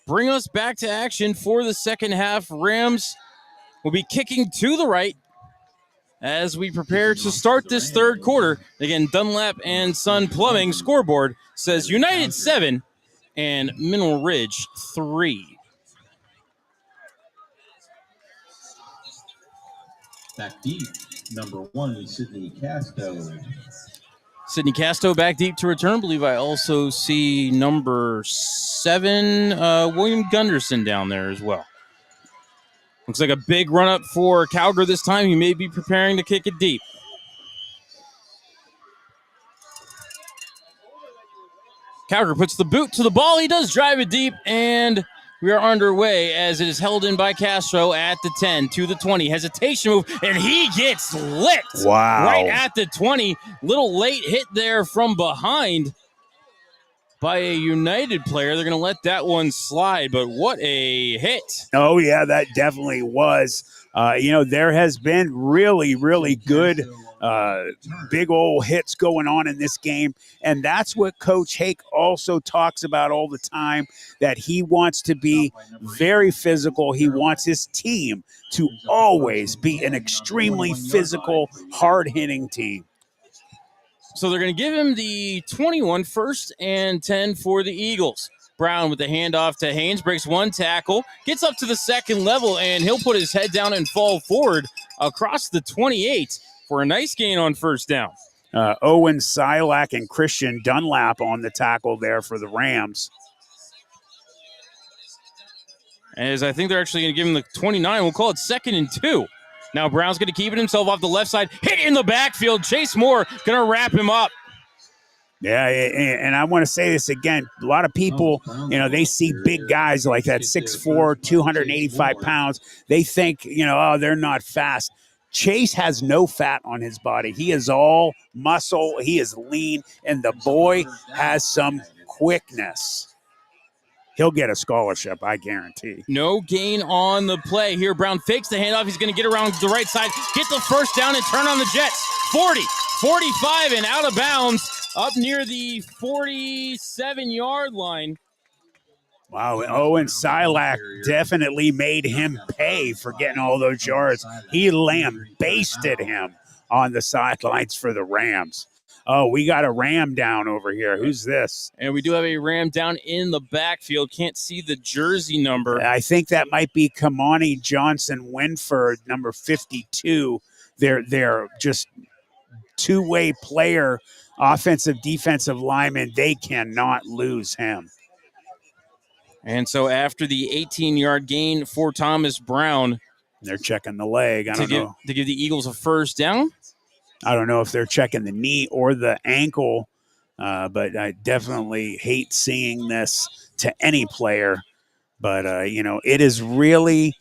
bring us back to action for the second half. Rams will be kicking to the right as we prepare to start this third quarter. Again, Dunlap and Son Plumbing scoreboard says United 7 and Mineral Ridge 3. Back deep, number 1, Sydney Casto. Sydney Casto back deep to return. Believe I also see number 7, William Gunderson down there as well. Looks like a big run up for Calger this time. He may be preparing to kick it deep. Calger puts the boot to the ball. He does drive it deep, and we are underway as it is held in by Castro at the 10 to the 20. Hesitation move, and he gets licked. Wow. Right at the 20. Little late hit there from behind by a United player. They're going to let that one slide, but what a hit. Oh, yeah, that definitely was. There has been really, really good big old hits going on in this game, and that's what Coach Hake also talks about all the time, that he wants to be very physical. He wants his team to always be an extremely physical, hard-hitting team. So they're going to give him the 21, 1st and 10 for the Eagles. Brown with the handoff to Haynes, breaks one tackle, gets up to the second level, and he'll put his head down and fall forward across the 28 for a nice gain on first down. Owen Silak and Christian Dunlap on the tackle there for the Rams. As I think they're actually going to give him the 29. We'll call it 2nd and 2. Now Brown's going to keep it himself off the left side. Hit in the backfield. Chase Moore going to wrap him up. Yeah, and I want to say this again. A lot of people, they see big guys like that, 6'4", 285 pounds. They think, they're not fast. Chase has no fat on his body. He is all muscle. He is lean, and the boy has some quickness. He'll get a scholarship, I guarantee. No gain on the play here. Brown fakes the handoff. He's going to get around the right side, get the first down, and turn on the Jets. 40, 45, and out of bounds up near the 47-yard line. Wow, Owen Silak definitely made him pay for getting all those yards. He lambasted him on the sidelines for the Rams. Oh, we got a Ram down over here. Who's this? And we do have a Ram down in the backfield. Can't see the jersey number. I think that might be Kamani Johnson Winford, number 52. They're just two-way player, offensive, defensive lineman. They cannot lose him. And so after the 18-yard gain for Thomas Brown, they're checking the leg. I don't know. To give the Eagles a first down. I don't know if they're checking the knee or the ankle, but I definitely hate seeing this to any player. But, it is really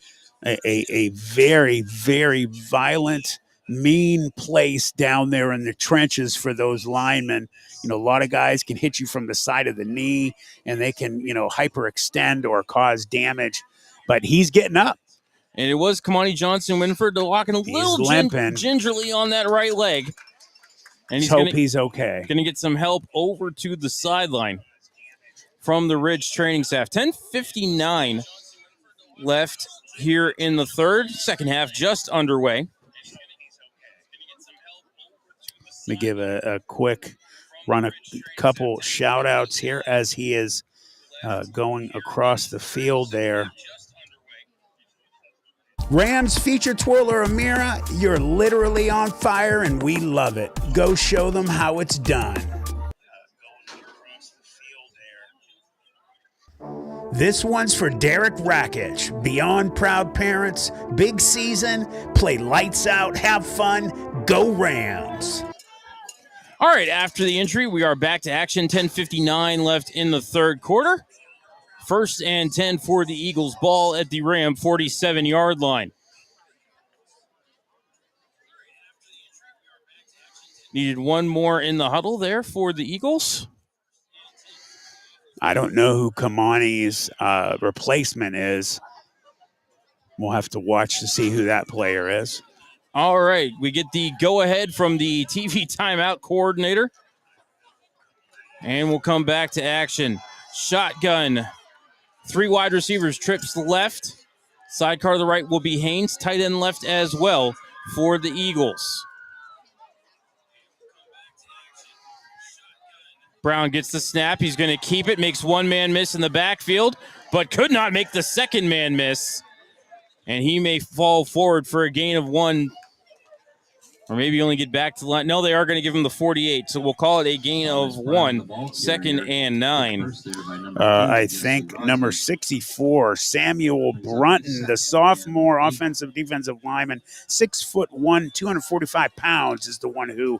a very, very violent, mean place down there in the trenches for those linemen. A lot of guys can hit you from the side of the knee, and they can, hyperextend or cause damage. But he's getting up. And it was Kamani Johnson Winford locking a little gingerly on that right leg. And he's okay. Going to get some help over to the sideline from the Ridge training staff. 10:59 left here in the third. Second half just underway. Let me give a quick run, a couple shout-outs here as he is going across the field there. Rams feature twirler Amira, you're literally on fire and we love it. Go show them how it's done. This one's for Derek Rakic. Beyond proud parents, big season, play lights out, have fun, go Rams. All right, after the injury, we are back to action. 10:59 left in the third quarter. 1st and 10 for the Eagles. Ball at the Ram 47-yard line. Needed one more in the huddle there for the Eagles. I don't know who Kamani's replacement is. We'll have to watch to see who that player is. All right, we get the go-ahead from the TV timeout coordinator. And we'll come back to action. Shotgun. 3 wide receivers, trips left. Sidecar to the right will be Haynes. Tight end left as well for the Eagles. Brown gets the snap. He's going to keep it. Makes one man miss in the backfield, but could not make the second man miss. And he may fall forward for a gain of 1. Or maybe only get back to the line. No, they are going to give him the 48. So we'll call it a gain of 1, 2nd and 9. I think number 64, Samuel Brunton, the sophomore defensive lineman, 6'1", 245 pounds, is the one who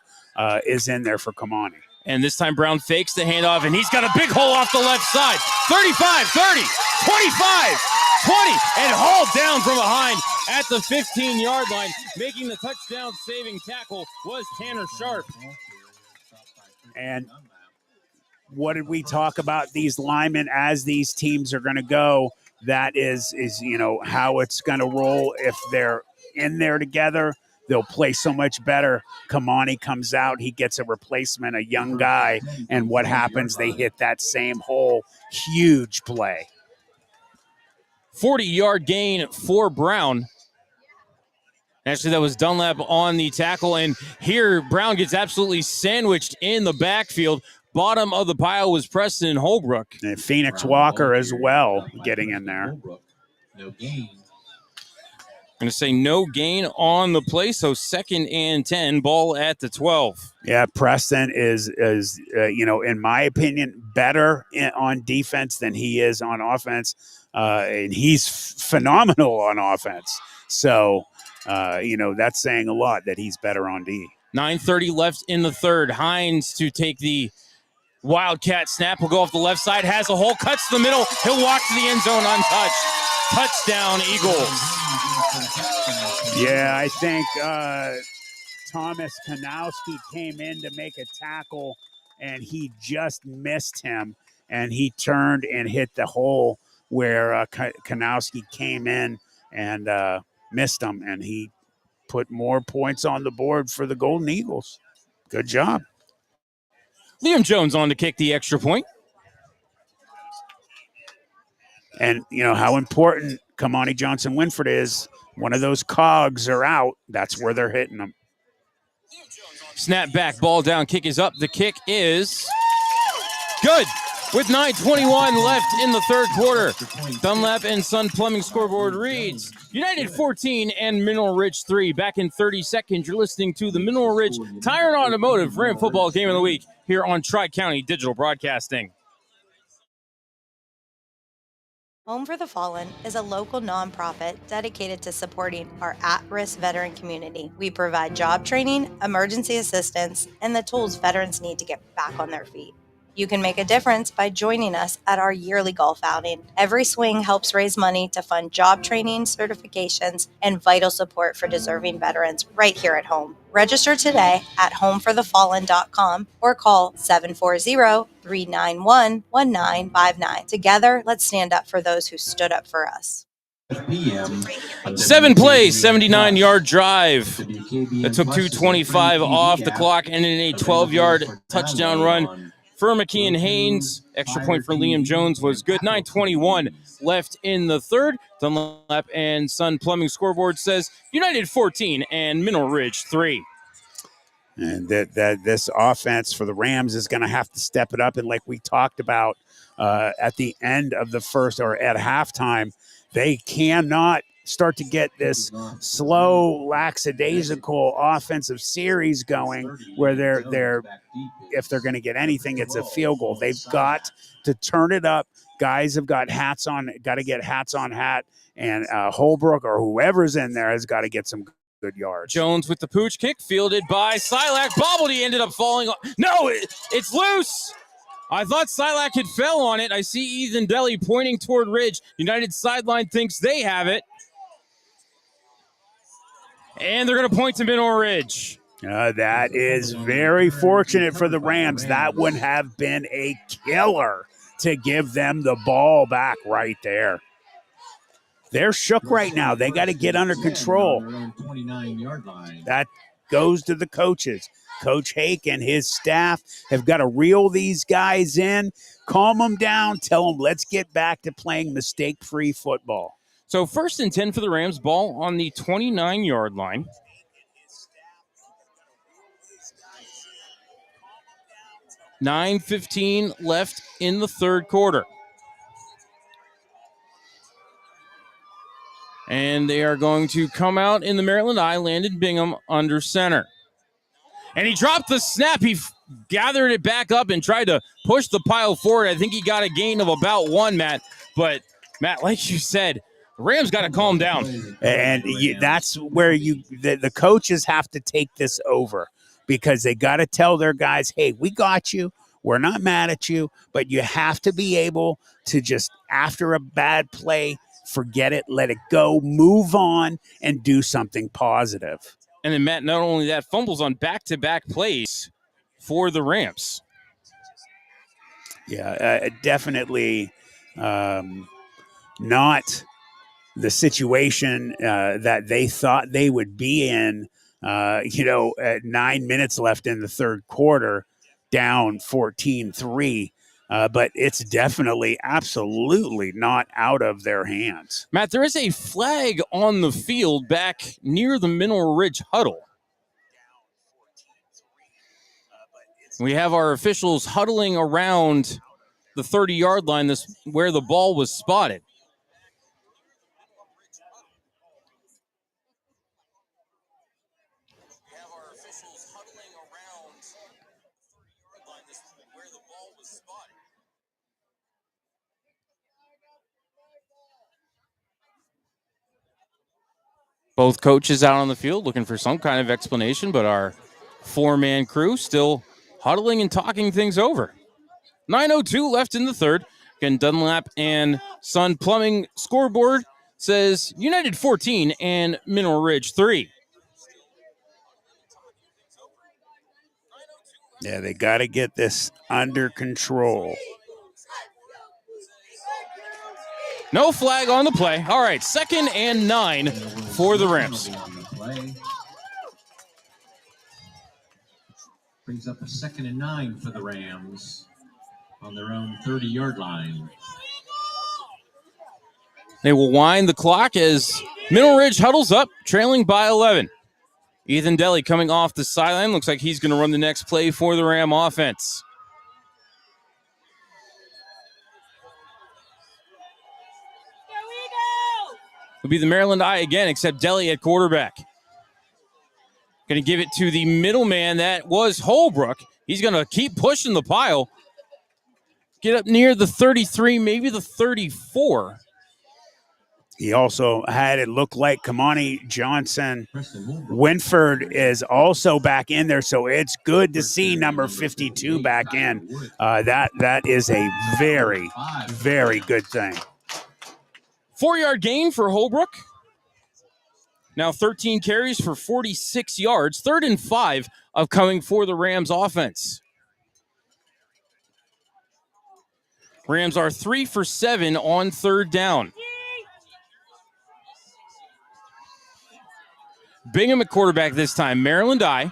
is in there for Kamani. And this time Brown fakes the handoff, and he's got a big hole off the left side. 35, 30, 25, 20, and hauled down from behind at the 15-yard line. Making the touchdown-saving tackle was Tanner Sharp. And what did we talk about these linemen as these teams are going to go? That is how it's going to roll. If they're in there together, they'll play so much better. Kamani comes out, he gets a replacement, a young guy, and what happens? They hit that same hole. Huge play. 40-yard gain for Brown. Actually, that was Dunlap on the tackle, and here Brown gets absolutely sandwiched in the backfield. Bottom of the pile was Preston Holbrook. And Phoenix Walker as well getting in there. No gain. Going to say no gain on the play, so 2nd and 10, ball at the 12. Yeah, Preston is in my opinion, better on defense than he is on offense, and he's phenomenal on offense. So, that's saying a lot that he's better on D. 9:30 left in the third. Hines to take the Wildcat snap. Will go off the left side, has a hole, cuts the middle. He'll walk to the end zone untouched. Touchdown, Eagles. Yeah, I think Thomas Kanowski came in to make a tackle, and he just missed him, and he turned and hit the hole where Kanowski came in and missed him, and he put more points on the board for the Golden Eagles. Good job. Liam Jones on to kick the extra point. And, how important Kamani Johnson-Winford is. One of those cogs are out. That's where they're hitting them. Snap back, ball down, kick is up. The kick is good. With 9:21 left in the third quarter. Dunlap and Son Plumbing scoreboard reads United 14 and Mineral Ridge 3. Back in 30 seconds, you're listening to the Mineral Ridge Tire and Automotive Ram Football Game of the Week here on Tri-County Digital Broadcasting. Home for the Fallen is a local nonprofit dedicated to supporting our at-risk veteran community. We provide job training, emergency assistance, and the tools veterans need to get back on their feet. You can make a difference by joining us at our yearly golf outing. Every swing helps raise money to fund job training, certifications, and vital support for deserving veterans right here at home. Register today at homeforthefallen.com or call 740-391-1959. Together, let's stand up for those who stood up for us. 7 plays, 79-yard drive. That took 2:25 off the clock, and in a 12-yard touchdown run for McKeon Haynes. Extra point for Liam Jones was good. 9:21 left in the third. Dunlap and Son Plumbing scoreboard says United 14 and Mineral Ridge 3. And that this offense for the Rams is going to have to step it up. And like we talked about at the end of the first or at halftime, they cannot start to get this slow, lackadaisical offensive series going where they're if they're going to get anything, it's a field goal. They've got to turn it up. Guys have got hats on, got to get hats on hat, and Holbrook or whoever's in there has got to get some good yards. Jones with the pooch kick, fielded by Silak. Bobbled, he ended up falling. No, it's loose. I thought Silak had fell on it. I see Ethan Deli pointing toward Ridge. United sideline thinks they have it. And they're going to point to Mineral Ridge. That is very fortunate for the Rams. That would have been a killer to give them the ball back right there. they're shook right now. They got to get under control. 29-yard line. That goes to the coaches. Coach Hake and his staff have got to reel these guys in, calm them down, tell them, let's get back to playing mistake-free football. So 1st and 10 for the Rams, ball on the 29-yard line. $9:15 left in the third quarter. And they are going to come out in the Maryland I. Landon Bingham under center. And he dropped the snap. He gathered it back up and tried to push the pile forward. I think he got a gain of about 1, Matt. But, Matt, like you said, the Rams got to calm down. And that's where the coaches have to take this over, because they got to tell their guys, hey, we got you. We're not mad at you, but you have to be able to just, after a bad play, forget it, let it go, move on, and do something positive. And then, Matt, not only that, fumbles on back-to-back plays for the Rams. Yeah, definitely not the situation that they thought they would be in, at 9 minutes left in the third quarter, down 14-3. But it's definitely, absolutely not out of their hands. Matt, there is a flag on the field back near the Mineral Ridge huddle. We have our officials huddling around the 30-yard line, this where the ball was spotted. Both coaches out on the field looking for some kind of explanation, but our 4-man crew still huddling and talking things over. 9:02 left in the third. Again, Dunlap and Son Plumbing scoreboard says United 14 and Mineral Ridge 3. Yeah, they got to get this under control. No flag on the play. All right, 2nd and 9 for the Rams. Brings up a 2nd and 9 for the Rams on their own 30-yard line. They will wind the clock as Mineral Ridge huddles up, trailing by 11. Ethan Daly coming off the sideline. Looks like he's going to run the next play for the Ram offense. It'll be the Maryland I again, except Daly at quarterback. Going to give it to the middleman. That was Holbrook. He's going to keep pushing the pile. Get up near the 33, maybe the 34. He also had it look like Kamani Johnson Winford is also back in there, so it's good to see number 52 back in. That is a very, very good thing. 4-yard gain for Holbrook. Now 13 carries for 46 yards. 3rd and 5 upcoming for the Rams offense. Rams are 3 for 7 on 3rd down. Bingham at quarterback this time. Maryland I.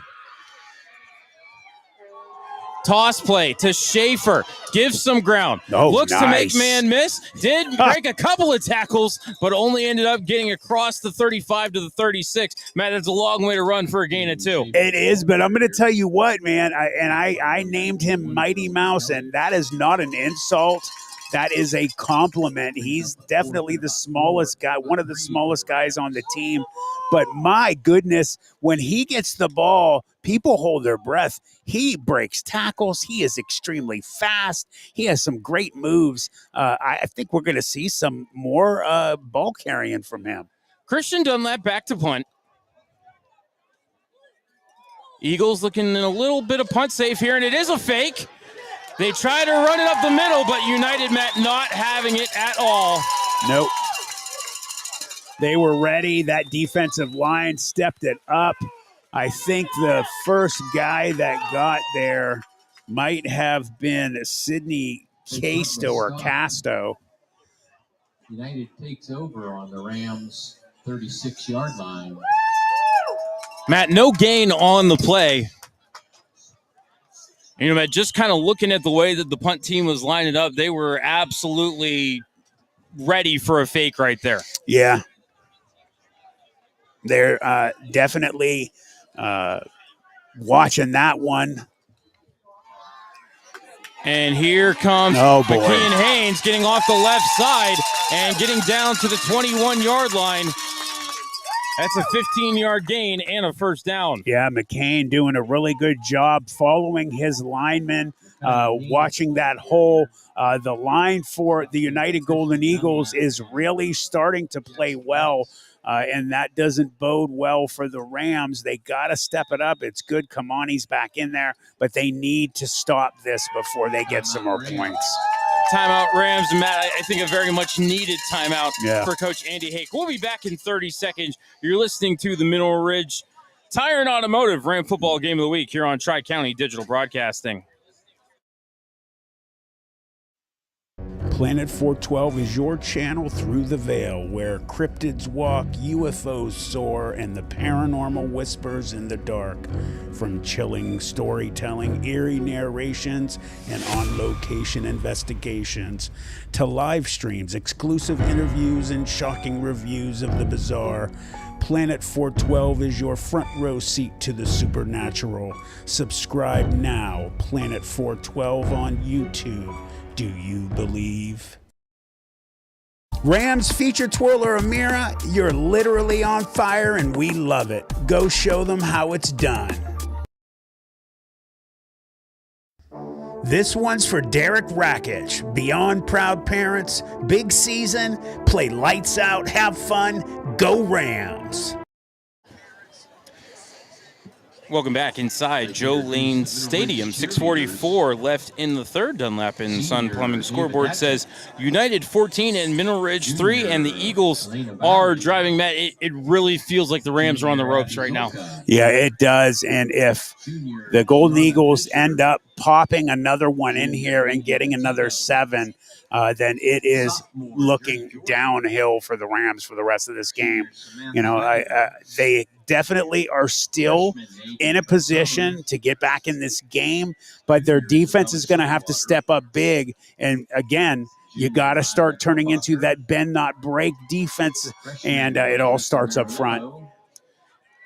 Toss play to Schaefer. Gives some ground. Looks to make man miss. Did break a couple of tackles, but only ended up getting across the 35 to the 36. Matt, that's a long way to run for a gain of 2. It is, but I'm going to tell you what, man. I named him Mighty Mouse, and that is not an insult. That is a compliment. He's definitely the smallest guy, one of the smallest guys on the team. But my goodness, when he gets the ball, people hold their breath. He breaks tackles. He is extremely fast. He has some great moves. I think we're going to see some more ball carrying from him. Christian Dunlap back to punt. Eagles looking in a little bit of punt safe here, and it is a fake. They try to run it up the middle, but United, Matt, not having it at all. Nope. They were ready. That defensive line stepped it up. I think the first guy that got there might have been Sidney Casto or Casto. United takes over on the Rams' 36-yard line. Matt, no gain on the play. You know, Matt, just kind of looking at the way that the punt team was lining up, they were absolutely ready for a fake right there. Yeah. They're definitely watching that one. And here comes McKeon Haynes getting off the left side and getting down to the 21-yard line. That's a 15-yard gain and a first down. Yeah, McCain doing a really good job following his linemen, watching that hole. The line for the United Golden Eagles is really starting to play well, and that doesn't bode well for the Rams. They got to step it up. It's good Kamani's back in there, but they need to stop this before they get some more points. Timeout, Rams. Matt, I think a very much needed timeout for Coach Andy Hake. We'll be back in 30 seconds. You're listening to the Mineral Ridge Tire and Automotive Ram Football Game of the Week here on Tri-County Digital Broadcasting. Planet 412 is your channel through the veil, where cryptids walk, UFOs soar, and the paranormal whispers in the dark. From chilling storytelling, eerie narrations, and on-location investigations, to live streams, exclusive interviews, and shocking reviews of the bizarre, Planet 412 is your front row seat to the supernatural. Subscribe now, Planet 412 on YouTube. Do you believe? Rams feature twirler Amira, you're literally on fire and we love it. Go show them how it's done. This one's for Derek Rakich. Beyond proud parents, big season, play lights out, have fun, go Rams. Welcome back inside Joe Lane Stadium. 6:44 left in the third. Dunlap and Sun Plumbing scoreboard says United 14 and Mineral Ridge 3, and the Eagles are driving. Matt, it really feels like the Rams are on the ropes right now. Yeah, it does. And if the Golden Eagles end up popping another one in here and getting another 7, then it is looking downhill for the Rams for the rest of this game. You know, they definitely are still in a position to get back in this game, but their defense is going to have to step up big. And again, you got to start turning into that bend not break defense, and it all starts up front.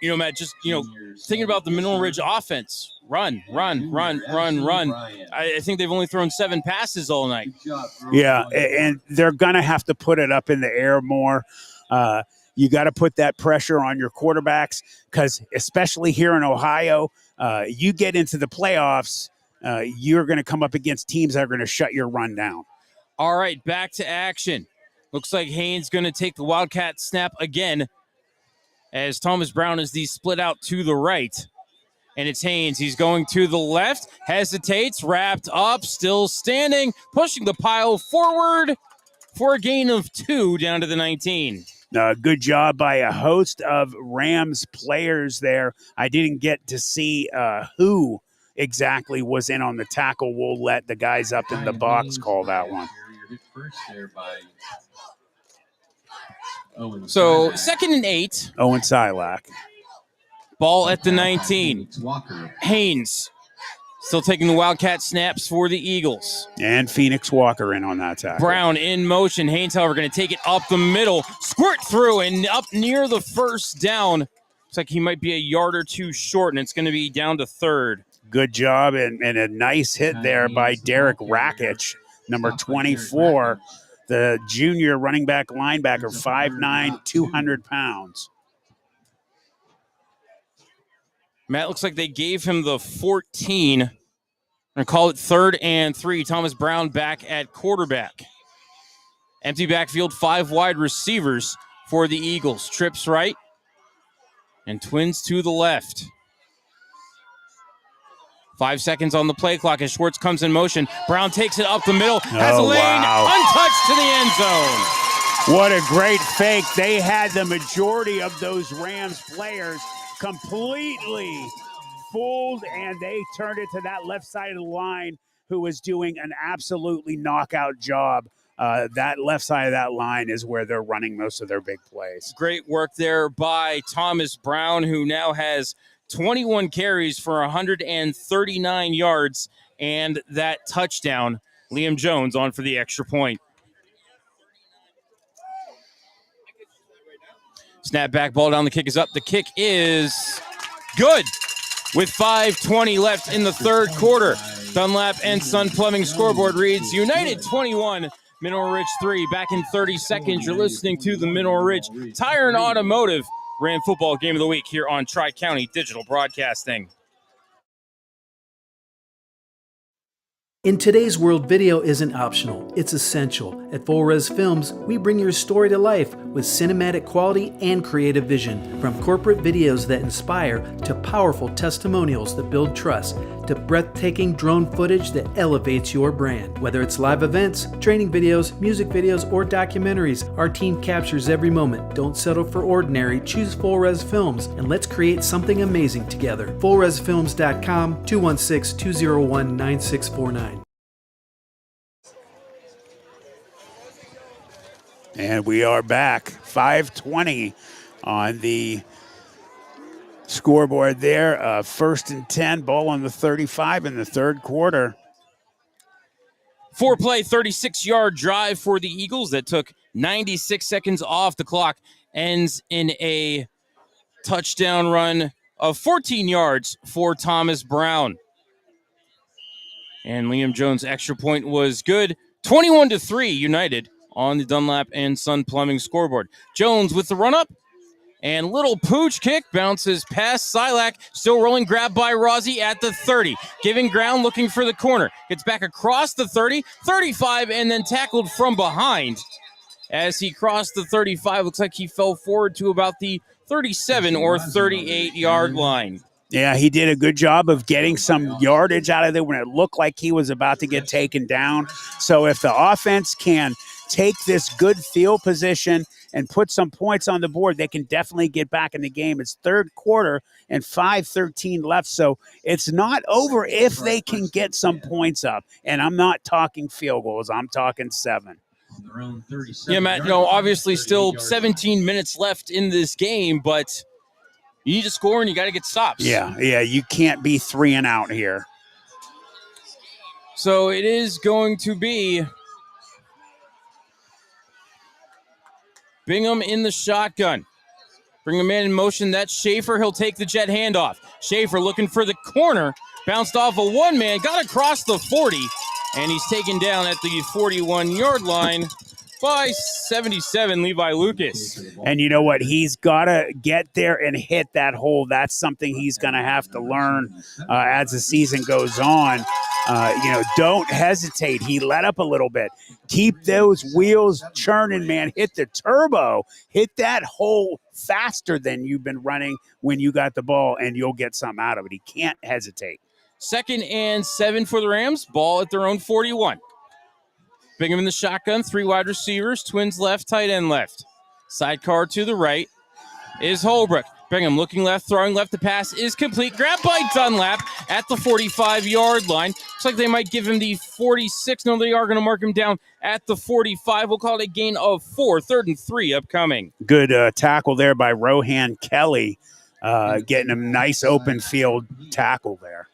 You know, Matt, just, thinking about the Mineral Ridge offense, run. I think they've only thrown 7 passes all night. Yeah, and they're going to have to put it up in the air more. You got to put that pressure on your quarterbacks, because especially here in Ohio, you get into the playoffs, you're going to come up against teams that are going to shut your run down. All right, back to action. Looks like Haynes going to take the Wildcat snap again, as Thomas Brown is the split out to the right. And it's Haynes. He's going to the left, hesitates, wrapped up, still standing, pushing the pile forward for a gain of 2 down to the 19. Good job by a host of Rams players there. I didn't get to see who exactly was in on the tackle. We'll let the guys up in the box call that one. So 2nd and 8. Owen Silac. Ball at the 19. Haynes still taking the Wildcat snaps for the Eagles. And Phoenix Walker in on that tackle. Brown in motion. Haynes, however, going to take it up the middle, squirt through, and up near the first down. Looks like he might be a yard or 2 short, and it's going to be down to 3rd. Good job, and a nice hit there by Derek Rakich, number 24, the junior running back linebacker, 5'9", 200 pounds. Matt, looks like they gave him the 14. And call it 3rd and 3. Thomas Brown back at quarterback. Empty backfield, 5 wide receivers for the Eagles. Trips right and twins to the left. 5 seconds on the play clock as Schwartz comes in motion. Brown takes it up the middle, has a lane, untouched to the end zone. What a great fake. They had the majority of those Rams players completely fooled, and they turned it to that left side of the line, who was doing an absolutely knockout job that left side of that line is where they're running most of their big plays. Great work there by Thomas Brown, who now has 21 carries for 139 yards and that touchdown. Liam Jones on for the extra point. Snap back, ball down, the kick is up. The kick is good with 5:20 left in the third quarter. Dunlap and Sun Plumbing scoreboard reads United 21, Mineral Ridge 3. Back in 30 seconds, you're listening to the Mineral Ridge Tire and Automotive Ram Football Game of the Week here on Tri-County Digital Broadcasting. In today's world, video isn't optional, it's essential. At Full Res Films, we bring your story to life with cinematic quality and creative vision. From corporate videos that inspire, to powerful testimonials that build trust, to breathtaking drone footage that elevates your brand. Whether it's live events, training videos, music videos, or documentaries, our team captures every moment. Don't settle for ordinary, choose Full Res Films, and let's create something amazing together. FullResFilms.com, 216-201-9649. And we are back. 5:20 on the scoreboard there. 1st and 10, ball on the 35 in the third quarter. 4-play, 36-yard drive for the Eagles that took 96 seconds off the clock. Ends in a touchdown run of 14 yards for Thomas Brown. And Liam Jones' extra point was good. 21-3 United on the Dunlap and Sun Plumbing scoreboard. Jones with the run-up. And little pooch kick bounces past Silak. Still rolling, grabbed by Rossi at the 30. Giving ground, looking for the corner. Gets back across the 30, 35, and then tackled from behind. As he crossed the 35, looks like he fell forward to about the 37 or 38-yard line. Yeah, he did a good job of getting some yardage out of there when it looked like he was about to get taken down. So if the offense can take this good field position and put some points on the board, they can definitely get back in the game. It's third quarter and 5:13 left, so it's not over if they can get some points up. And I'm not talking field goals. I'm talking 7. Yeah, Matt, obviously still 17 minutes left in this game, but you need to score and you got to get stops. Yeah, you can't be 3 and out here. So it is going to be Bingham in the shotgun. Bring him in motion. That's Schaefer. He'll take the jet handoff. Schaefer looking for the corner. Bounced off a one-man. Got across the 40. And he's taken down at the 41-yard line by 77, Levi Lucas. And you know what? He's got to get there and hit that hole. That's something he's going to have to learn as the season goes on. Don't hesitate. He let up a little bit. Keep those wheels churning, man. Hit the turbo. Hit that hole faster than you've been running when you got the ball, and you'll get something out of it. He can't hesitate. 2nd and 7 for the Rams. Ball at their own 41. Bingham in the shotgun. 3 wide receivers. Twins left, tight end left. Sidecar to the right is Holbrook. Bingham looking left, throwing left. The pass is complete. Grabbed by Dunlap at the 45-yard line. Looks like they might give him the 46. No, they are going to mark him down at the 45. We'll call it a gain of 4. 3rd and 3 upcoming. Good tackle there by Rohan Kelly. Getting a nice open field tackle there.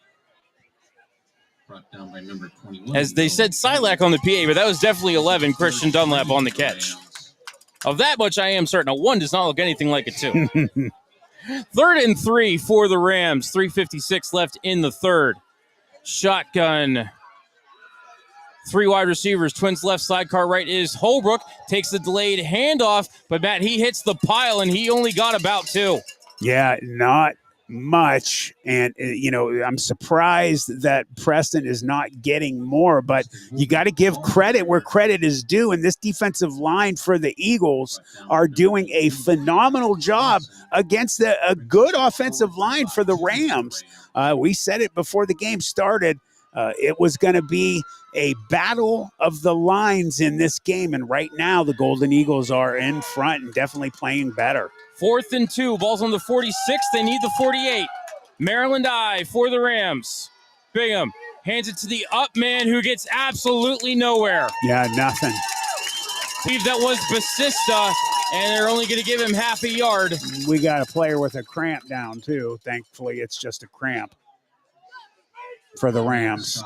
Brought down by number 21. As they said, Silak on the PA, but that was definitely 11. Christian Dunlap on the catch. Of that much, I am certain. A 1 does not look anything like a 2. 3rd and 3 for the Rams. 3:56 left in the third. Shotgun. 3 wide receivers. Twins left, sidecar right is Holbrook. Takes the delayed handoff, but Matt, he hits the pile, and he only got about 2. Yeah, not much. And, I'm surprised that Preston is not getting more, but you got to give credit where credit is due. And this defensive line for the Eagles are doing a phenomenal job against a good offensive line for the Rams. We said it before the game started. It was going to be a battle of the lines in this game. And right now, the Golden Eagles are in front and definitely playing better. 4th and 2. Ball's on the 46. They need the 48. Maryland I for the Rams. Bingham hands it to the up man who gets absolutely nowhere. Yeah, nothing. believe that was Basista, and they're only going to give him half a yard. We got a player with a cramp down, too. Thankfully, it's just a cramp for the Rams.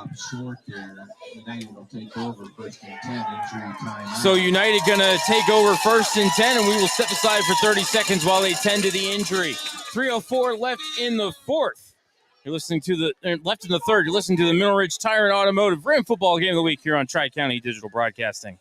So United going to take over 1st and 10, and we will step aside for 30 seconds while they tend to the injury. 3:04 left in the 4th. You're listening to left in the 3rd. You're listening to the Mineral Ridge Tire and Automotive Ram Football Game of the Week here on Tri-County Digital Broadcasting.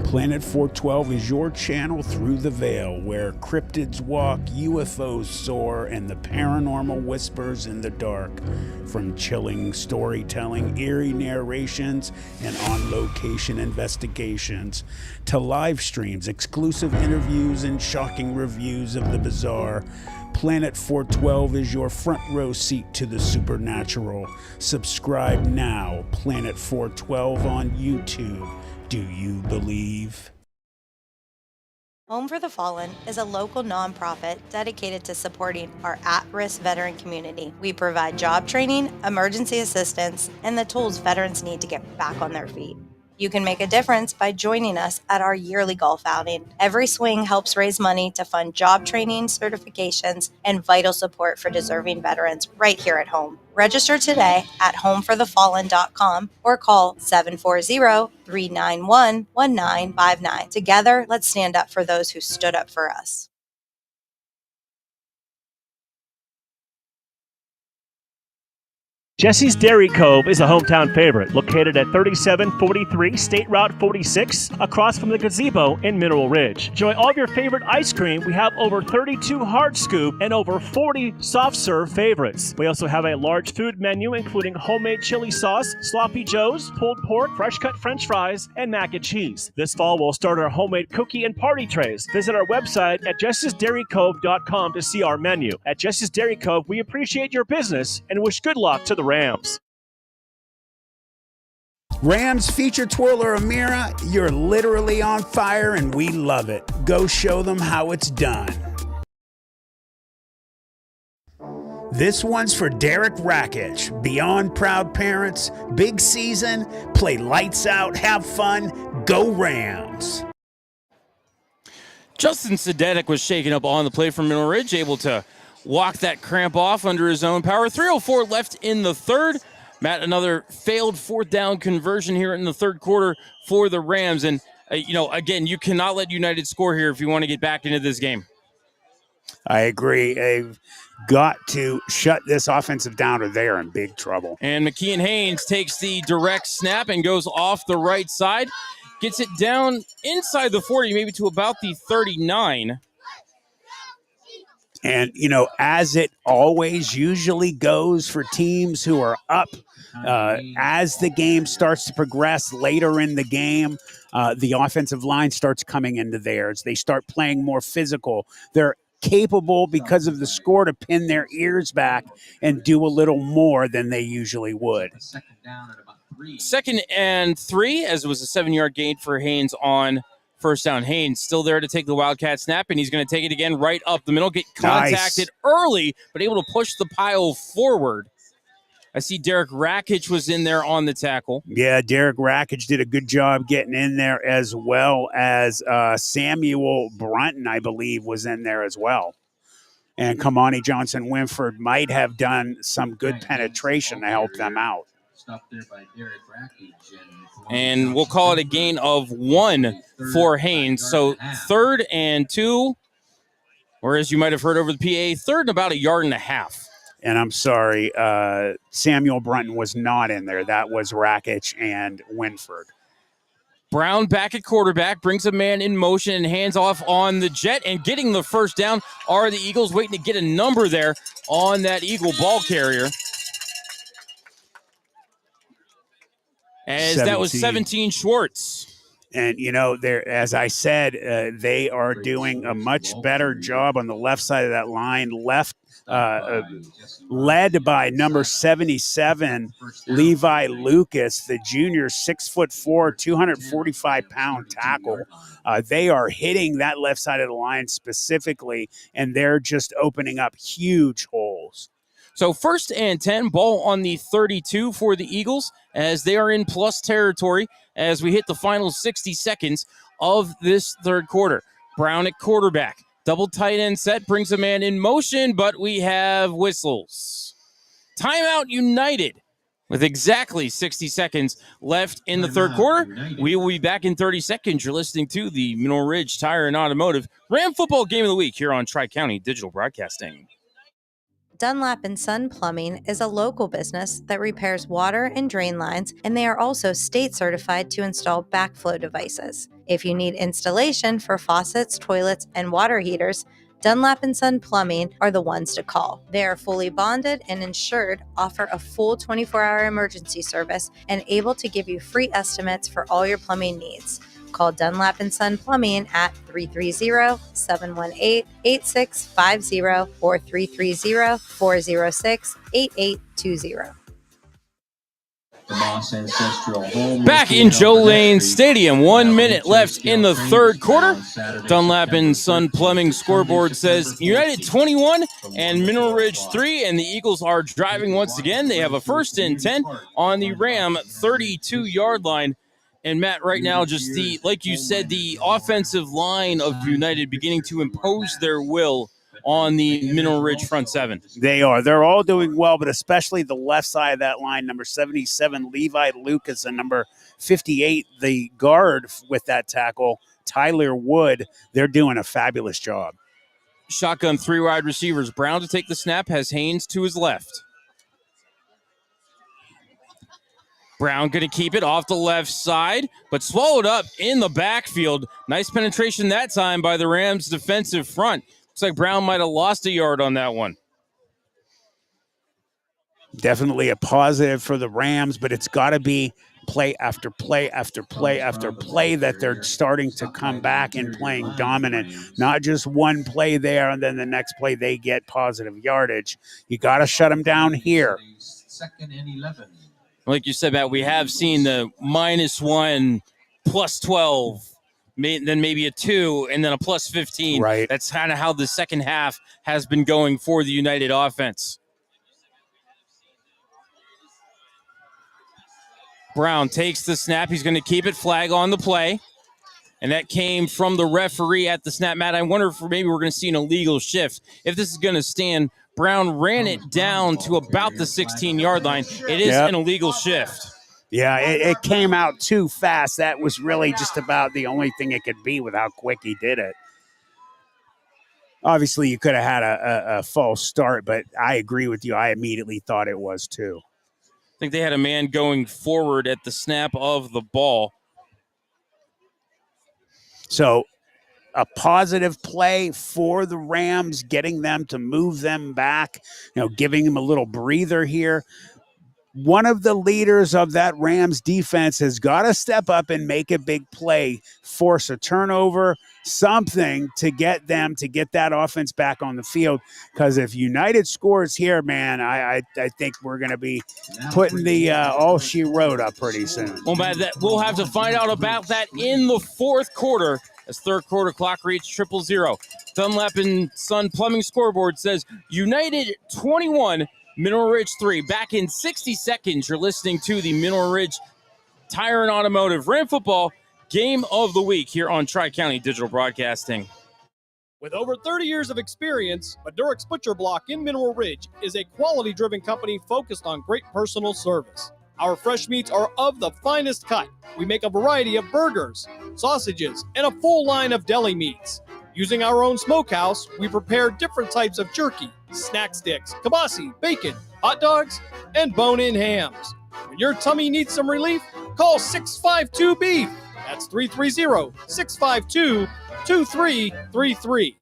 Planet 412 is your channel through the veil, where cryptids walk, UFOs soar, and the paranormal whispers in the dark. From chilling storytelling, eerie narrations, and on-location investigations, to live streams, exclusive interviews, and shocking reviews of the bizarre, Planet 412 is your front row seat to the supernatural. Subscribe now, Planet 412 on YouTube. Do you believe? Home for the Fallen is a local nonprofit dedicated to supporting our at-risk veteran community. We provide job training, emergency assistance, and the tools veterans need to get back on their feet. You can make a difference by joining us at our yearly golf outing. Every swing helps raise money to fund job training, certifications, and vital support for deserving veterans right here at home. Register today at homefurthefallen.com or call 740-391-1959. Together, let's stand up for those who stood up for us. Jesse's Dairy Cove is a hometown favorite, located at 3743 State Route 46, across from the gazebo in Mineral Ridge. Enjoy all of your favorite ice cream. We have over 32 hard scoop and over 40 soft serve favorites. We also have a large food menu, including homemade chili sauce, sloppy joes, pulled pork, fresh cut french fries, and mac and cheese. This fall, we'll start our homemade cookie and party trays. Visit our website at jessesdairycove.com to see our menu. At Jesse's Dairy Cove, we appreciate your business and wish good luck to the Rams. Rams feature twirler Amira, you're literally on fire and we love it. Go show them how it's done. This one's for Derek Rakic. Beyond proud parents, big season, play lights out, have fun, go Rams. Justin Sudetic was shaken up on the play from Mineral Ridge, able to walk that cramp off under his own power. 3:04 left in the 3rd. Matt, another failed 4th down conversion here in the 3rd quarter for the Rams. And, again, you cannot let United score here if you want to get back into this game. I agree. They've got to shut this offensive down or they are in big trouble. And McKeon Haynes takes the direct snap and goes off the right side. Gets it down inside the 40, maybe to about the 39. And, as it always usually goes for teams who are up, as the game starts to progress later in the game, the offensive line starts coming into theirs. They start playing more physical. They're capable, because of the score, to pin their ears back and do a little more than they usually would. 2nd and 3, as it was a 7-yard gain for Haynes on first down. Haynes still there to take the Wildcat snap, and he's going to take it again right up the middle, get contacted early, but able to push the pile forward. I see Derek Rakic was in there on the tackle. Yeah, Derek Rakic did a good job getting in there, as well as Samuel Brunton, I believe, was in there as well. And Kamani Johnson-Winford might have done some good penetration to help them out. And we'll call it a gain of 1 for Haynes. So 3rd and 2, or as you might have heard over the PA, 3rd and about 1.5 yards. And I'm sorry, Samuel Brunton was not in there. That was Rakic and Winford. Brown back at quarterback, brings a man in motion and hands off on the jet. And getting the first down are the Eagles, waiting to get a number there on that Eagle ball carrier. As 17. That was 17 Schwartz. And, as I said, they are doing a much better job on the left side of that line, led by number 77, Levi Lucas, the junior, 6'4", 245-pound tackle. They are hitting that left side of the line specifically, and they're just opening up huge holes. So 1st and 10, ball on the 32 for the Eagles as they are in plus territory as we hit the final 60 seconds of this third quarter. Brown at quarterback. Double tight end set brings a man in motion, but we have whistles. Timeout United with exactly 60 seconds left in the third quarter. We will be back in 30 seconds. You're listening to the Mineral Ridge Tire and Automotive Ram Football Game of the Week here on Tri-County Digital Broadcasting. Dunlap & Son Plumbing is a local business that repairs water and drain lines, and they are also state certified to install backflow devices. If you need installation for faucets, toilets, and water heaters, Dunlap & Son Plumbing are the ones to call. They are fully bonded and insured, offer a full 24-hour emergency service, and able to give you free estimates for all your plumbing needs. Call Dunlap & Son Plumbing at 330-718-8650 or 330-406-8820. The Moss Ancestral Home. Back in Joe Lane Stadium, 1 minute left in the third quarter. Dunlap & Son Plumbing scoreboard says United 21 and Mineral Ridge 3, and the Eagles are driving once again. They have a 1st and 10 on the Ram 32-yard line. And Matt, right now, just like you said, the offensive line of United beginning to impose their will on the Mineral Ridge front seven. They are. They're all doing well, but especially the left side of that line, number 77, Levi Lucas, and number 58, the guard with that tackle, Tyler Wood. They're doing a fabulous job. Shotgun 3 wide receivers. Brown to take the snap, has Haynes to his left. Brown going to keep it off the left side, but swallowed up in the backfield. Nice penetration that time by the Rams' defensive front. Looks like Brown might have lost a yard on that one. Definitely a positive for the Rams, but it's got to be play after play after play after play that they're starting to come back and playing dominant. Not just one play there and then the next play they get positive yardage. You got to shut them down here. 2nd and 11. Like you said, Matt, we have seen the -1, +12, then maybe a 2, and then a +15. Right. That's kind of how the second half has been going for the United offense. Brown takes the snap. He's going to keep it, flag on the play. And that came from the referee at the snap. Matt, I wonder if maybe we're going to see an illegal shift. If this is going to stand, Brown ran it down to about the 16-yard line. It is an illegal shift. Yeah, it came out too fast. That was really just about the only thing it could be with how quick he did it. Obviously, you could have had a false start, but I agree with you. I immediately thought it was too. I think they had a man going forward at the snap of the ball. So a positive play for the Rams, getting them to move them back, giving them a little breather here. One of the leaders of that Rams defense has got to step up and make a big play, force a turnover, something to get them to get that offense back on the field. Because if United scores here, man, I think we're going to be putting the all she wrote up pretty soon. Well, Matt, we'll have to find out about that in the fourth quarter as third quarter clock reads 0-0. Dunlap & Son Plumbing scoreboard says United 21, Mineral Ridge 3. Back in 60 seconds, you're listening to the Mineral Ridge Tire and Automotive Ram Football Game of the Week here on Tri-County Digital Broadcasting. With over 30 years of experience, Madurix Butcher Block in Mineral Ridge is a quality-driven company focused on great personal service. Our fresh meats are of the finest cut. We make a variety of burgers, sausages, and a full line of deli meats. Using our own smokehouse, we prepare different types of jerky, snack sticks, kibasi, bacon, hot dogs, and bone-in hams. When your tummy needs some relief, call 652-BEEF. That's 330-652-2333.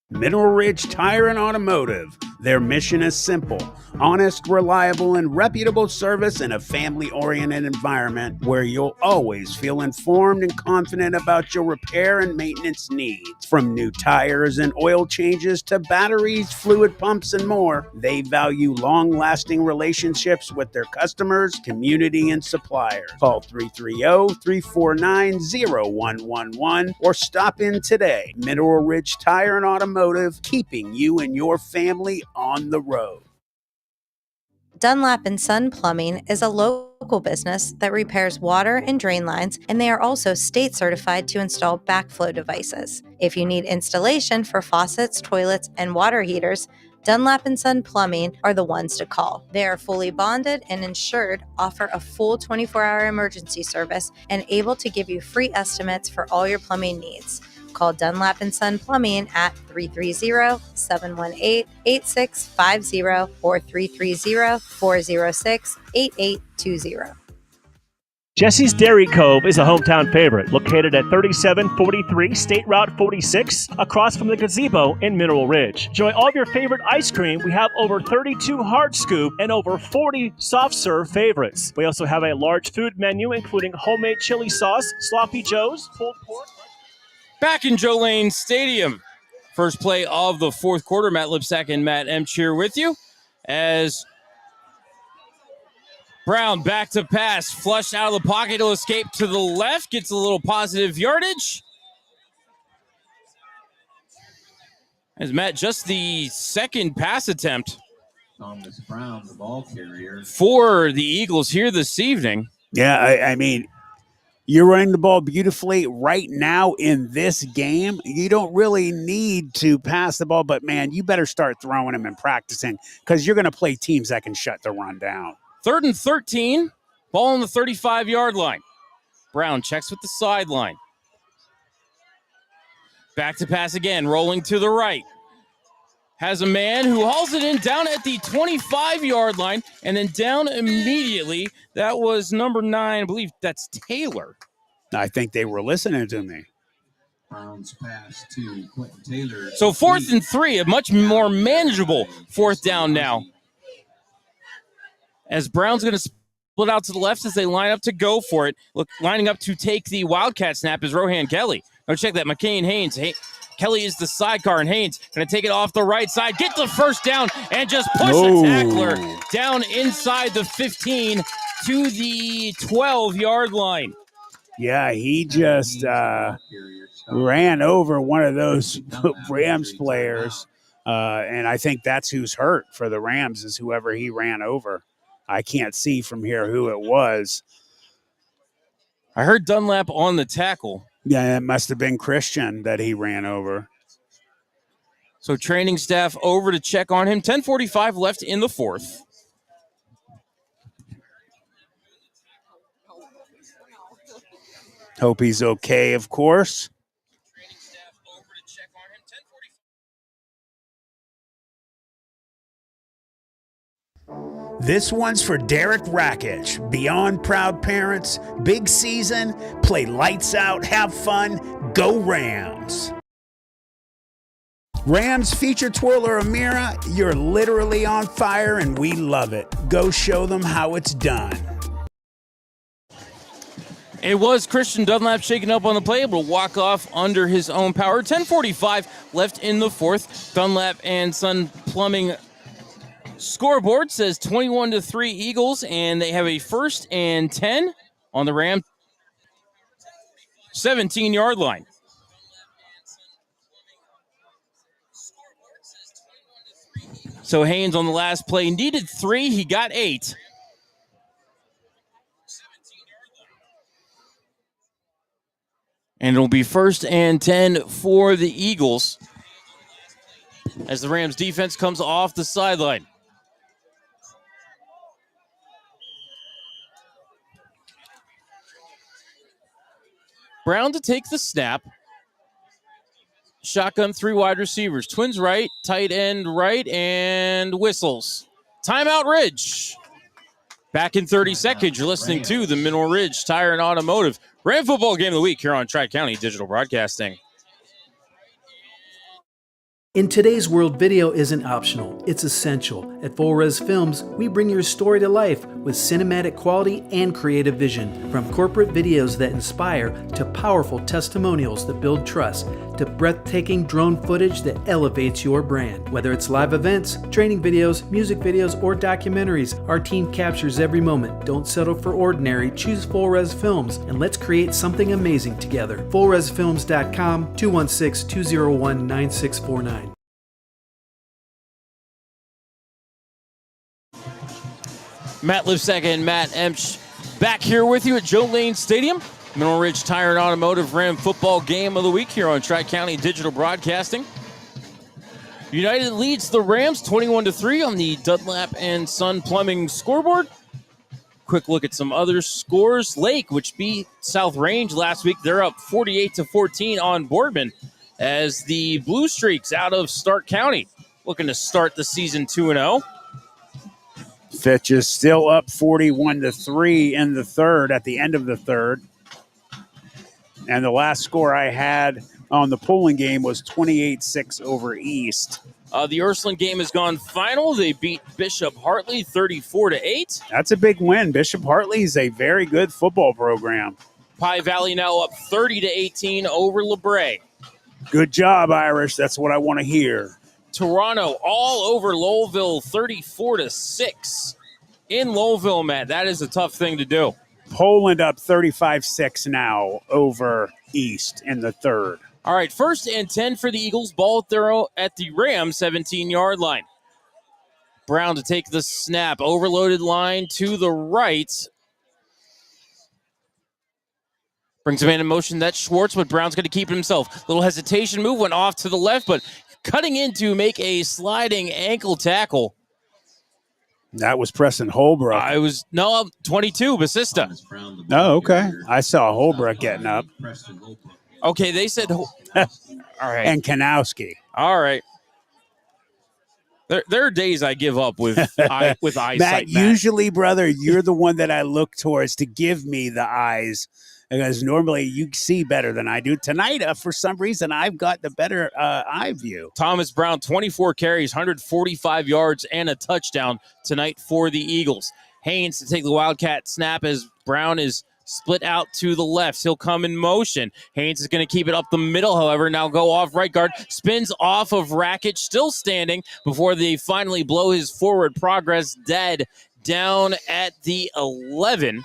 Mineral Ridge Tire and Automotive. Their mission is simple: honest, reliable, and reputable service in a family-oriented environment where you'll always feel informed and confident about your repair and maintenance needs. From new tires and oil changes to batteries, fluid pumps, and more, they value long-lasting relationships with their customers, community, and suppliers. Call 330-349-0111 or stop in today. Mineral Ridge Tire and Automotive, keeping you and your family on the road. Dunlap and Son Plumbing is a local business that repairs water and drain lines, and they are also state certified to install backflow devices. If you need installation for faucets, toilets, and water heaters, Dunlap and Son Plumbing are the ones to call. They are fully bonded and insured, offer a full 24-hour emergency service, and able to give you free estimates for all your plumbing needs. Call Dunlap and Son Plumbing at 330-718-8650 or 330-406-8820. Jesse's Dairy Cove is a hometown favorite, located at 3743 State Route 46, across from the gazebo in Mineral Ridge. Enjoy all of your favorite ice cream. We have over 32 hard scoop and over 40 soft serve favorites. We also have a large food menu, including homemade chili sauce, sloppy joes, pulled pork. Back in Joe Lane Stadium. First play of the fourth quarter. Matt Lipsack and Matt Emcheer with you as Brown back to pass, flushed out of the pocket, he'll escape to the left, gets a little positive yardage. As Matt, just the second pass attempt Thomas Brown, the ball carrier, for the Eagles here this evening. Yeah, I mean, you're running the ball beautifully right now in this game. You don't really need to pass the ball, but, man, you better start throwing them and practicing because you're going to play teams that can shut the run down. 3rd and 13, ball on the 35-yard line. Brown checks with the sideline. Back to pass again, rolling to the right. Has a man who hauls it in down at the 25-yard line and then down immediately. That was number 9, I believe that's Taylor. I think they were listening to me. Brown's pass to Quentin Taylor. So 4th and 3, a much more manageable 4th down now. As Brown's going to split out to the left as they line up to go for it. Look, lining up to take the Wildcat snap is Rohan Kelly. Now check that, McCain Haynes. Kelly is the sidecar, and Haynes going to take it off the right side, get the first down, and just push a tackler down inside the 15 to the 12-yard line. Yeah, he just ran over one of those Rams players, and I think that's who's hurt for the Rams is whoever he ran over. I can't see from here who it was. I heard Dunlap on the tackle. Yeah, it must have been Christian that he ran over. So training staff over to check on him. 10:45 left in the fourth. Hope he's okay, of course. This one's for Derek Rakic. Beyond proud parents, big season, play lights out, have fun, go Rams. Rams feature twirler Amira, you're literally on fire and we love it. Go show them how it's done. It was Christian Dunlap shaking up on the play, able to walk off under his own power. 10:45 left in the fourth. Dunlap and Son Plumbing scoreboard says 21-3 Eagles, and they have a 1st and 10 on the Ram 17-yard line. So Haynes on the last play needed 3. He got 8. And it'll be 1st and 10 for the Eagles as the Rams defense comes off the sideline. Brown to take the snap. Shotgun 3 wide receivers. Twins right, tight end right, and whistles. Timeout Ridge. Back in 30 seconds, you're listening to the Mineral Ridge Tire and Automotive Ram Football Game of the Week here on Tri-County Digital Broadcasting. In today's world, video isn't optional, it's essential. At Full Res Films, we bring your story to life with cinematic quality and creative vision. From corporate videos that inspire to powerful testimonials that build trust to breathtaking drone footage that elevates your brand. Whether it's live events, training videos, music videos, or documentaries, our team captures every moment. Don't settle for ordinary, choose Full Res Films, and let's create something amazing together. FullResFilms.com, 216-201-9649. Matt Lipsack and Matt Emch back here with you at Joe Lane Stadium. Mineral Ridge Tire and Automotive Ram football game of the week here on Tri-County Digital Broadcasting. United leads the Rams 21-3 on the Dunlap and Son Plumbing scoreboard. Quick look at some other scores. Lake, which beat South Range last week, they're up 48-14 on Boardman as the Blue Streaks out of Stark County looking to start the season 2-0. Fitch is still up 41-3 in the third, at the end of the third. And the last score I had on the polling game was 28-6 over East. The Ursuline game has gone final. They beat Bishop Hartley 34-8. That's a big win. Bishop Hartley is a very good football program. Pie Valley now up 30-18 over LeBray. Good job, Irish. That's what I want to hear. Toronto all over Lowellville 34-6 in Lowellville, Matt. That is a tough thing to do. Poland up 35-6 now over East in the third. All right, 1st and 10 for the Eagles. Ball at the Rams 17-yard line. Brown to take the snap. Overloaded line to the right. Brings a man in motion. That's Schwartz, but Brown's going to keep it himself. Little hesitation move, went off to the left, but cutting in to make a sliding ankle tackle. That was Preston Holbrook. 22, Basista. Oh, okay. I saw Holbrook getting up. Okay, they said, all right. And Kanowski. All right. There are days I give up with eyesight. Matt, usually, brother, you're the one that I look towards to give me the eyes, because normally you see better than I do. Tonight, for some reason, I've got the better eye view. Thomas Brown, 24 carries, 145 yards, and a touchdown tonight for the Eagles. Haynes to take the Wildcat snap as Brown is split out to the left. He'll come in motion. Haynes is going to keep it up the middle, however. Now go off right guard. Spins off of Rakic, still standing before they finally blow his forward progress dead down at the 11.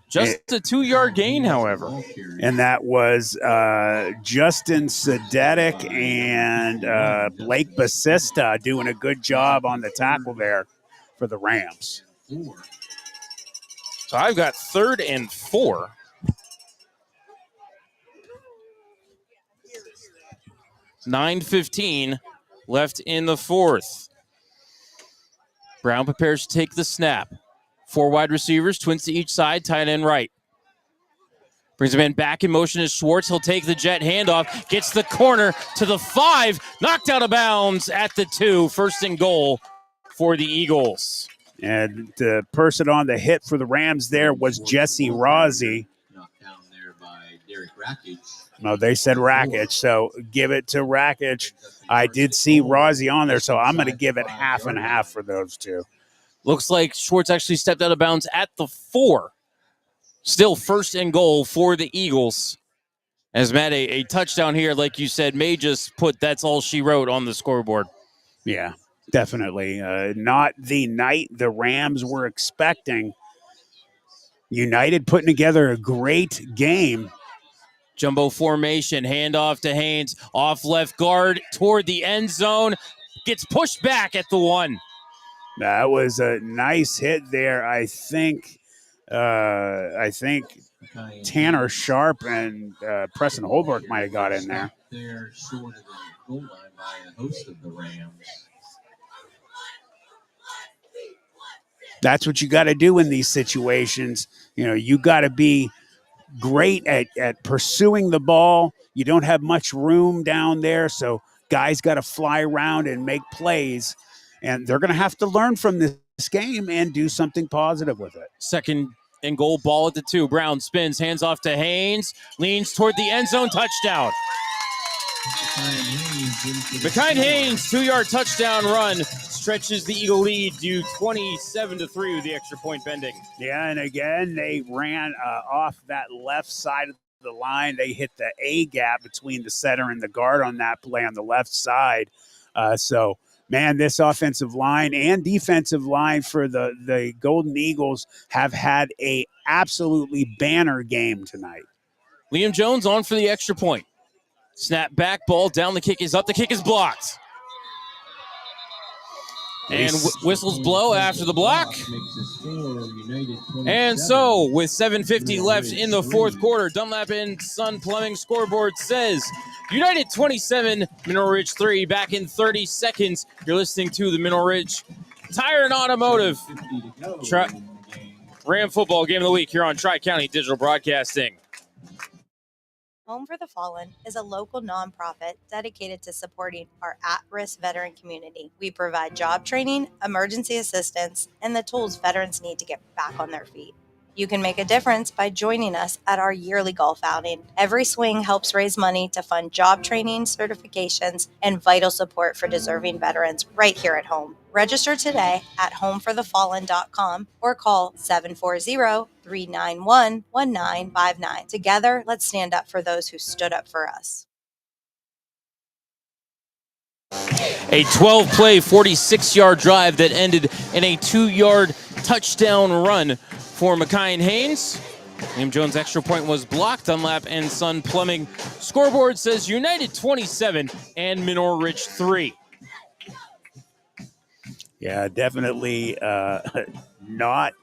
Just a 2-yard gain, however. And that was Justin Sedetic and Blake Basista doing a good job on the tackle there for the Rams. So I've got 3rd and 4. $9:15 left in the fourth. Brown prepares to take the snap. 4 wide receivers, twins to each side, tight end right. Brings the man back in motion as Schwartz. He'll take the jet handoff, gets the corner to the 5, knocked out of bounds at the 2. 1st and goal for the Eagles. And the person on the hit for the Rams there was Jesse Rossi. Knocked down there by Derek Rakic. No, they said Rakic, so give it to Rakic. I did see Rossi on there, so I'm going to give it half and half for those two. Looks like Schwartz actually stepped out of bounds at the 4. Still 1st and goal for the Eagles. As Matt, a touchdown here, like you said, may just put that's all she wrote on the scoreboard. Yeah, definitely. Not the night the Rams were expecting. United putting together a great game. Jumbo formation, handoff to Haynes, off left guard toward the end zone. Gets pushed back at the 1. That was a nice hit there. I think Tanner Sharp and Preston Holbrook might have got in there. They're short of the goal line by a host of the Rams. That's what you got to do in these situations. You know, you got to be great at pursuing the ball. You don't have much room down there, so guys got to fly around and make plays. And they're going to have to learn from this game and do something positive with it. 2nd and goal, ball at the 2. Brown spins, hands off to Haynes, leans toward the end zone, touchdown. McKine Haynes, 2-yard touchdown run, stretches the Eagle lead to 27-3 with the extra point pending. Yeah, and again, they ran off that left side of the line. They hit the A gap between the center and the guard on that play on the left side. Man, this offensive line and defensive line for the Golden Eagles have had a absolutely banner game tonight. Liam Jones on for the extra point. Snap back, ball down, the kick is up, the kick is blocked. And whistles blow after the block. And so, with 7:50 left in the fourth quarter, Dunlap and Son Plumbing scoreboard says United 27, Mineral Ridge 3, back in 30 seconds. You're listening to the Mineral Ridge Tire and Automotive Ram Football Game of the Week here on Tri-County Digital Broadcasting. Home for the Fallen is a local nonprofit dedicated to supporting our at-risk veteran community. We provide job training, emergency assistance, and the tools veterans need to get back on their feet. You can make a difference by joining us at our yearly golf outing. Every swing helps raise money to fund job training, certifications, and vital support for deserving veterans right here at home. Register today at homeforthefallen.com or call 740-391-1959. Together, let's stand up for those who stood up for us. A 12-play, 46-yard drive that ended in a 2-yard touchdown run for Mackay and Haynes. William Jones' extra point was blocked. Dunlap and Son Plumbing scoreboard says United 27 and Mineral Ridge 3. Yeah, definitely not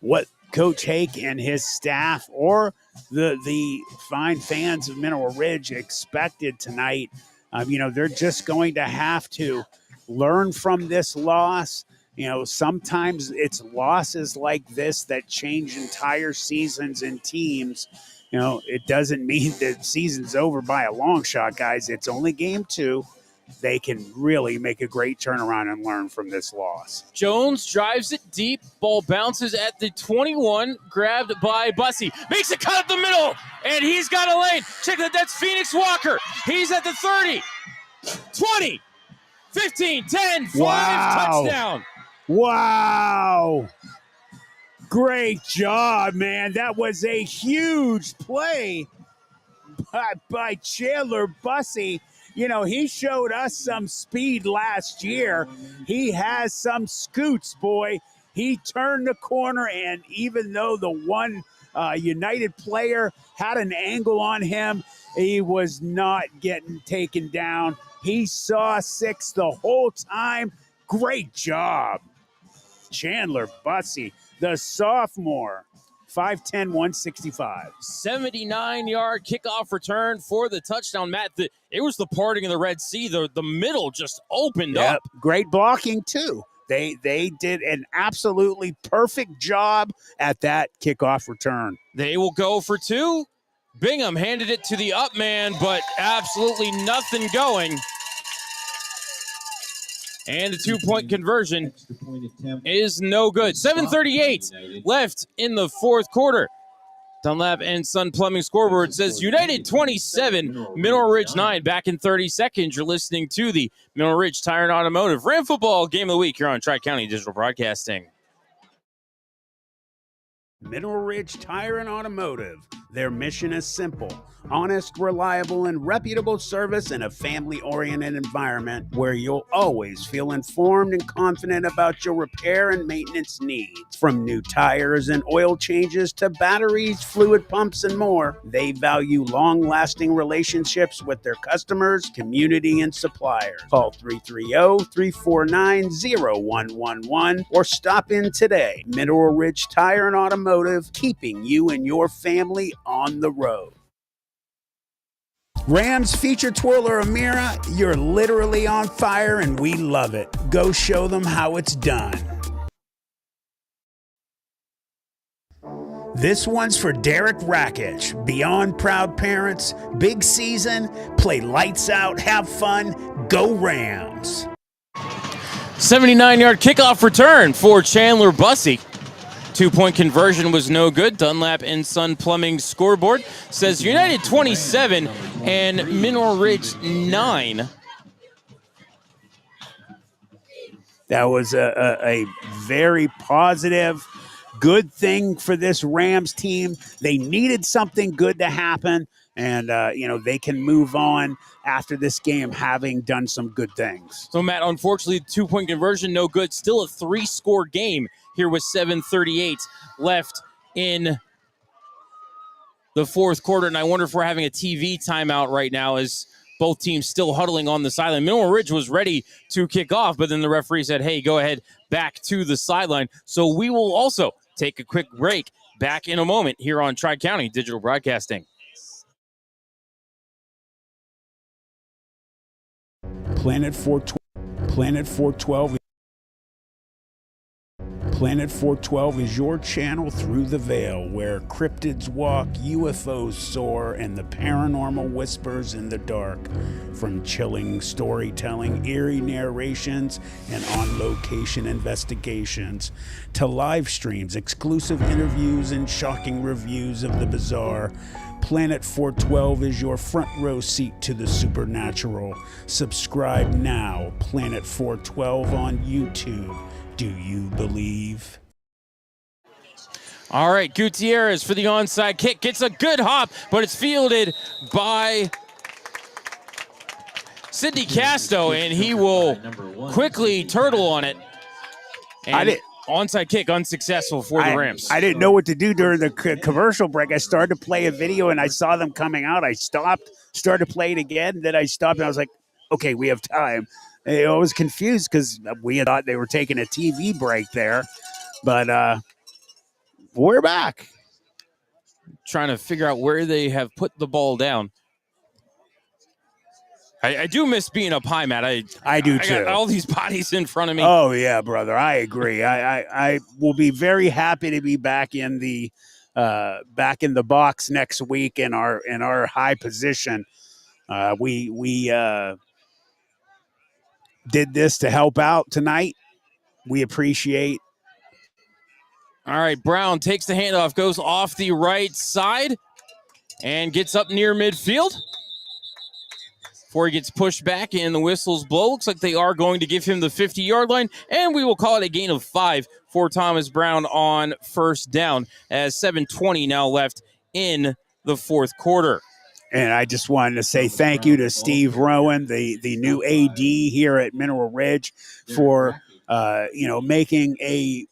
what Coach Hake and his staff or the fine fans of Mineral Ridge expected tonight. They're just going to have to learn from this loss. Sometimes it's losses like this that change entire seasons and teams. It doesn't mean that season's over by a long shot, guys. It's only game 2. They can really make a great turnaround and learn from this loss. Jones drives it deep. Ball bounces at the 21, grabbed by Bussey. Makes a cut up the middle, and he's got a lane. Check that, that's Phoenix Walker. He's at the 30, 20, 15, 10, 5, touchdown. Wow. Great job, man. That was a huge play by Chandler Bussey. He showed us some speed last year. He has some scoots, boy. He turned the corner, and even though the one United player had an angle on him, he was not getting taken down. He saw 6 the whole time. Great job. Chandler Bussey, the sophomore. 5'10", 165. 79-yard kickoff return for the touchdown. Matt, it was the parting of the Red Sea. The middle just opened up. Great blocking, too. They did an absolutely perfect job at that kickoff return. They will go for 2. Bingham handed it to the up man, but absolutely nothing going. And the 2-point conversion is no good. 7:38 left in the fourth quarter. Dunlap and Son Plumbing scoreboard says United 27, Mineral Ridge 9. Back in 30 seconds, you're listening to the Mineral Ridge Tire and Automotive Ram Football Game of the Week here on Tri-County Digital Broadcasting. Mineral Ridge Tire and Automotive. Their mission is simple: honest, reliable, and reputable service in a family-oriented environment where you'll always feel informed and confident about your repair and maintenance needs. From new tires and oil changes to batteries, fluid pumps, and more, they value long-lasting relationships with their customers, community, and suppliers. Call 330-349-0111 or stop in today. Mineral Ridge Tire and Automotive, keeping you and your family on the road. Rams feature twirler Amira, you're literally on fire and we love it. Go show them how it's done. This one's for Derek Rakic. Beyond proud parents, big season, play lights out, have fun, go Rams. 79-yard kickoff return for Chandler Bussey. 2-point conversion was no good. Dunlap and Son Plumbing scoreboard says United 27 and Mineral Ridge 9. That was a very positive, good thing for this Rams team. They needed something good to happen, and they can move on after this game having done some good things. So, Matt, unfortunately, 2-point conversion, no good. Still a 3-score game here with 7:38 left in the fourth quarter. And I wonder if we're having a TV timeout right now as both teams still huddling on the sideline. Mineral Ridge was ready to kick off, but then the referee said, hey, go ahead back to the sideline. So we will also take a quick break. Back in a moment here on Tri-County Digital Broadcasting. Planet 412 is your channel through the veil, where cryptids walk, UFOs soar, and the paranormal whispers in the dark. From chilling storytelling, eerie narrations, and on-location investigations, to live streams, exclusive interviews, and shocking reviews of the bizarre, Planet 412 is your front row seat to the supernatural. Subscribe now, Planet 412 on YouTube. Do you believe? All right, Gutierrez for the onside kick. Gets a good hop, but it's fielded by Sidney Casto, and he will quickly turtle on it. And onside kick unsuccessful for the Rams. I didn't know what to do during the commercial break. I started to play a video, and I saw them coming out. I stopped, started playing again, and then I stopped, and I was like, okay, we have time. I was confused because we thought they were taking a TV break there, but we're back. Trying to figure out where they have put the ball down. I do miss being up high, Matt. I do too. I got all these bodies in front of me. Oh yeah, brother. I agree. I will be very happy to be back in the box next week in our high position. We did this to help out tonight. We appreciate. All right, Brown takes the handoff, goes off the right side, and gets up near midfield. Before he gets pushed back and the whistles blow. Looks like they are going to give him the 50-yard line, and we will call it a gain of 5 for Thomas Brown on first down, as 7:20 now left in the fourth quarter. And I just wanted to say thank you to Steve Rowan, the new AD here at Mineral Ridge, for making a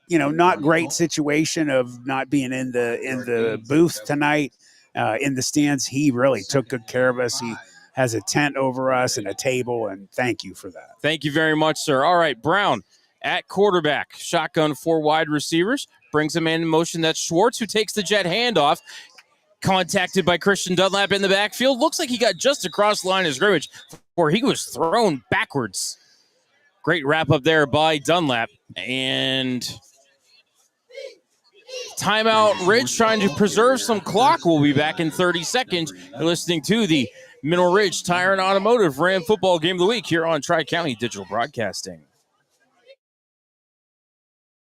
not great situation of not being in the booth tonight, in the stands. He really took good care of us. He has a tent over us and a table, and thank you for that. Thank you very much, sir. All right, Brown at quarterback. Shotgun 4 wide receivers. Brings a man in motion. That's Schwartz, who takes the jet handoff. Contacted by Christian Dunlap in the backfield. Looks like he got just across the line of scrimmage before he was thrown backwards. Great wrap up there by Dunlap. And timeout, Ridge trying to preserve some clock. We'll be back in 30 seconds. You're listening to the Mineral Ridge Tire and Automotive Ram Football Game of the Week here on Tri-County Digital Broadcasting.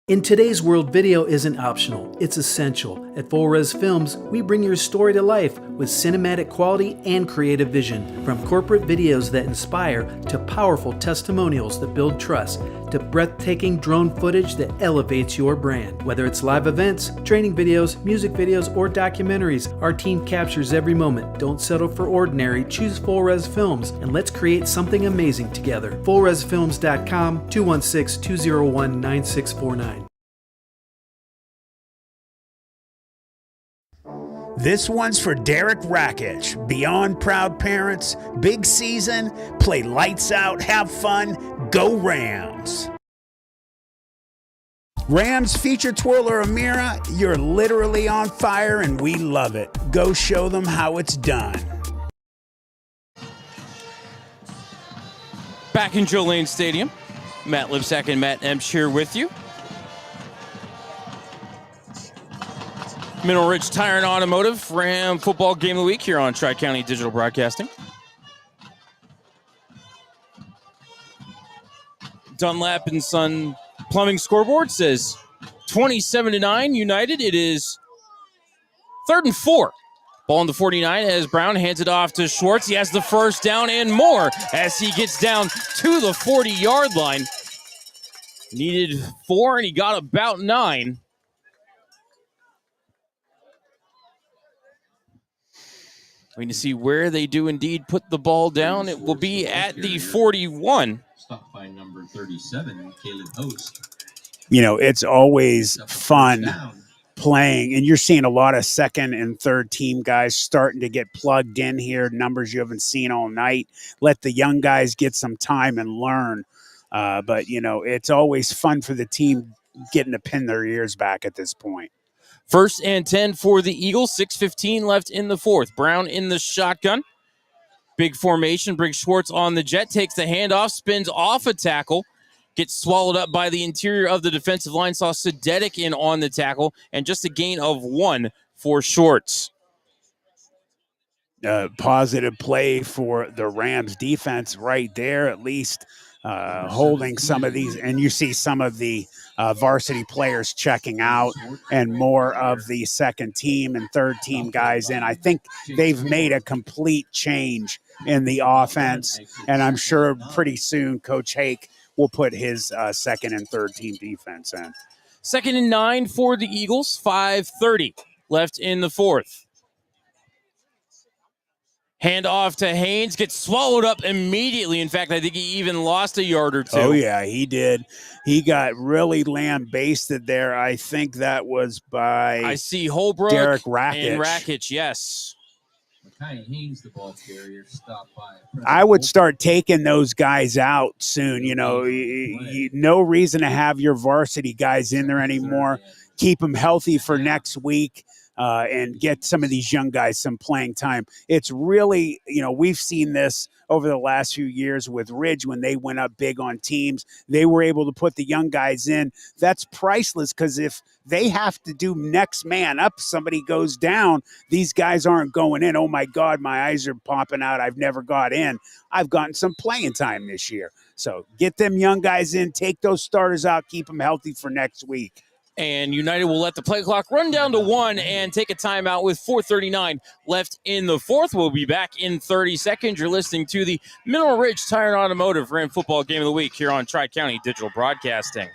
In today's world, video isn't optional, it's essential. At Full Res Films, we bring your story to life with cinematic quality and creative vision. From corporate videos that inspire, to powerful testimonials that build trust, to breathtaking drone footage that elevates your brand. Whether it's live events, training videos, music videos, or documentaries, our team captures every moment. Don't settle for ordinary, choose Full Res Films, and let's create something amazing together. FullResFilms.com, 216-201-9649. This one's for Derek Rakic. Beyond proud parents, big season, play lights out, have fun, go Rams. Rams feature twirler Amira, you're literally on fire and we love it. Go show them how it's done. Back in Joe Lane Stadium, Matt Lipsack and Matt Emsch here with you. Mineral Ridge Tire and Automotive Ram Football Game of the Week here on Tri-County Digital Broadcasting. Dunlap and Son Plumbing scoreboard says 27-9 United. It is 3rd and 4. Ball on the 49 as Brown hands it off to Schwartz. He has the first down and more as he gets down to the 40-yard line. Needed 4 and he got about 9. Waiting to see where they do indeed put the ball down. It will be at the 41. Stopped by number 37, Caleb Host. It's always fun playing, and you're seeing a lot of second and third team guys starting to get plugged in here, numbers you haven't seen all night. Let the young guys get some time and learn. But, it's always fun for the team getting to pin their ears back at this point. 1st and 10 for the Eagles. 6:15 left in the fourth. Brown in the shotgun. Big formation. Briggs Schwartz on the jet. Takes the handoff. Spins off a tackle. Gets swallowed up by the interior of the defensive line. Saw Sudetic in on the tackle. And just a gain of 1 for Schwartz. Positive play for the Rams defense right there, at least holding some of these. And you see some of the varsity players checking out and more of the second team and third team guys in. I think they've made a complete change in the offense, and I'm sure pretty soon Coach Hake will put his second and third team defense in. 2nd and 9 for the Eagles. 5:30 left in the fourth. Hand off to Haynes, gets swallowed up immediately. In fact, I think he even lost a yard or two. Oh, yeah, he did. He got really lambasted there. I think that was by I see Holbrook Derek Rakic. And Rakic, yes. Haynes, the ball carrier, stopped by. I would start taking those guys out soon. No reason to have your varsity guys in there anymore. Keep them healthy for next week. And get some of these young guys some playing time. It's really, we've seen this over the last few years with Ridge when they went up big on teams. They were able to put the young guys in. That's priceless because if they have to do next man up, somebody goes down, these guys aren't going in. Oh, my God, my eyes are popping out. I've never got in. I've gotten some playing time this year. So get them young guys in, take those starters out, keep them healthy for next week. And United will let the play clock run down to 1 and take a timeout with 4:39 left in the fourth. We'll be back in 30 seconds. You're listening to the Mineral Ridge Tire and Automotive Ram Football Game of the Week here on Tri-County Digital Broadcasting.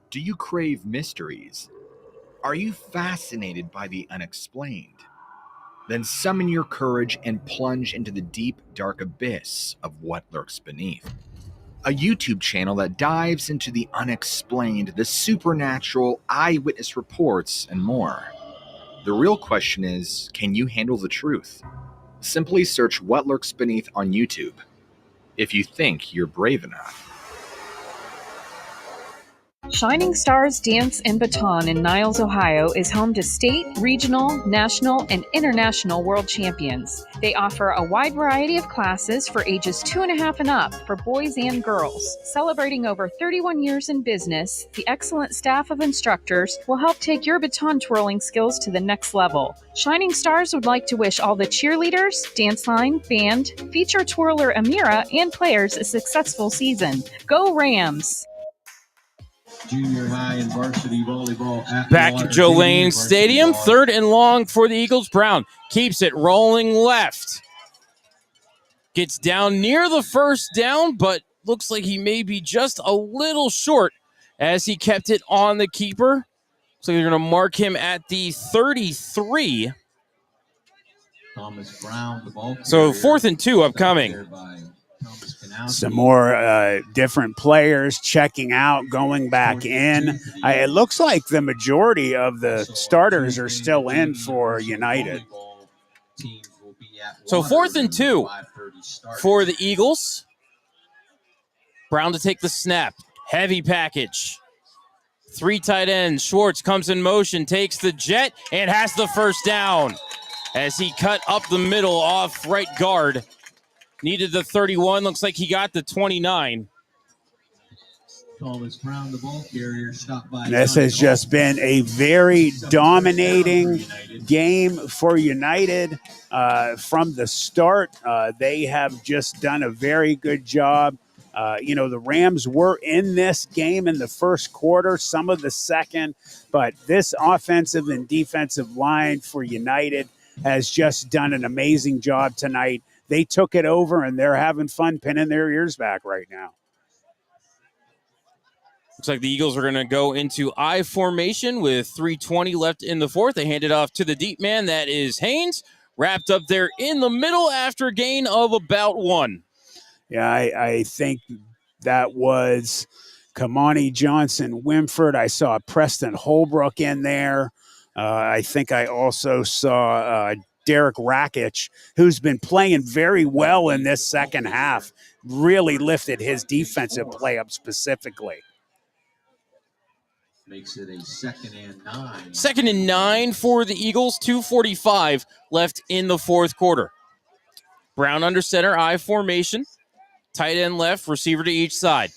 Do you crave mysteries? Are you fascinated by the unexplained? Then summon your courage and plunge into the deep, dark abyss of what lurks beneath. A YouTube channel that dives into the unexplained, the supernatural, eyewitness reports, and more. The real question is, can you handle the truth? Simply search What Lurks Beneath on YouTube, if you think you're brave enough. Shining Stars Dance and Baton in Niles, Ohio is home to state, regional, national, and international world champions. They offer a wide variety of classes for ages 2.5 and up for boys and girls. Celebrating over 31 years in business, the excellent staff of instructors will help take your baton twirling skills to the next level. Shining Stars would like to wish all the cheerleaders, dance line, band, feature twirler Amira, and players a successful season. Go Rams! Junior high and varsity volleyball at Back at Joe Lane Stadium, 3rd and long for the Eagles. Brown keeps it rolling left. Gets down near the first down, but looks like he may be just a little short as he kept it on the keeper. So they're going to mark him at the 33. Thomas Brown, the ball carrier. So 4th and 2 upcoming. Some more different players checking out, going back in. It looks like the majority of the starters are still in for United. So 4th and 2 for the Eagles. Brown to take the snap. Heavy package. 3 tight ends. Schwartz comes in motion, takes the jet, and has the first down as he cut up the middle off right guard. Needed the 31. Looks like he got the 29. Thomas Brown, the ball carrier, stopped by. This has just been a very dominating game for United from the start. They have just done a very good job. The Rams were in this game in the first quarter, some of the second, but this offensive and defensive line for United has just done an amazing job tonight. They took it over, and they're having fun pinning their ears back right now. Looks like the Eagles are going to go into I formation with 3:20 left in the fourth. They hand it off to the deep man. That is Haynes, wrapped up there in the middle after a gain of about 1. Yeah, I think that was Kamani Johnson Wimford. I saw Preston Holbrook in there. I think I also saw Derek Rakic, who's been playing very well in this second half, really lifted his defensive play up specifically. Makes it a 2nd and 9. 2nd and 9 for the Eagles. 2:45 left in the fourth quarter. Brown under center, I formation. Tight end left, receiver to each side.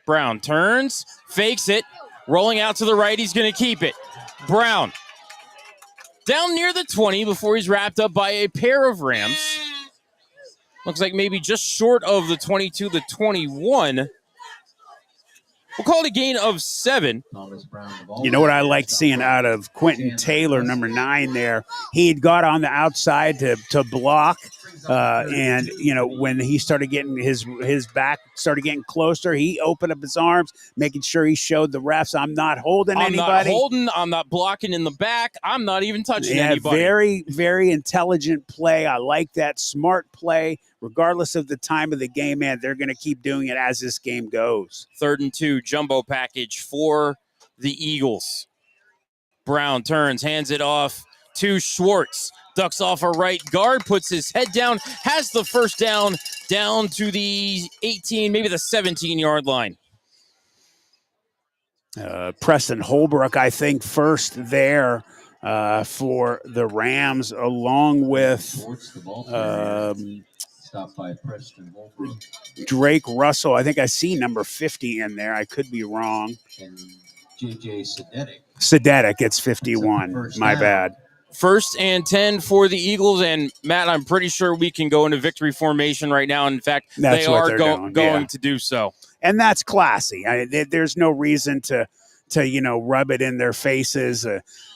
Brown turns, fakes it, rolling out to the right. He's going to keep it. Brown down near the 20 before he's wrapped up by a pair of Rams. Looks like maybe just short of the 22, the 21. We'll call it a gain of 7. You know what I liked seeing out of Quentin Taylor, number 9 there? He had got on the outside to block, and, you know, when he started getting his back started getting closer, he opened up his arms, making sure he showed the refs, I'm not holding anybody. I'm not holding, I'm not blocking in the back, I'm not even touching anybody. Very, very intelligent play. I like that. Smart play. Regardless of the time of the game, man, they're going to keep doing it as this game goes. 3rd and 2, jumbo package for the Eagles. Brown turns, hands it off to Schwartz. Ducks off a right guard, puts his head down, has the first down to the 18, maybe the 17-yard line. Preston Holbrook, I think, first there for the Rams, along with Stopped by Preston Holbrook. Drake Russell. I think I see number 50 in there. I could be wrong. And J.J. Sadetic, it's 51. My bad. 1st and 10 for the Eagles. And, Matt, I'm pretty sure we can go into victory formation right now. In fact, That's they are going to do so. And that's classy. There's no reason to rub it in their faces.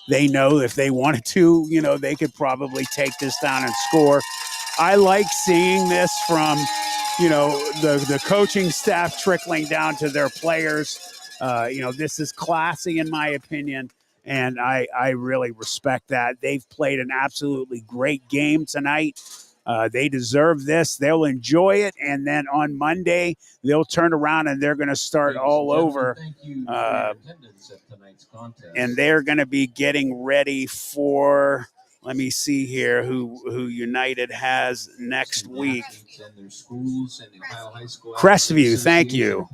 They know if they wanted to, they could probably take this down and score. I like seeing this from, the coaching staff trickling down to their players. This is classy in my opinion, and I really respect that. They've played an absolutely great game tonight. They deserve this. They'll enjoy it, and then on Monday they'll turn around and they're going to start all over. And they're going to be getting ready for. Let me see here who United has next week. Crestview, thank you.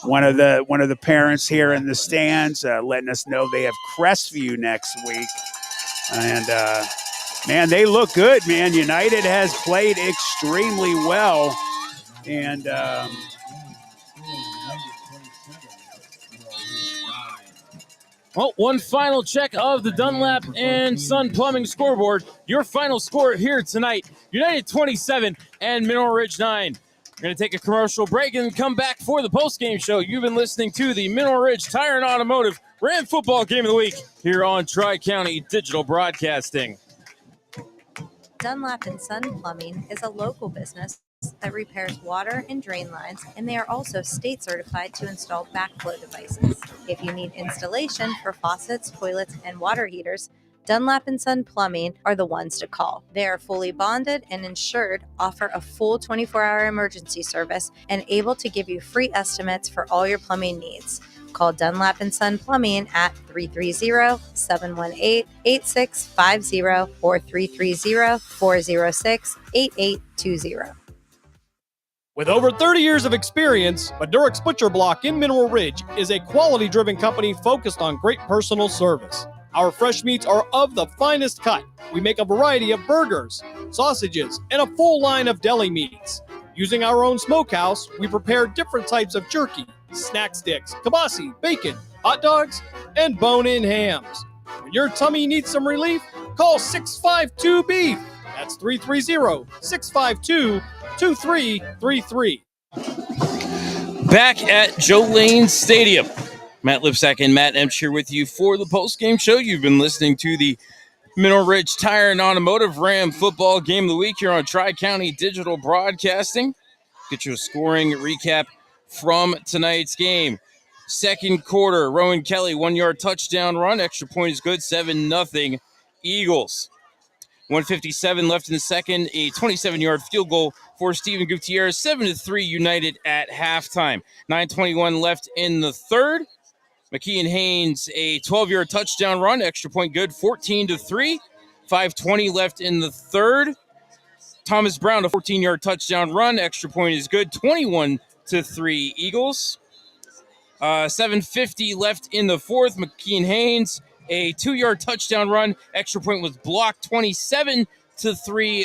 One of the parents here in the stands letting us know they have Crestview next week. And man, they look good, man. United has played extremely well. And well, one final check of the Dunlap and Son Plumbing scoreboard. Your final score here tonight, United 27 and Mineral Ridge 9. We're going to take a commercial break and come back for the postgame show. You've been listening to the Mineral Ridge Tire and Automotive Ram Football Game of the Week here on Tri-County Digital Broadcasting. Dunlap and Son Plumbing is a local business that repairs water and drain lines, and they are also state certified to install backflow devices. If you need installation for faucets, toilets, and water heaters, Dunlap and Son Plumbing are the ones to call. They are fully bonded and insured, offer a full 24-hour emergency service, and able to give you free estimates for all your plumbing needs. Call Dunlap and Son Plumbing at 330-718-8650 or 330-406-8820. With over 30 years of experience, Madurix Butcher Block in Mineral Ridge is a quality-driven company focused on great personal service. Our fresh meats are of the finest cut. We make a variety of burgers, sausages, and a full line of deli meats. Using our own smokehouse, we prepare different types of jerky, snack sticks, kibasi, bacon, hot dogs, and bone-in hams. When your tummy needs some relief, call 652-BEEF. That's 330-652-2333. Back at Joe Lane Stadium. Matt Lipsack and Matt Emch here with you for the postgame show. You've been listening to the Mineral Ridge Tire and Automotive Ram Football Game of the Week here on Tri-County Digital Broadcasting. Get you a scoring recap from tonight's game. Second quarter, Rowan Kelly, 1-yard touchdown run. Extra point is good, 7-0 Eagles. 1:57 left in the second. A 27-yard field goal for Steven Gutierrez. 7-3 United at halftime. 9:21 left in the third. McKeon Haynes, a 12-yard touchdown run. Extra point good. 14-3. 5:20 left in the third. Thomas Brown, a 14-yard touchdown run. Extra point is good. 21-3 Eagles. 7:50 left in the fourth. McKeon Haynes, a 2-yard touchdown run. Extra point was blocked. 27-3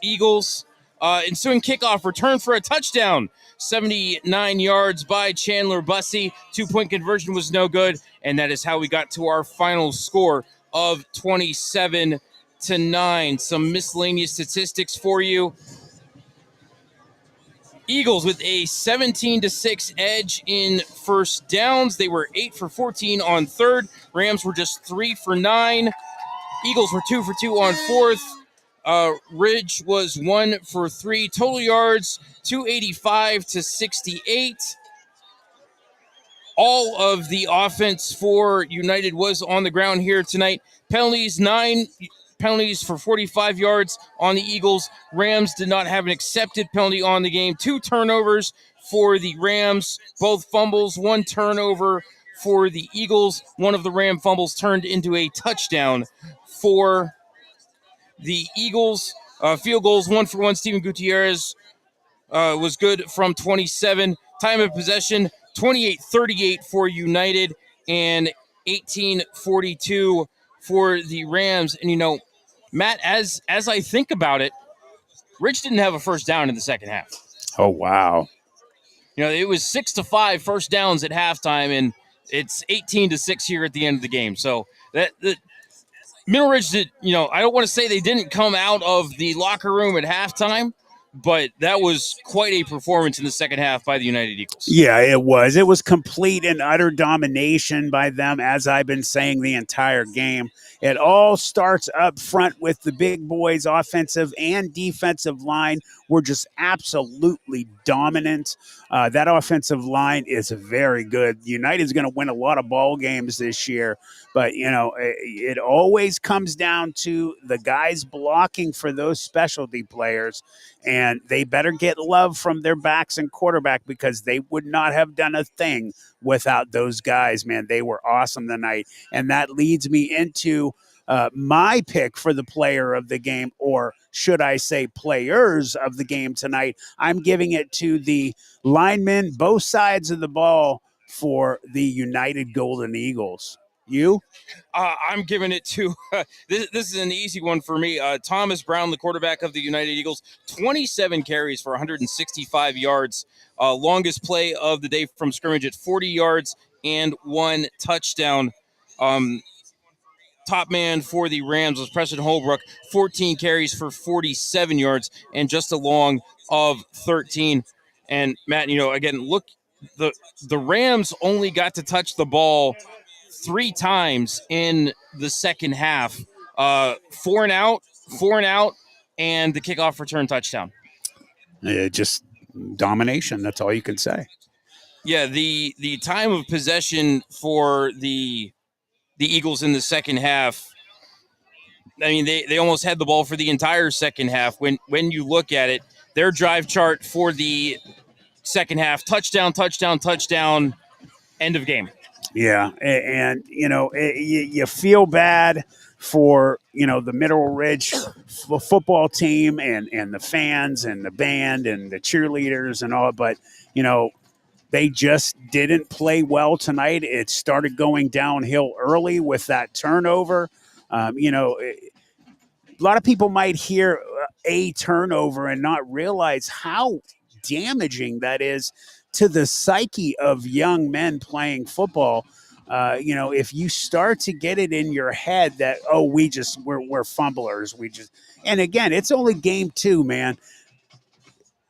Eagles. Ensuing kickoff, return for a touchdown. 79 yards by Chandler Bussey. 2-point conversion was no good. And that is how we got to our final score of 27-9. Some miscellaneous statistics for you. Eagles with a 17-6 edge in first downs. They were 8 for 14 on third. Rams were just 3 for 9. Eagles were 2 for 2 on fourth. Ridge was 1 for 3. Total yards, 285 to 68. All of the offense for United was on the ground here tonight. Penalties, 9 penalties for 45 yards on the Eagles. Rams did not have an accepted penalty on the game. 2 turnovers for the Rams, both fumbles, 1 turnover for the Eagles. One of the Ram fumbles turned into a touchdown for the Eagles. Field goals, 1 for 1. Steven Gutierrez was good from 27. Time of possession, 28-38 for United and 18-42 for the Rams. And, you know, Matt, as I think about it, Rich didn't have a first down in the second half. Oh, wow. You know, it was 6-5 first downs at halftime, and it's 18-6 here at the end of the game. So that Middle Ridge did, you know, I don't want to say they didn't come out of the locker room at halftime, but that was quite a performance in the second half by the United Eagles. Yeah, it was. It was complete and utter domination by them, as I've been saying the entire game. It all starts up front with the big boys, offensive and defensive line. We're just absolutely dominant. That offensive line is very good. United's going to win a lot of ball games this year, but, you know, it always comes down to the guys blocking for those specialty players, and they better get love from their backs and quarterback because they would not have done a thing without those guys, man. They were awesome tonight, and that leads me into my pick for the player of the game, or should I say players of the game tonight. I'm giving it to the linemen, both sides of the ball for the United Golden Eagles. You? I'm giving it to this is an easy one for me. Thomas Brown, the quarterback of the United Eagles, 27 carries for 165 yards. Longest play of the day from scrimmage at 40 yards and 1 touchdown. Top man for the Rams was Preston Holbrook, 14 carries for 47 yards and just a long of 13. And Matt, you know, again, look, the Rams only got to touch the ball 3 times in the second half. 4 and out, and the kickoff return touchdown. Just domination. That's all you can say. Yeah, the time of possession for the Eagles in the second half, I mean, they almost had the ball for the entire second half. When you look at it, their drive chart for the second half, touchdown, end of game. Yeah, and you know, you feel bad for, you know, the Middle Ridge football team and the fans and the band and the cheerleaders and all, but, you know, they just didn't play well tonight. It started going downhill early with that turnover. You know, a lot of people might hear a turnover and not realize how damaging that is to the psyche of young men playing football. You know, if you start to get it in your head that, oh, we're fumblers. And again, it's only game 2, man.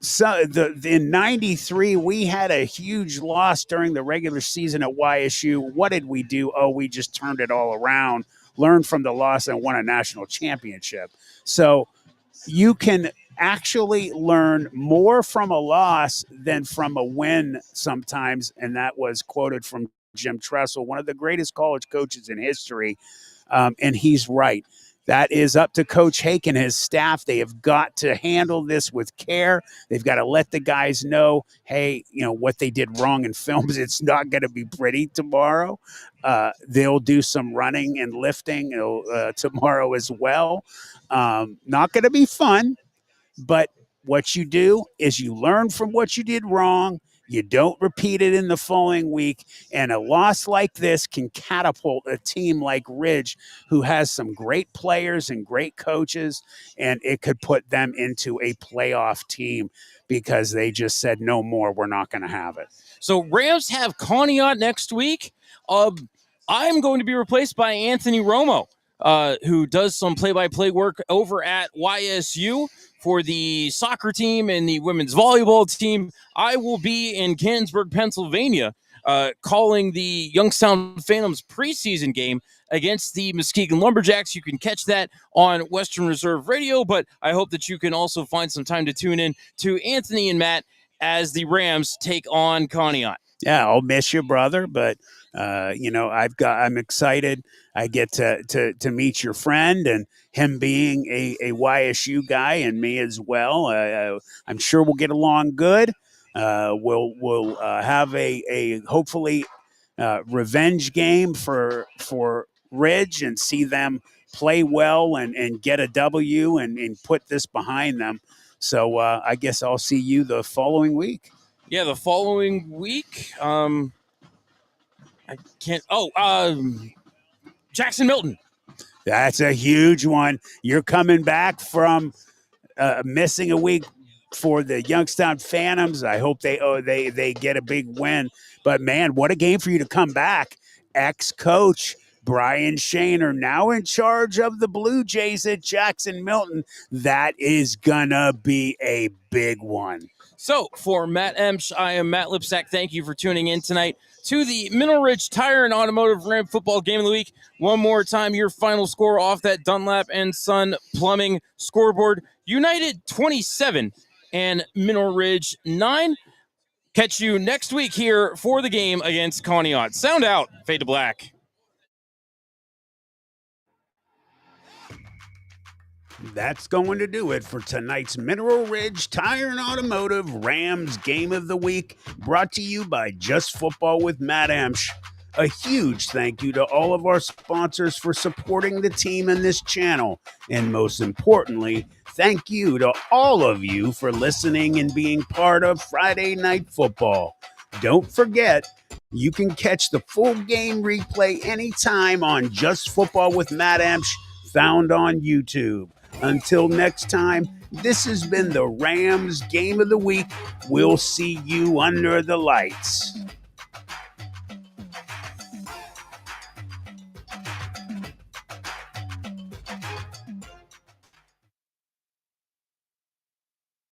So in 93, we had a huge loss during the regular season at YSU. What did we do? Oh, we just turned it all around, learned from the loss, and won a national championship. So you can actually learn more from a loss than from a win sometimes, and that was quoted from Jim Tressel, one of the greatest college coaches in history, and he's right. that is up to Coach Hake and his staff. They have got to handle this with care. They've got to let the guys know, hey, what they did wrong in films. It's not going to be pretty tomorrow. They'll do some running and lifting tomorrow as well. Not going to be fun, but what you do is you learn from what you did wrong. You don't repeat it in the following week. And a loss like this can catapult a team like Ridge, who has some great players and great coaches, and it could put them into a playoff team because they just said, no more, we're not going to have it. So Rams have Conneaut next week. I'm going to be replaced by Anthony Romo, who does some play-by-play work over at YSU for the soccer team and the women's volleyball team. I will be in Canonsburg, Pennsylvania, calling the Youngstown Phantoms preseason game against the Muskegon Lumberjacks. You can catch that on Western Reserve Radio, but I hope that you can also find some time to tune in to Anthony and Matt as the Rams take on Conneaut. Yeah, I'll miss you, brother, but I'm excited. I get to meet your friend, and him being a YSU guy, and me as well. I'm sure we'll get along good. We'll have a hopefully revenge game for Ridge and see them play well and get a W and put this behind them. So I guess I'll see you the following week. Yeah, the following week. I can't. Jackson Milton. That's a huge one. You're coming back from missing a week for the Youngstown Phantoms. I hope they get a big win. But man, what a game for you to come back. Ex-coach Brian Shaner now in charge of the Blue Jays at Jackson Milton. That is gonna be a big one. So for Matt Emsch, I am Matt Lipsack. Thank you for tuning in tonight to the Mineral Ridge Tire and Automotive Ram Football Game of the Week. One more time, your final score off that Dunlap and Son Plumbing scoreboard. United 27 and Mineral Ridge 9. Catch you next week here for the game against Conneaut. Sound out. Fade to black. That's going to do it for tonight's Mineral Ridge Tire and Automotive Rams Game of the Week, brought to you by Just Football with Matt Emsch. A huge thank you to all of our sponsors for supporting the team and this channel. And most importantly, thank you to all of you for listening and being part of Friday Night Football. Don't forget, you can catch the full game replay anytime on Just Football with Matt Emsch, found on YouTube. Until next time, this has been the Rams Game of the Week. We'll see you under the lights.